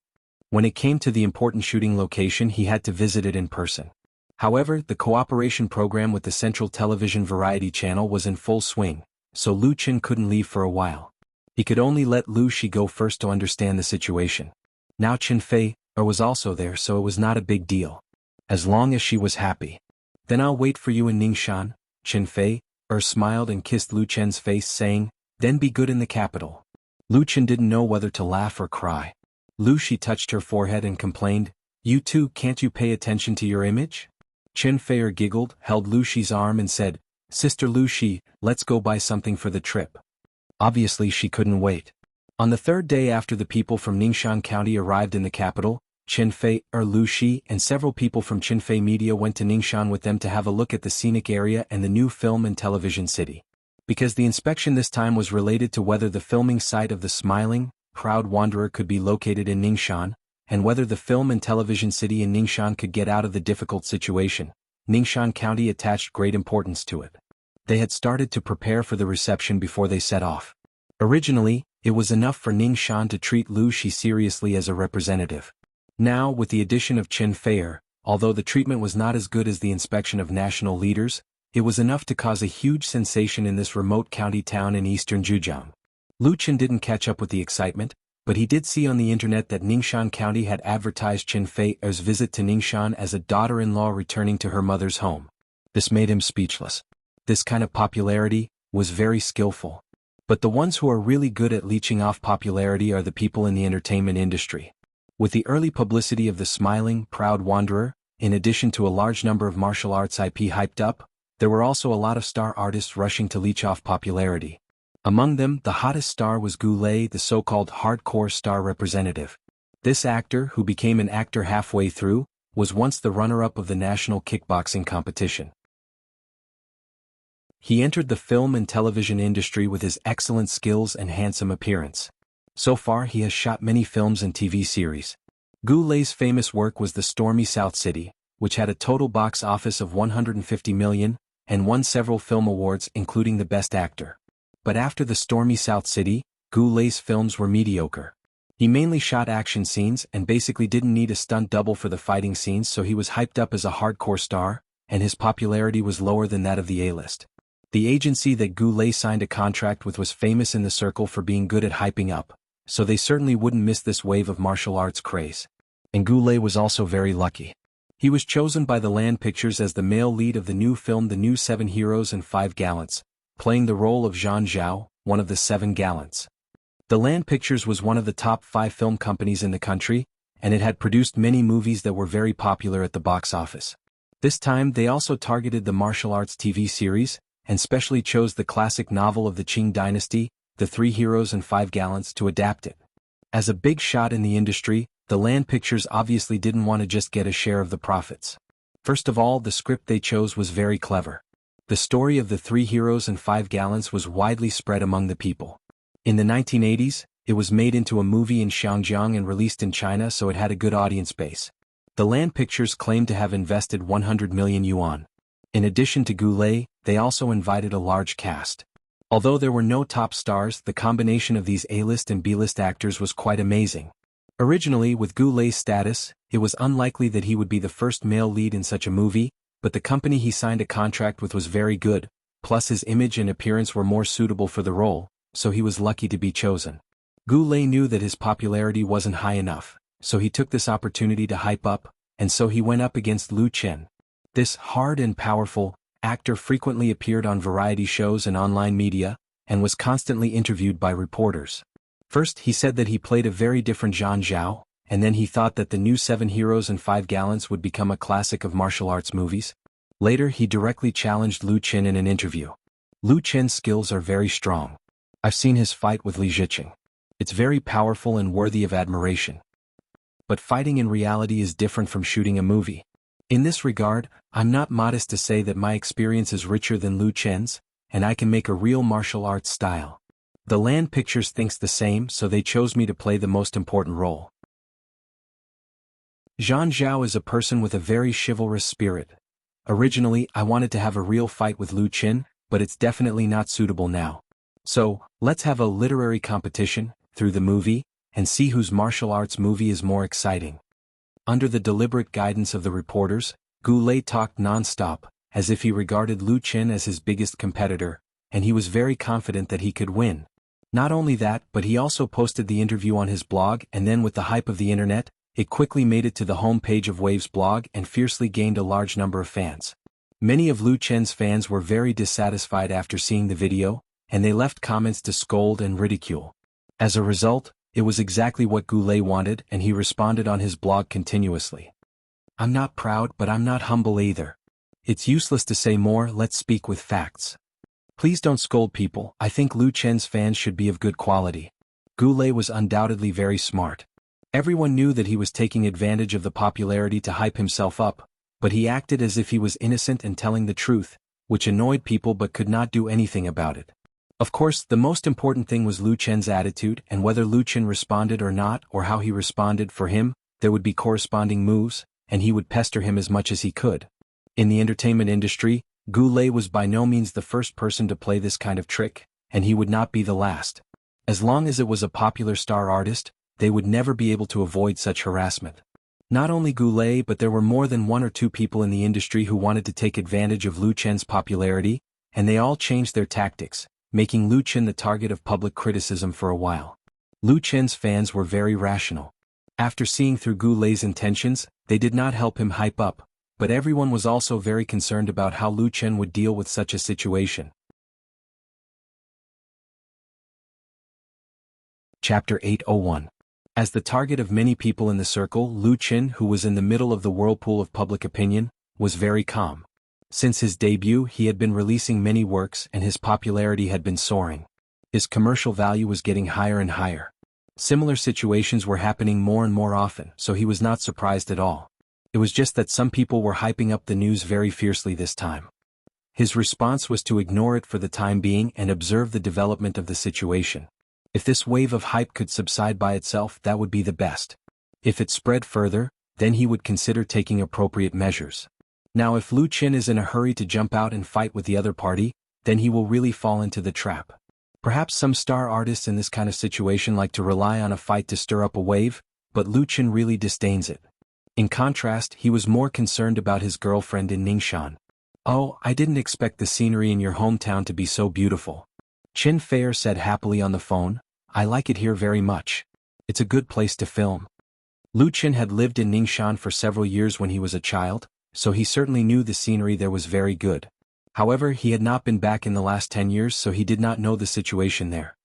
When it came to the important shooting location, he had to visit it in person. However, the cooperation program with the Central Television Variety Channel was in full swing, so Lu Qin couldn't leave for a while. He could only let Lu Shi go first to understand the situation. Now Qin Fei was also there, so it was not a big deal. As long as she was happy. "Then I'll wait for you in Ningxia." Qin Fei smiled and kissed Lu Qin's face, saying, "Then be good in the capital." Lu Qin didn't know whether to laugh or cry. Lu Shi touched her forehead and complained, "You too, can't you pay attention to your image?" Qin Fei giggled, held Lu Shi's arm and said, "Sister Lu Shi, let's go buy something for the trip." Obviously she couldn't wait. On the third day after the people from Ningxia County arrived in the capital, Qin Fei Lu Shi and several people from Qin Fei Media went to Ningxia with them to have a look at the scenic area and the new film and television city. Because the inspection this time was related to whether the filming site of the Smiling, Proud Wanderer could be located in Ningxia, and whether the film and television city in Ningxia could get out of the difficult situation, Ningxia County attached great importance to it. They had started to prepare for the reception before they set off. Originally, it was enough for Ningxia to treat Lu Shi seriously as a representative. Now, with the addition of Qin Fei, although the treatment was not as good as the inspection of national leaders, it was enough to cause a huge sensation in this remote county town in eastern Zhejiang. Lu Qin didn't catch up with the excitement, but he did see on the internet that Ningxia County had advertised Qin Fei's visit to Ningxia as a daughter-in-law returning to her mother's home. This made him speechless. This kind of popularity was very skillful. But the ones who are really good at leeching off popularity are the people in the entertainment industry. With the early publicity of the Smiling, Proud Wanderer, in addition to a large number of martial arts IP hyped up, there were also a lot of star artists rushing to leech off popularity. Among them, the hottest star was Gu Lei, the so-called hardcore star representative. This actor, who became an actor halfway through, was once the runner-up of the national kickboxing competition. He entered the film and television industry with his excellent skills and handsome appearance. So far he has shot many films and TV series. Gu Lei's famous work was The Stormy South City, which had a total box office of 150 million, and won several film awards including the Best Actor. But after The Stormy South City, Gu Lei's films were mediocre. He mainly shot action scenes and basically didn't need a stunt double for the fighting scenes, so he was hyped up as a hardcore star, and his popularity was lower than that of the A-list. The agency that Gu Lei signed a contract with was famous in the circle for being good at hyping up, so they certainly wouldn't miss this wave of martial arts craze. And Gu Lei was also very lucky. He was chosen by the Land Pictures as the male lead of the new film The New 7 Heroes and 5 Gallants, playing the role of Zhang Zhao, one of the 7 Gallants. The Land Pictures was one of the top 5 film companies in the country, and it had produced many movies that were very popular at the box office. This time they also targeted the martial arts TV series, and specially chose the classic novel of the Qing dynasty, The 3 Heroes and 5 Gallants, to adapt it. As a big shot in the industry, the Land Pictures obviously didn't want to just get a share of the profits. First of all, the script they chose was very clever. The story of the 3 Heroes and 5 Gallants was widely spread among the people. In the 1980s, it was made into a movie in Xinjiang and released in China, so it had a good audience base. The Land Pictures claimed to have invested 100 million yuan. In addition to Goulet, they also invited a large cast. Although there were no top stars, the combination of these A-list and B-list actors was quite amazing. Originally, with Goulet's status, it was unlikely that he would be the first male lead in such a movie, but the company he signed a contract with was very good, plus his image and appearance were more suitable for the role, so he was lucky to be chosen. Goulet knew that his popularity wasn't high enough, so he took this opportunity to hype up, and so he went up against Lu Chen. This hard and powerful actor frequently appeared on variety shows and online media, and was constantly interviewed by reporters. First, he said that he played a very different Zhang Zhao, and then he thought that the new 7 Heroes and 5 Gallants would become a classic of martial arts movies. Later, he directly challenged Lu Chen in an interview. Lu Chen's skills are very strong. I've seen his fight with Li Ziqing. It's very powerful and worthy of admiration. But fighting in reality is different from shooting a movie. In this regard, I'm not modest to say that my experience is richer than Lu Chen's, and I can make a real martial arts style. The Land Pictures thinks the same, so they chose me to play the most important role. Zhang Zhao is a person with a very chivalrous spirit. Originally, I wanted to have a real fight with Lu Chen, but it's definitely not suitable now. So, let's have a literary competition, through the movie, and see whose martial arts movie is more exciting. Under the deliberate guidance of the reporters, Goulet talked non-stop, as if he regarded Lu Chen as his biggest competitor, and he was very confident that he could win. Not only that, but he also posted the interview on his blog, and then with the hype of the internet, it quickly made it to the home page of Wave's blog and fiercely gained a large number of fans. Many of Lu Chen's fans were very dissatisfied after seeing the video, and they left comments to scold and ridicule. As a result, it was exactly what Goulet wanted, and he responded on his blog continuously. I'm not proud, but I'm not humble either. It's useless to say more, let's speak with facts. Please don't scold people, I think Lu Chen's fans should be of good quality. Goulet was undoubtedly very smart. Everyone knew that he was taking advantage of the popularity to hype himself up, but he acted as if he was innocent and telling the truth, which annoyed people but could not do anything about it. Of course, the most important thing was Lu Chen's attitude, and whether Lu Chen responded or not, or how he responded. For him, there would be corresponding moves, and he would pester him as much as he could. In the entertainment industry, Goulet was by no means the first person to play this kind of trick, and he would not be the last. As long as it was a popular star artist, they would never be able to avoid such harassment. Not only Goulet, but there were more than 1 or 2 people in the industry who wanted to take advantage of Lu Chen's popularity, and they all changed their tactics, making Lu Chen the target of public criticism for a while. Lu Chen's fans were very rational. After seeing through Goulet's intentions, they did not help him hype up, but everyone was also very concerned about how Lu Chen would deal with such a situation. Chapter 801. As the target of many people in the circle, Lu Chen, who was in the middle of the whirlpool of public opinion, was very calm. Since his debut, he had been releasing many works and his popularity had been soaring. His commercial value was getting higher and higher. Similar situations were happening more and more often, so he was not surprised at all. It was just that some people were hyping up the news very fiercely this time. His response was to ignore it for the time being and observe the development of the situation. If this wave of hype could subside by itself, that would be the best. If it spread further, then he would consider taking appropriate measures. Now if Lu Chen is in a hurry to jump out and fight with the other party, then he will really fall into the trap. Perhaps some star artists in this kind of situation like to rely on a fight to stir up a wave, but Lu Chen really disdains it. In contrast, he was more concerned about his girlfriend in Ningxia. Oh, I didn't expect the scenery in your hometown to be so beautiful. Chen Feier said happily on the phone, I like it here very much. It's a good place to film. Lu Chen had lived in Ningxia for several years when he was a child, so he certainly knew the scenery there was very good. However, he had not been back in the last 10 years, so he did not know the situation there.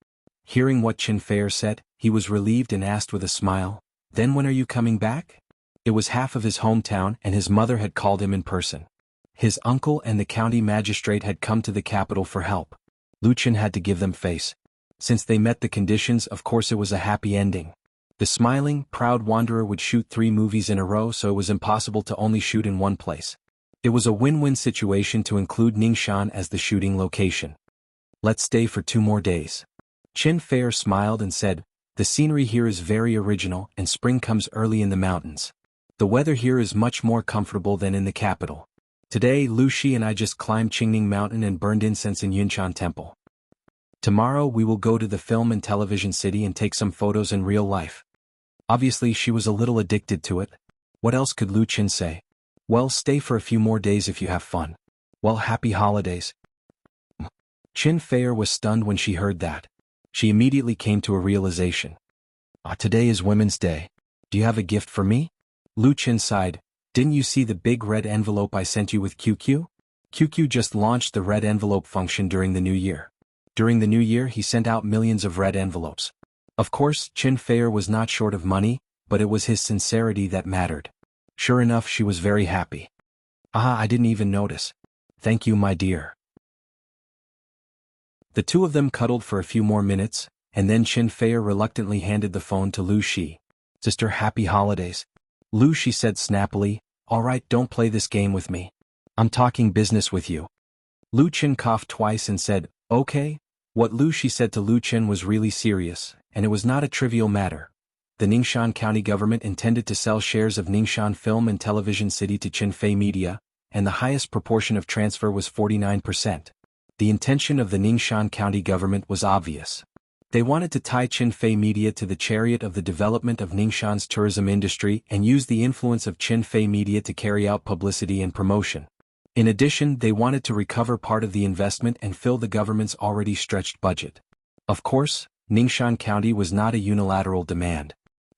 Hearing what Chen Feier said, he was relieved and asked with a smile, Then when are you coming back? It was half of his hometown and his mother had called him in person. His uncle and the county magistrate had come to the capital for help. Lu Chen had to give them face. Since they met the conditions, of course it was a happy ending. The smiling, proud wanderer would shoot 3 movies in a row, so it was impossible to only shoot in one place. It was a win-win situation to include Ningxia as the shooting location. Let's stay for 2 more days. Chen Fei smiled and said, the scenery here is very original and spring comes early in the mountains. The weather here is much more comfortable than in the capital. Today Lu Shi and I just climbed Qingning Mountain and burned incense in Yunshan Temple. Tomorrow we will go to the film and television city and take some photos in real life. Obviously she was a little addicted to it. What else could Lu Chen say? Well, stay for a few more days if you have fun. Well, happy holidays. Chen Fei was stunned when she heard that. She immediately came to a realization. Today is Women's Day. Do you have a gift for me? Lu Chen sighed. Didn't you see the big red envelope I sent you with QQ? QQ just launched the red envelope function during the new year. During the new year he sent out millions of red envelopes. Of course, Chen Fei was not short of money, but it was his sincerity that mattered. Sure enough, she was very happy. I didn't even notice. Thank you, my dear. The 2 of them cuddled for a few more minutes, and then Chen Fei reluctantly handed the phone to Lu Shi. Sister, happy holidays. Lu Shi said snappily, all right, don't play this game with me. I'm talking business with you. Lu Chen coughed twice and said, okay. What Lu Shi said to Lu Chen was really serious, and it was not a trivial matter. The Ningxia County government intended to sell shares of Ningxia Film and Television City to Chen Fei Media, and the highest proportion of transfer was 49%. The intention of the Ningxia County government was obvious. They wanted to tie Chen Fei Media to the chariot of the development of Ningxia's tourism industry and use the influence of Chen Fei Media to carry out publicity and promotion. In addition, they wanted to recover part of the investment and fill the government's already stretched budget. Of course, Ningxia County was not a unilateral demand.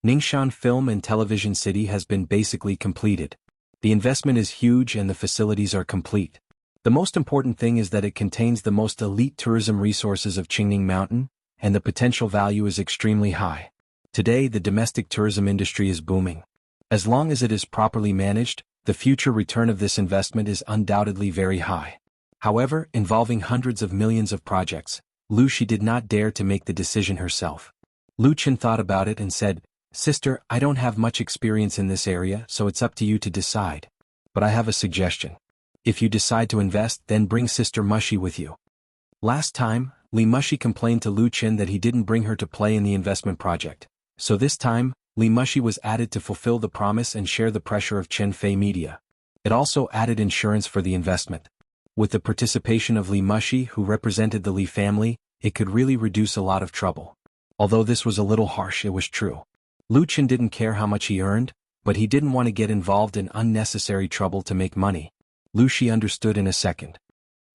Ningxia Film and Television City has been basically completed. The investment is huge and the facilities are complete. The most important thing is that it contains the most elite tourism resources of Qingning Mountain, and the potential value is extremely high. Today the domestic tourism industry is booming. As long as it is properly managed, the future return of this investment is undoubtedly very high. However, involving hundreds of millions of projects, Lu Shi did not dare to make the decision herself. Lu Chen thought about it and said, Sister, I don't have much experience in this area, so it's up to you to decide. But I have a suggestion. If you decide to invest, then bring Sister Mushi with you. Last time, Li Mushi complained to Lu Chen that he didn't bring her to play in the investment project. So this time, Li Mushi was added to fulfill the promise and share the pressure of Chen Fei Media. It also added insurance for the investment. With the participation of Li Mushi, who represented the Li family, it could really reduce a lot of trouble. Although this was a little harsh, it was true. Lu Chen didn't care how much he earned, but he didn't want to get involved in unnecessary trouble to make money. Lu Shi understood in a second.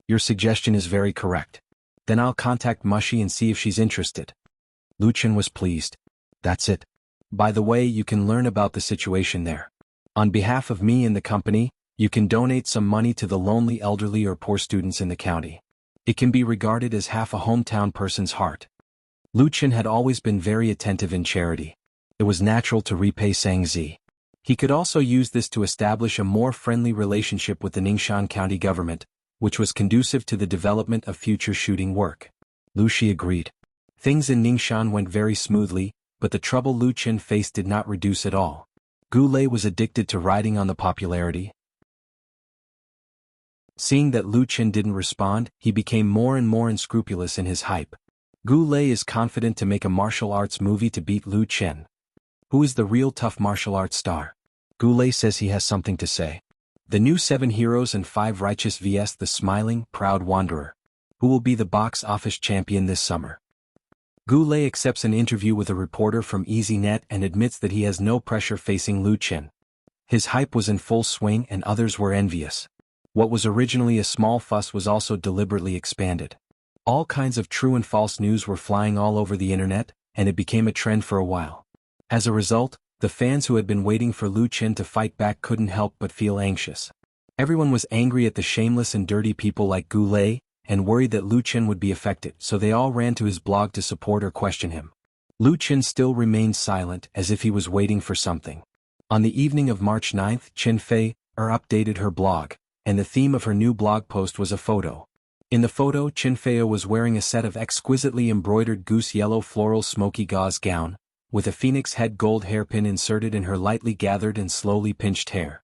Your suggestion is very correct. Then I'll contact Mushi and see if she's interested. Lu Chen was pleased. That's it. By the way, you can learn about the situation there. On behalf of me and the company, you can donate some money to the lonely elderly or poor students in the county. It can be regarded as half a hometown person's heart. Lu Chen had always been very attentive in charity. It was natural to repay Sang Zi. He could also use this to establish a more friendly relationship with the Ningxia County government, which was conducive to the development of future shooting work. Lu Shi agreed. Things in Ningxia went very smoothly, but the trouble Lu Chen faced did not reduce at all. Gu Lei was addicted to riding on the popularity. Seeing that Lu Chen didn't respond, he became more and more unscrupulous in his hype. Gu Lei is confident to make a martial arts movie to beat Lu Chen. Who is the real tough martial arts star? Gu Lei says he has something to say. The new 7 Heroes and 5 Righteous vs. the smiling, proud wanderer. Who will be the box office champion this summer? Gu Lei accepts an interview with a reporter from EasyNet and admits that he has no pressure facing Lu Chen. His hype was in full swing and others were envious. What was originally a small fuss was also deliberately expanded. All kinds of true and false news were flying all over the internet, and it became a trend for a while. As a result, the fans who had been waiting for Lu Chen to fight back couldn't help but feel anxious. Everyone was angry at the shameless and dirty people like Gu Lei, and worried that Lu Chen would be affected, so they all ran to his blog to support or question him. Lu Qin still remained silent as if he was waiting for something. On the evening of March 9, Qin Fei updated her blog, and the theme of her new blog post was a photo. In the photo, Qin Fei was wearing a set of exquisitely embroidered goose yellow floral smoky gauze gown, with a phoenix head gold hairpin inserted in her lightly gathered and slowly pinched hair.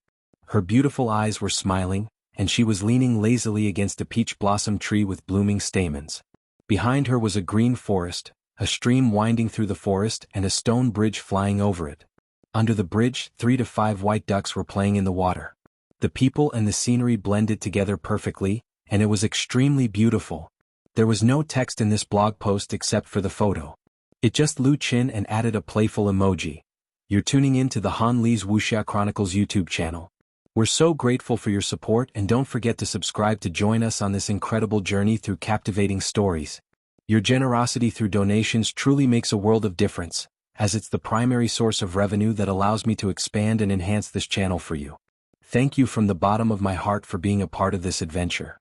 Her beautiful eyes were smiling, and she was leaning lazily against a peach blossom tree with blooming stamens. Behind her was a green forest, a stream winding through the forest and a stone bridge flying over it. Under the bridge, 3 to 5 white ducks were playing in the water. The people and the scenery blended together perfectly, and it was extremely beautiful. There was no text in this blog post except for the photo. It just Lu Qin and added a playful emoji. You're tuning in to the Han Li's Wuxia Chronicles YouTube channel. We're so grateful for your support, and don't forget to subscribe to join us on this incredible journey through captivating stories. Your generosity through donations truly makes a world of difference, as it's the primary source of revenue that allows me to expand and enhance this channel for you. Thank you from the bottom of my heart for being a part of this adventure.